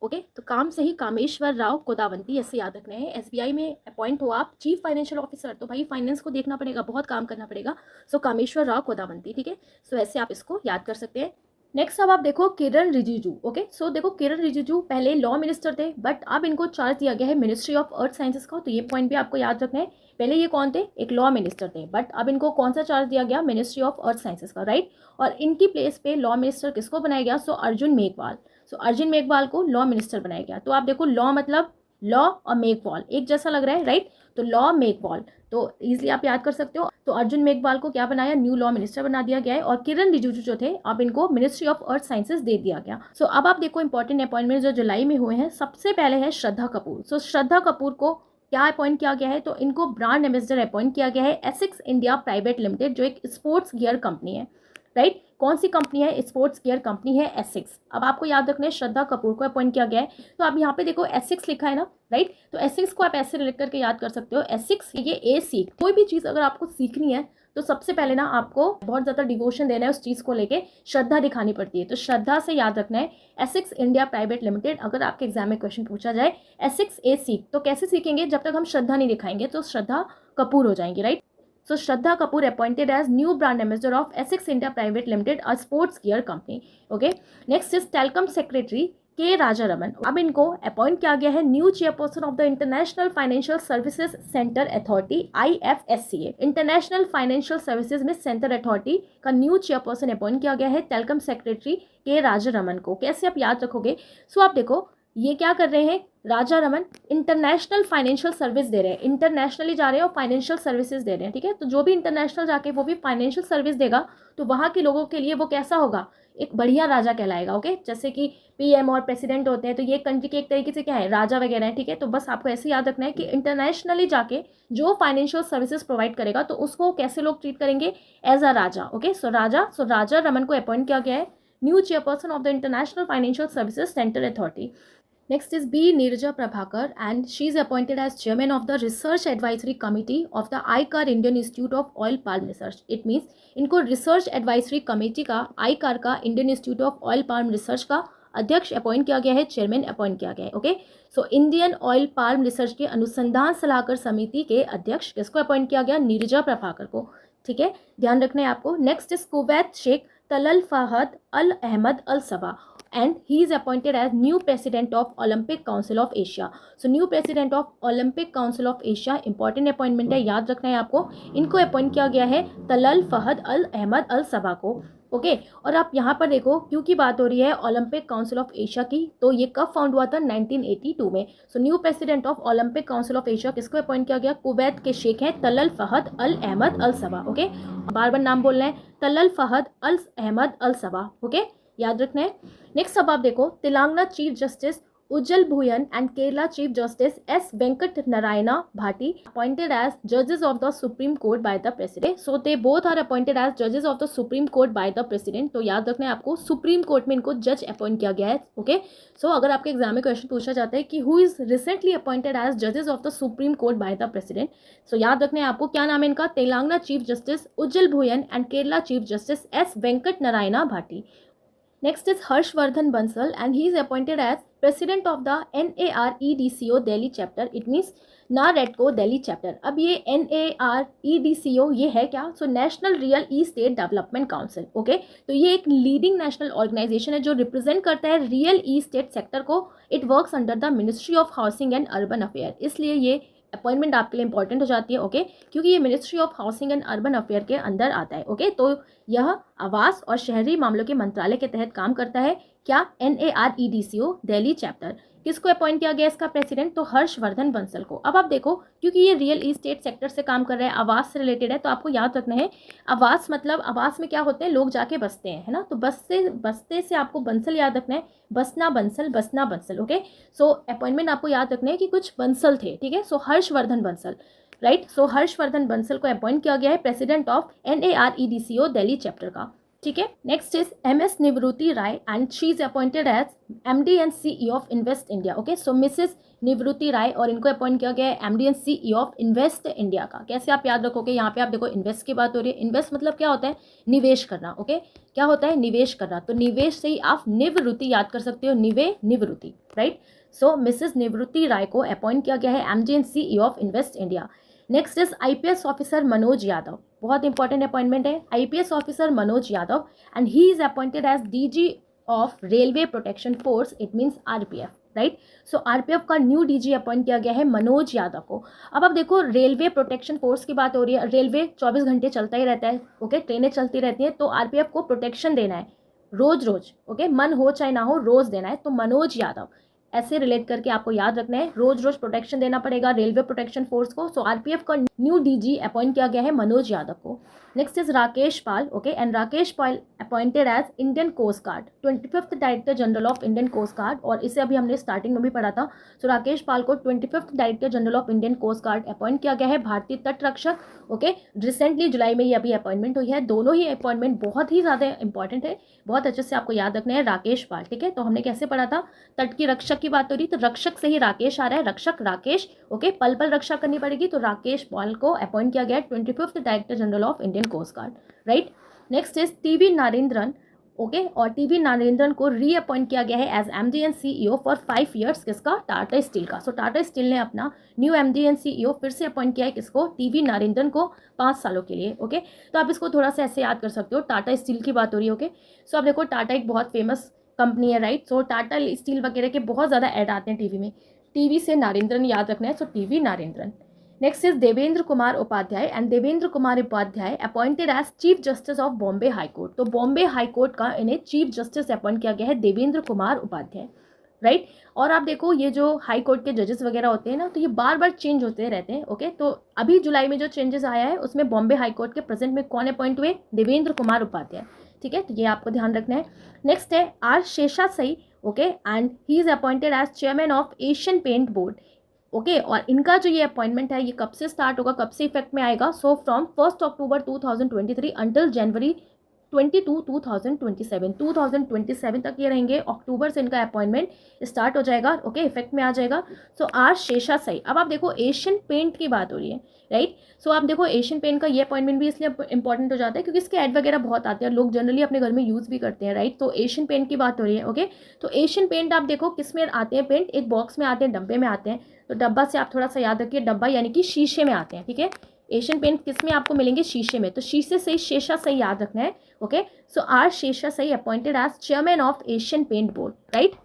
ओके। तो काम से ही कामेश्वर राव कोदावंती, ऐसे याद रखना है। एसबीआई में अपॉइंट हो आप चीफ फाइनेंशियल ऑफिसर, तो भाई फाइनेंस को देखना पड़ेगा, बहुत काम करना पड़ेगा, सो कामेश्वर राव कोदावंती, ठीक है। सो ऐसे आप इसको याद कर सकते हैं। नेक्स्ट अब आप देखो किरण रिजिजू, ओके। सो देखो किरण रिजिजू पहले लॉ मिनिस्टर थे, बट अब इनको चार्ज दिया गया है मिनिस्ट्री ऑफ अर्थ साइंसेस का, तो ये पॉइंट भी आपको याद रखना है। पहले ये कौन थे, एक लॉ मिनिस्टर थे, बट अब इनको कौन सा चार्ज दिया गया, मिनिस्ट्री ऑफ अर्थ साइंसेस का, राइट। और इनकी प्लेस पे लॉ मिनिस्टर किसको बनाया गया, सो अर्जुन मेघवाल। सो अर्जुन मेघवाल को लॉ मिनिस्टर बनाया गया। तो आप देखो लॉ मतलब लॉ और मेघवाल एक जैसा लग रहा है, राइट। तो लॉ मेघवाल, तो इजीली आप याद कर सकते हो। तो अर्जुन मेघवाल को क्या बनाया, न्यू लॉ मिनिस्टर बना दिया गया है, और किरण रिजिजू जो थे अब इनको मिनिस्ट्री ऑफ अर्थ साइंसेस दे दिया गया। सो अब आप देखो इंपॉर्टेंट अपॉइंटमेंट जो जुलाई में हुए हैं, सबसे पहले है श्रद्धा कपूर। सो श्रद्धा कपूर को क्या अपॉइंट किया गया है, तो इनको ब्रांड एम्बेसडर अपॉइंट किया गया है एसिक्स इंडिया प्राइवेट लिमिटेड, जो एक स्पोर्ट्स गियर कंपनी है, राइट। कौन सी कंपनी है, स्पोर्ट्स गियर कंपनी है एसिक्स। अब आपको याद रखना है श्रद्धा कपूर को अपॉइंट किया गया है, तो आप यहाँ पे देखो एसिक्स लिखा है ना, राइट। तो एसिक्स को आप ऐसे रिलेट करके याद कर सकते हो, एसिक्स, ये ए सीख, कोई भी चीज़ अगर आपको सीखनी है तो सबसे पहले ना आपको बहुत ज़्यादा डिवोशन देना है उस चीज़ को लेके, श्रद्धा दिखानी पड़ती है, तो श्रद्धा से याद रखना है एसिक्स इंडिया प्राइवेट लिमिटेड। अगर आपके एग्जाम में क्वेश्चन पूछा जाए एसिक्स ए सीख, तो कैसे सीखेंगे, जब तक हम श्रद्धा नहीं दिखाएंगे तो श्रद्धा कपूर हो जाएंगी, right. So Shraddha Kapoor appointed as new brand ambassador of Essex India Private Limited, a sports gear company. Okay. Next is Telcom Secretary के राजा रमन। अब इनको अपॉइंट किया गया है new chairperson of the international financial services centre authority, IFSCA। International financial services में centre authority का new chairperson appoint किया गया है टेलकम सेक्रेटरी के राजा रमन को। कैसे आप याद रखोगे, सो आप देखो ये क्या कर रहे हैं, राजा रमन इंटरनेशनल फाइनेंशियल सर्विस दे रहे हैं, इंटरनेशनली जा रहे हैं और फाइनेंशियल सर्विसेज दे रहे हैं, ठीक है। तो जो भी इंटरनेशनल जाके वो भी फाइनेंशियल सर्विस देगा, तो वहाँ के लोगों के लिए वो कैसा होगा, एक बढ़िया राजा कहलाएगा, ओके। जैसे कि पीएम और प्रेसिडेंट होते हैं, तो ये कंट्री के एक तरीके से क्या है, राजा वगैरह है, ठीक है। तो बस आपको ऐसे याद रखना है कि इंटरनेशनली जाके जो फाइनेंशियल सर्विसेज प्रोवाइड करेगा, तो उसको कैसे लोग ट्रीट करेंगे, एज अ राजा, ओके। सो राजा रमन को अपॉइंट किया गया है new chairperson of the international financial services centre authority. Next is B. Neerja Prabhakar, and she is appointed as chairman of the Research Advisory Committee of the ICAR Indian Institute of Oil Palm Research. It means इनको Research Advisory Committee का ICAR का Indian Institute of Oil Palm Research का अध्यक्ष appoint किया गया है, chairman appoint किया गया है, okay. So Indian oil palm research के अनुसंधान सलाहकार समिति के अध्यक्ष किसको अपॉइंट किया गया, नीरजा प्रभाकर को, ठीक है, ध्यान रखना है आपको। Next is Kuwait Sheikh Talal Fahad Al Ahmad Al Sabah, and he is appointed as new president of Olympic Council of Asia. So new president of Olympic Council of Asia important appointment है, याद रखना है आपको। इनको appoint किया गया है तलल Fahad Al Ahmad Al सबा को, ओके और आप यहाँ पर देखो क्यों की बात हो रही है ओलंपिक काउंसिल ऑफ एशिया की, तो ये कब फाउंड हुआ था 1982 में। So new president of Olympic council of Asia किसको अपॉइंट किया गया, कुवैत के शेख हैं तलल फहद अल अहमद अल सबा। ओके बार बार नाम बोल रहे हैं, तलल फहद अल अहमद अल सबा। ओके याद रखना है। नेक्स्ट अब आप देखो Telangana chief justice Ujjal Bhuyan and Kerala Chief Justice S. Venkat Narayana Bhatti appointed as judges of the Supreme Court by the President. So they both are appointed as judges of the Supreme Court by the President. तो याद रखना है आपको supreme court में इनको जज appoint किया गया है। ओके सो अगर आपके एग्जाम में क्वेश्चन पूछा जाता है कि who is recently appointed as जजेस of the supreme court by the president, so याद रखना है आपको क्या नाम है इनका, Telangana chief justice Ujjal Bhuyan and Kerala chief justice S Venkata Narayana Bhatti. Next is Harshvardhan Bansal and he is appointed as president of the NAREDCO Delhi chapter. It means NAREDCO Delhi chapter. अब ये NAREDCO ये है क्या, so national real estate development council. Okay तो ये एक leading national organisation है जो रिप्रेजेंट करता है रियल इस्टेट सेक्टर को। It works under the ministry of housing and urban affair, इसलिए ये अपॉइंटमेंट आपके लिए इंपॉर्टेंट हो जाती है। ओके क्योंकि ये ministry of housing and urban affair के अंदर आता है। ओके तो यह आवास और शहरी मामलों के मंत्रालय के तहत काम करता है। क्या, NAREDCO दिल्ली चैप्टर। किसको अपॉइंट किया गया इसका प्रेसिडेंट, तो हर्षवर्धन बंसल को। अब आप देखो क्योंकि ये रियल इस्टेट सेक्टर से काम कर रहा है, आवास से रिलेटेड है, तो आपको याद रखना है आवास मतलब आवास में क्या होते हैं, लोग जाके बसते हैं, है ना। तो बसते से आपको बंसल याद रखना है, बसना बंसल। ओके सो अपॉइंटमेंट आपको याद रखना है कि कुछ बंसल थे, ठीक है। So Harshvardhan Bansal, right. So Harshvardhan Bansal को अपॉइंट किया गया है president of NAREDCO Delhi chapter का, ठीक है। Next is MS Nivritti Rai and she is appointed as MD and CEO of invest India. Okay so Mrs Nivritti Rai और इनको अपॉइंट किया गया है MD and CEO of invest India का। कैसे आप याद रखोगे, यहाँ पे आप देखो इन्वेस्ट की बात हो रही है, इन्वेस्ट मतलब क्या होता है, निवेश करना। ओके क्या होता है, निवेश करना, तो निवेश से ही आप निवृत्ति याद कर सकते हो, निवृत्ति, राइट। सो मिसेस निवृत्ति राय को अपॉइंट किया गया है MD and CEO of invest India. Next is IPS officer Manoj Yadav, बहुत इंपॉर्टेंट अपॉइंटमेंट है, IPS officer Manoj Yadav and he is appointed as DG of railway protection force, it means RPF, right. So RPF का new DG appoint किया गया है मनोज यादव को। अब आप देखो रेलवे प्रोटेक्शन फोर्स की बात हो रही है, रेलवे 24 घंटे चलता ही रहता है, ओके ट्रेनें चलती रहती हैं, तो RPF को प्रोटेक्शन देना है रोज, ओके मन हो चाहे ना हो रोज देना है, तो मनोज यादव ऐसे रिलेट करके आपको याद रखना है, रोज प्रोटेक्शन देना पड़ेगा रेलवे प्रोटेक्शन फोर्स को। सो RPF का न्यू DG अपॉइंट किया गया है मनोज यादव को। Next is Rakesh Pal, okay and Rakesh Pal appointed as Indian coast guard 25th director general of Indian coast guard, और इसे अभी हमने स्टार्टिंग में भी पढ़ा था। सो राकेश पाल को 25th director general of Indian coast guard appoint किया गया है, भारतीय तट रक्षक। ओके रिसेंटली जुलाई में ये अभी अपॉइंटमेंट हुई है, दोनों ही अपॉइंटमेंट बहुत ही ज़्यादा इंपॉर्टेंट है, बहुत अच्छे से आपको याद रखना है। राकेश पाल, ठीक है, तो हमने कैसे पढ़ा था, तट की रक्षक की बात हो रही, तो रक्षक से ही राकेश आ रहा है, रक्षक राकेश। ओके पल पल रक्षा करनी पड़ेगी, तो राकेश पाल को अपॉइंट किया गया है 25th director general of Indian coast guard, right. Next is TV Narendran, okay और TV नारेंद्रन को रीअपॉइंट किया गया है as MD and CEO for 5 years, किसका, टाटा स्टील का। सो टाटा स्टील ने अपना न्यू MD एंड CEO फिर से अपॉइंट किया है, किसको, TV नारेंद्रन को 5 सालों के लिए। ओके तो आप इसको थोड़ा सा ऐसे याद कर सकते हो, टाटा स्टील की बात हो रही है। ओके सो आप देखो टाटा एक बहुत फेमस कंपनी है, राइट। सो टाटा स्टील वगैरह के बहुत ज़्यादा ऐड आते हैं टीवी में, टीवी से नारेंद्रन याद रखना है, so TV Narendran. Next is Devendra Kumar Upadhyay and Devendra Kumar Upadhyay appointed as chief justice of Bombay high court. तो बॉम्बे हाई कोर्ट का इन्हें चीफ जस्टिस अपॉइंट किया गया है देवेंद्र कुमार उपाध्याय, राइट। और आप देखो ये जो हाई कोर्ट के जजेस वगैरह होते हैं ना, तो ये बार बार चेंज होते रहते हैं। ओके तो अभी जुलाई में जो चेंजेस आया है उसमें बॉम्बे हाई कोर्ट के प्रेजेंट में कौन अपॉइंट हुए, देवेंद्र कुमार उपाध्याय, ठीक है, तो ये आपको ध्यान रखना है। नेक्स्ट है R Seshasai, okay and he is appointed as chairman of Asian paint board. Okay और इनका जो ये अपॉइंटमेंट है ये कब से स्टार्ट होगा, कब से इफेक्ट में आएगा, सो फ्रॉम 1 अक्टूबर 2023 अंटिल जनवरी 22 2027 तक ये रहेंगे, अक्टूबर से इनका अपॉइंटमेंट स्टार्ट हो जाएगा, ओके इफेक्ट में आ जाएगा। सो R शेषासाई। अब आप देखो एशियन पेंट की बात हो रही है, राइट। सो आप देखो एशियन पेंट का ये अपॉइंटमेंट भी इसलिए इंपॉर्टेंट हो जाता है क्योंकि इसके ऐड वगैरह बहुत आते हैं और लोग जनरली अपने घर में यूज़ भी करते हैं, राइट। तो एशियन पेंट की बात हो रही है, ओके तो एशियन पेंट आप देखो किस में आते हैं, पेंट एक बॉक्स में आते हैं, डब्बे में आते हैं, तो डब्बा से आप थोड़ा सा याद रखिए, डब्बा यानी कि शीशे में आते हैं, ठीक है। एशियन पेंट किस में आपको मिलेंगे, शीशे में, तो शीशे से शेषासाई याद रखना है। Okay so R Seshasai appointed as chairman of Asian paint board, right.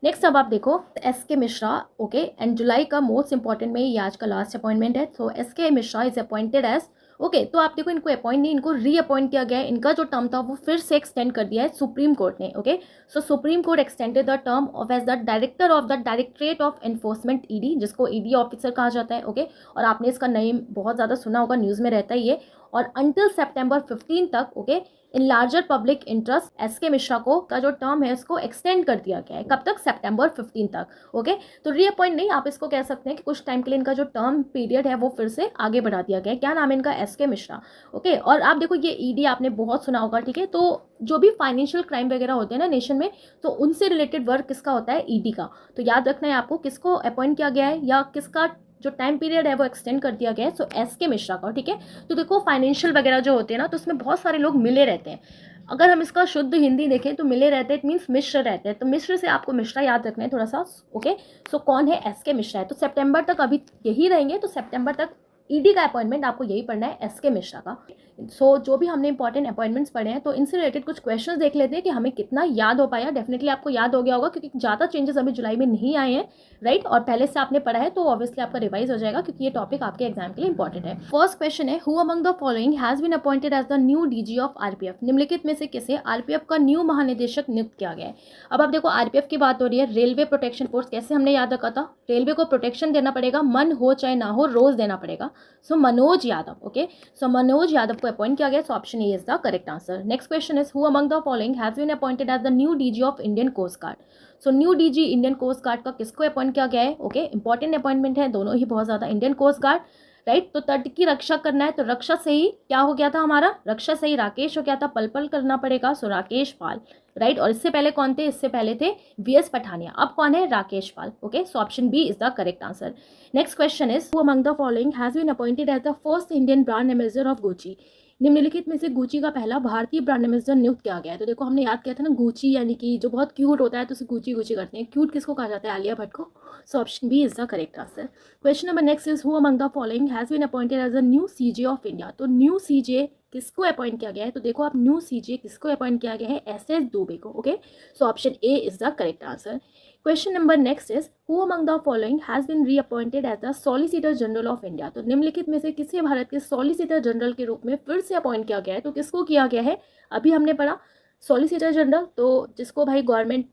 Next अब आप देखो SK मिश्रा, ओके एंड जुलाई का मोस्ट इंपॉर्टेंट में ये आज का लास्ट अपॉइंटमेंट है। So SK Mishra is appointed as okay, तो आप देखो इनको अपॉइंट नहीं, इनको रीअपॉइंट किया गया है। इनका जो टर्म था वो फिर से एक्सटेंड कर दिया है सुप्रीम कोर्ट ने। Okay, so supreme court extended the term of as the director of the directorate of enforcement, ED, जिसको ईडी ऑफिसर कहा जाता है। ओके, और आपने इसका नेम बहुत ज़्यादा सुना होगा, न्यूज़ में रहता ही है। और अंटिल सेप्टेम्बर 15 तक, okay, in larger public interest S के मिश्रा को का जो टर्म है उसको एक्सटेंड कर दिया गया है। कब तक? सितंबर 15 तक। ओके, तो रीअपॉइंट नहीं, आप इसको कह सकते हैं कि कुछ टाइम के लिए इनका जो टर्म पीरियड है वो फिर से आगे बढ़ा दिया गया है। क्या नाम है इनका? एस के मिश्रा। ओके, और आप देखो ये ईडी आपने बहुत सुना होगा, ठीक है। तो जो भी फाइनेंशियल क्राइम वगैरह होते हैं ना नेशन में, तो उनसे रिलेटेड वर्क किसका होता है? ईडी का। तो याद रखना है आपको किसको अपॉइंट किया गया है या किसका जो टाइम पीरियड है वो एक्सटेंड कर दिया गया है। सो एस के मिश्रा का, ठीक है। तो देखो फाइनेंशियल वगैरह जो होते हैं ना, तो उसमें बहुत सारे लोग मिले रहते हैं। अगर हम इसका शुद्ध हिंदी देखें तो मिले रहते हैं, इट मीन्स मिश्र रहते हैं। तो मिश्र से आपको मिश्रा याद रखना है थोड़ा सा। ओके, सो कौन है? एस के मिश्रा है। तो सितंबर तक अभी यही रहेंगे, तो सितंबर तक ईडी का अपॉइंटमेंट आपको यही पढ़ना है, एस के मिश्रा का। सो जो भी हमने इंपॉर्टेंट अपॉइंटमेंट्स पढ़े हैं, तो इनसे रिलेटेड कुछ क्वेश्चंस देख लेते हैं कि हमें कितना याद हो पाया। डेफिनेटली आपको याद हो गया होगा, क्योंकि ज़्यादा चेंजेस अभी जुलाई में नहीं आए हैं, राइट। और पहले से आपने पढ़ा है तो ऑब्वियसली आपका रिवाइज हो जाएगा, क्योंकि ये टॉपिक आपके एग्जाम के लिए इंपॉर्टेंट है। फर्स्ट क्वेश्चन है, who among the following has been appointed as the new DG of RPF. निम्नलिखित में से किसे आरपीएफ का न्यू महानिदेशक नियुक्त किया गया है? अब आप देखो आरपीएफ की बात हो रही है, रेलवे प्रोटेक्शन फोर्स। कैसे हमने याद रखा था? रेलवे को प्रोटेक्शन देना पड़ेगा, मन हो चाहे ना हो, रोज देना पड़ेगा। So Manoj Yadav, okay, so Manoj Yadav को अपॉइंट किया गया। So option A is the correct answer. Next question is, who among the following has been appointed as the new DG of Indian coast guard. So new DG Indian coast guard का किसको appoint किया गया है? Okay, important appointment है दोनों ही बहुत ज्यादा। Indian coast guard, right. तो तट की रक्षा करना है, तो रक्षा से ही क्या हो गया था हमारा? रक्षा से ही राकेश हो गया था, पल पल करना पड़ेगा। सो राकेश पाल, राइट। और इससे पहले कौन थे? इससे पहले थे वीएस पठानिया। अब कौन है? Rakesh Pal. Okay, so option B is the correct answer. Next question is, who among the following has been appointed as the first Indian brand ambassador of Gucci. निम्नलिखित में से गुची का पहला भारतीय ब्रांड एम्बेसडर नियुक्त किया गया है। तो देखो हमने याद किया था ना, गुची यानी कि जो बहुत क्यूट होता है तो उसे गुची गुची करते हैं। क्यूट किसको कहा जाता है? आलिया भट्ट को। So option B is the correct answer. Question number next is, who among the following has been appointed as a new CJ of India. तो न्यू सीजे किसको अपॉइंट किया गया है? तो देखो आप, न्यू सीजे किसको अपॉइंट किया गया है? एसएस दुबे को। Okay, so option A is the correct answer. Question number next is, who among the following has been reappointed as the solicitor general of India. तो निम्नलिखित में से किसे भारत के सॉलिसिटर जनरल के रूप में फिर से अपॉइंट किया गया है? तो किसको किया गया है? अभी हमने पढ़ा सॉलिसिटर जनरल, तो जिसको भाई गवर्नमेंट,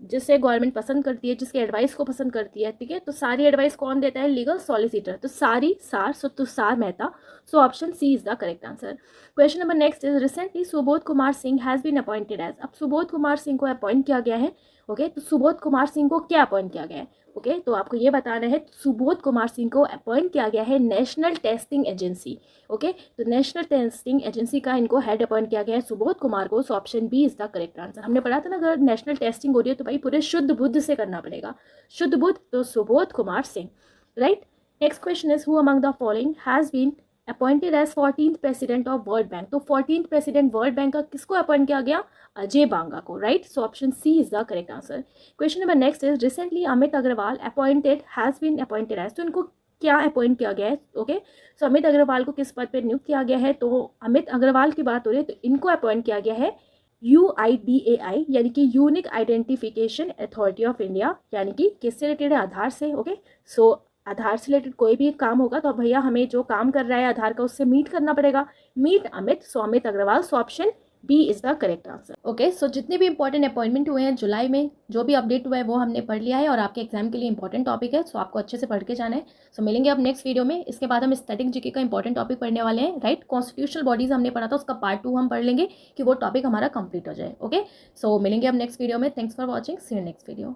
जिसे गवर्नमेंट पसंद करती है, जिसके एडवाइस को पसंद करती है, ठीक है। तो सारी एडवाइस कौन देता है? Legal solicitor. तो सारी सार, so Tushar Mehta. So option C is the correct answer. Question number next is, recently Subodh Kumar Singh has been appointed as. अब सुबोध कुमार सिंह को अपॉइंट किया गया है। ओके, तो सुबोध कुमार सिंह को क्या अपॉइंट किया गया है? ओके, तो आपको ये बताना है, सुबोध कुमार सिंह को अपॉइंट किया गया है नेशनल टेस्टिंग एजेंसी। ओके, तो नेशनल टेस्टिंग एजेंसी का इनको हेड अपॉइंट किया गया है सुबोध कुमार को। So option B is the correct answer. हमने पढ़ा था ना, अगर नेशनल टेस्टिंग हो रही है तो भाई पूरे शुद्ध बुद्ध से करना पड़ेगा। शुद्ध बुद्ध, तो Subodh Kumar Singh, right. Next question is, who among the following has been appointed as 14th president of world bank. तो 14th प्रेसिडेंट वर्ल्ड बैंक का किसको अपॉइंट किया गया? अजय बांगा को, right. So option C is the correct answer. Question number next is, recently Amit Agarwal appointed has been appointed as. तो इनको क्या appoint किया गया है? ओके, सो अमित अग्रवाल को किस पद पर नियुक्त किया गया है? तो अमित अग्रवाल की बात हो रही है, तो इनको अपॉइंट किया गया है UIDAI, यानी कि unique identification authority of India, यानी कि किससे रिलेटेड है? आधार से। ओके, सो आधार से रिलेटेड कोई भी काम होगा तो भैया हमें जो काम कर रहा है आधार का, उससे मीट करना पड़ेगा। Meet Amit, so Amit Agarwal. So option B is the correct answer. Okay, so जितने भी इंपॉर्टेंट अपॉइंटमेंट हुए हैं जुलाई में, जो भी अपडेट हुआ है वो हमने पढ़ लिया है, और आपके एग्जाम के लिए इंपॉर्टेंट टॉपिक है। सो आपको अच्छे से पढ़ के जाना है। सो मिलेंगे अब नेक्स्ट वीडियो में। इसके बाद हम स्टैटिक जीके का इंपॉर्टेंट टॉपिक पढ़ने वाले हैं, राइट। कॉन्स्टिट्यूशनल बॉडीज हमने पढ़ा था, उसका पार्ट 2 हम पढ़ लेंगे कि वो टॉपिक हमारा कंप्लीट हो जाए। ओके, सो मिलेंगे अब नेक्स्ट वीडियो में। Thanks for watching, see you next video.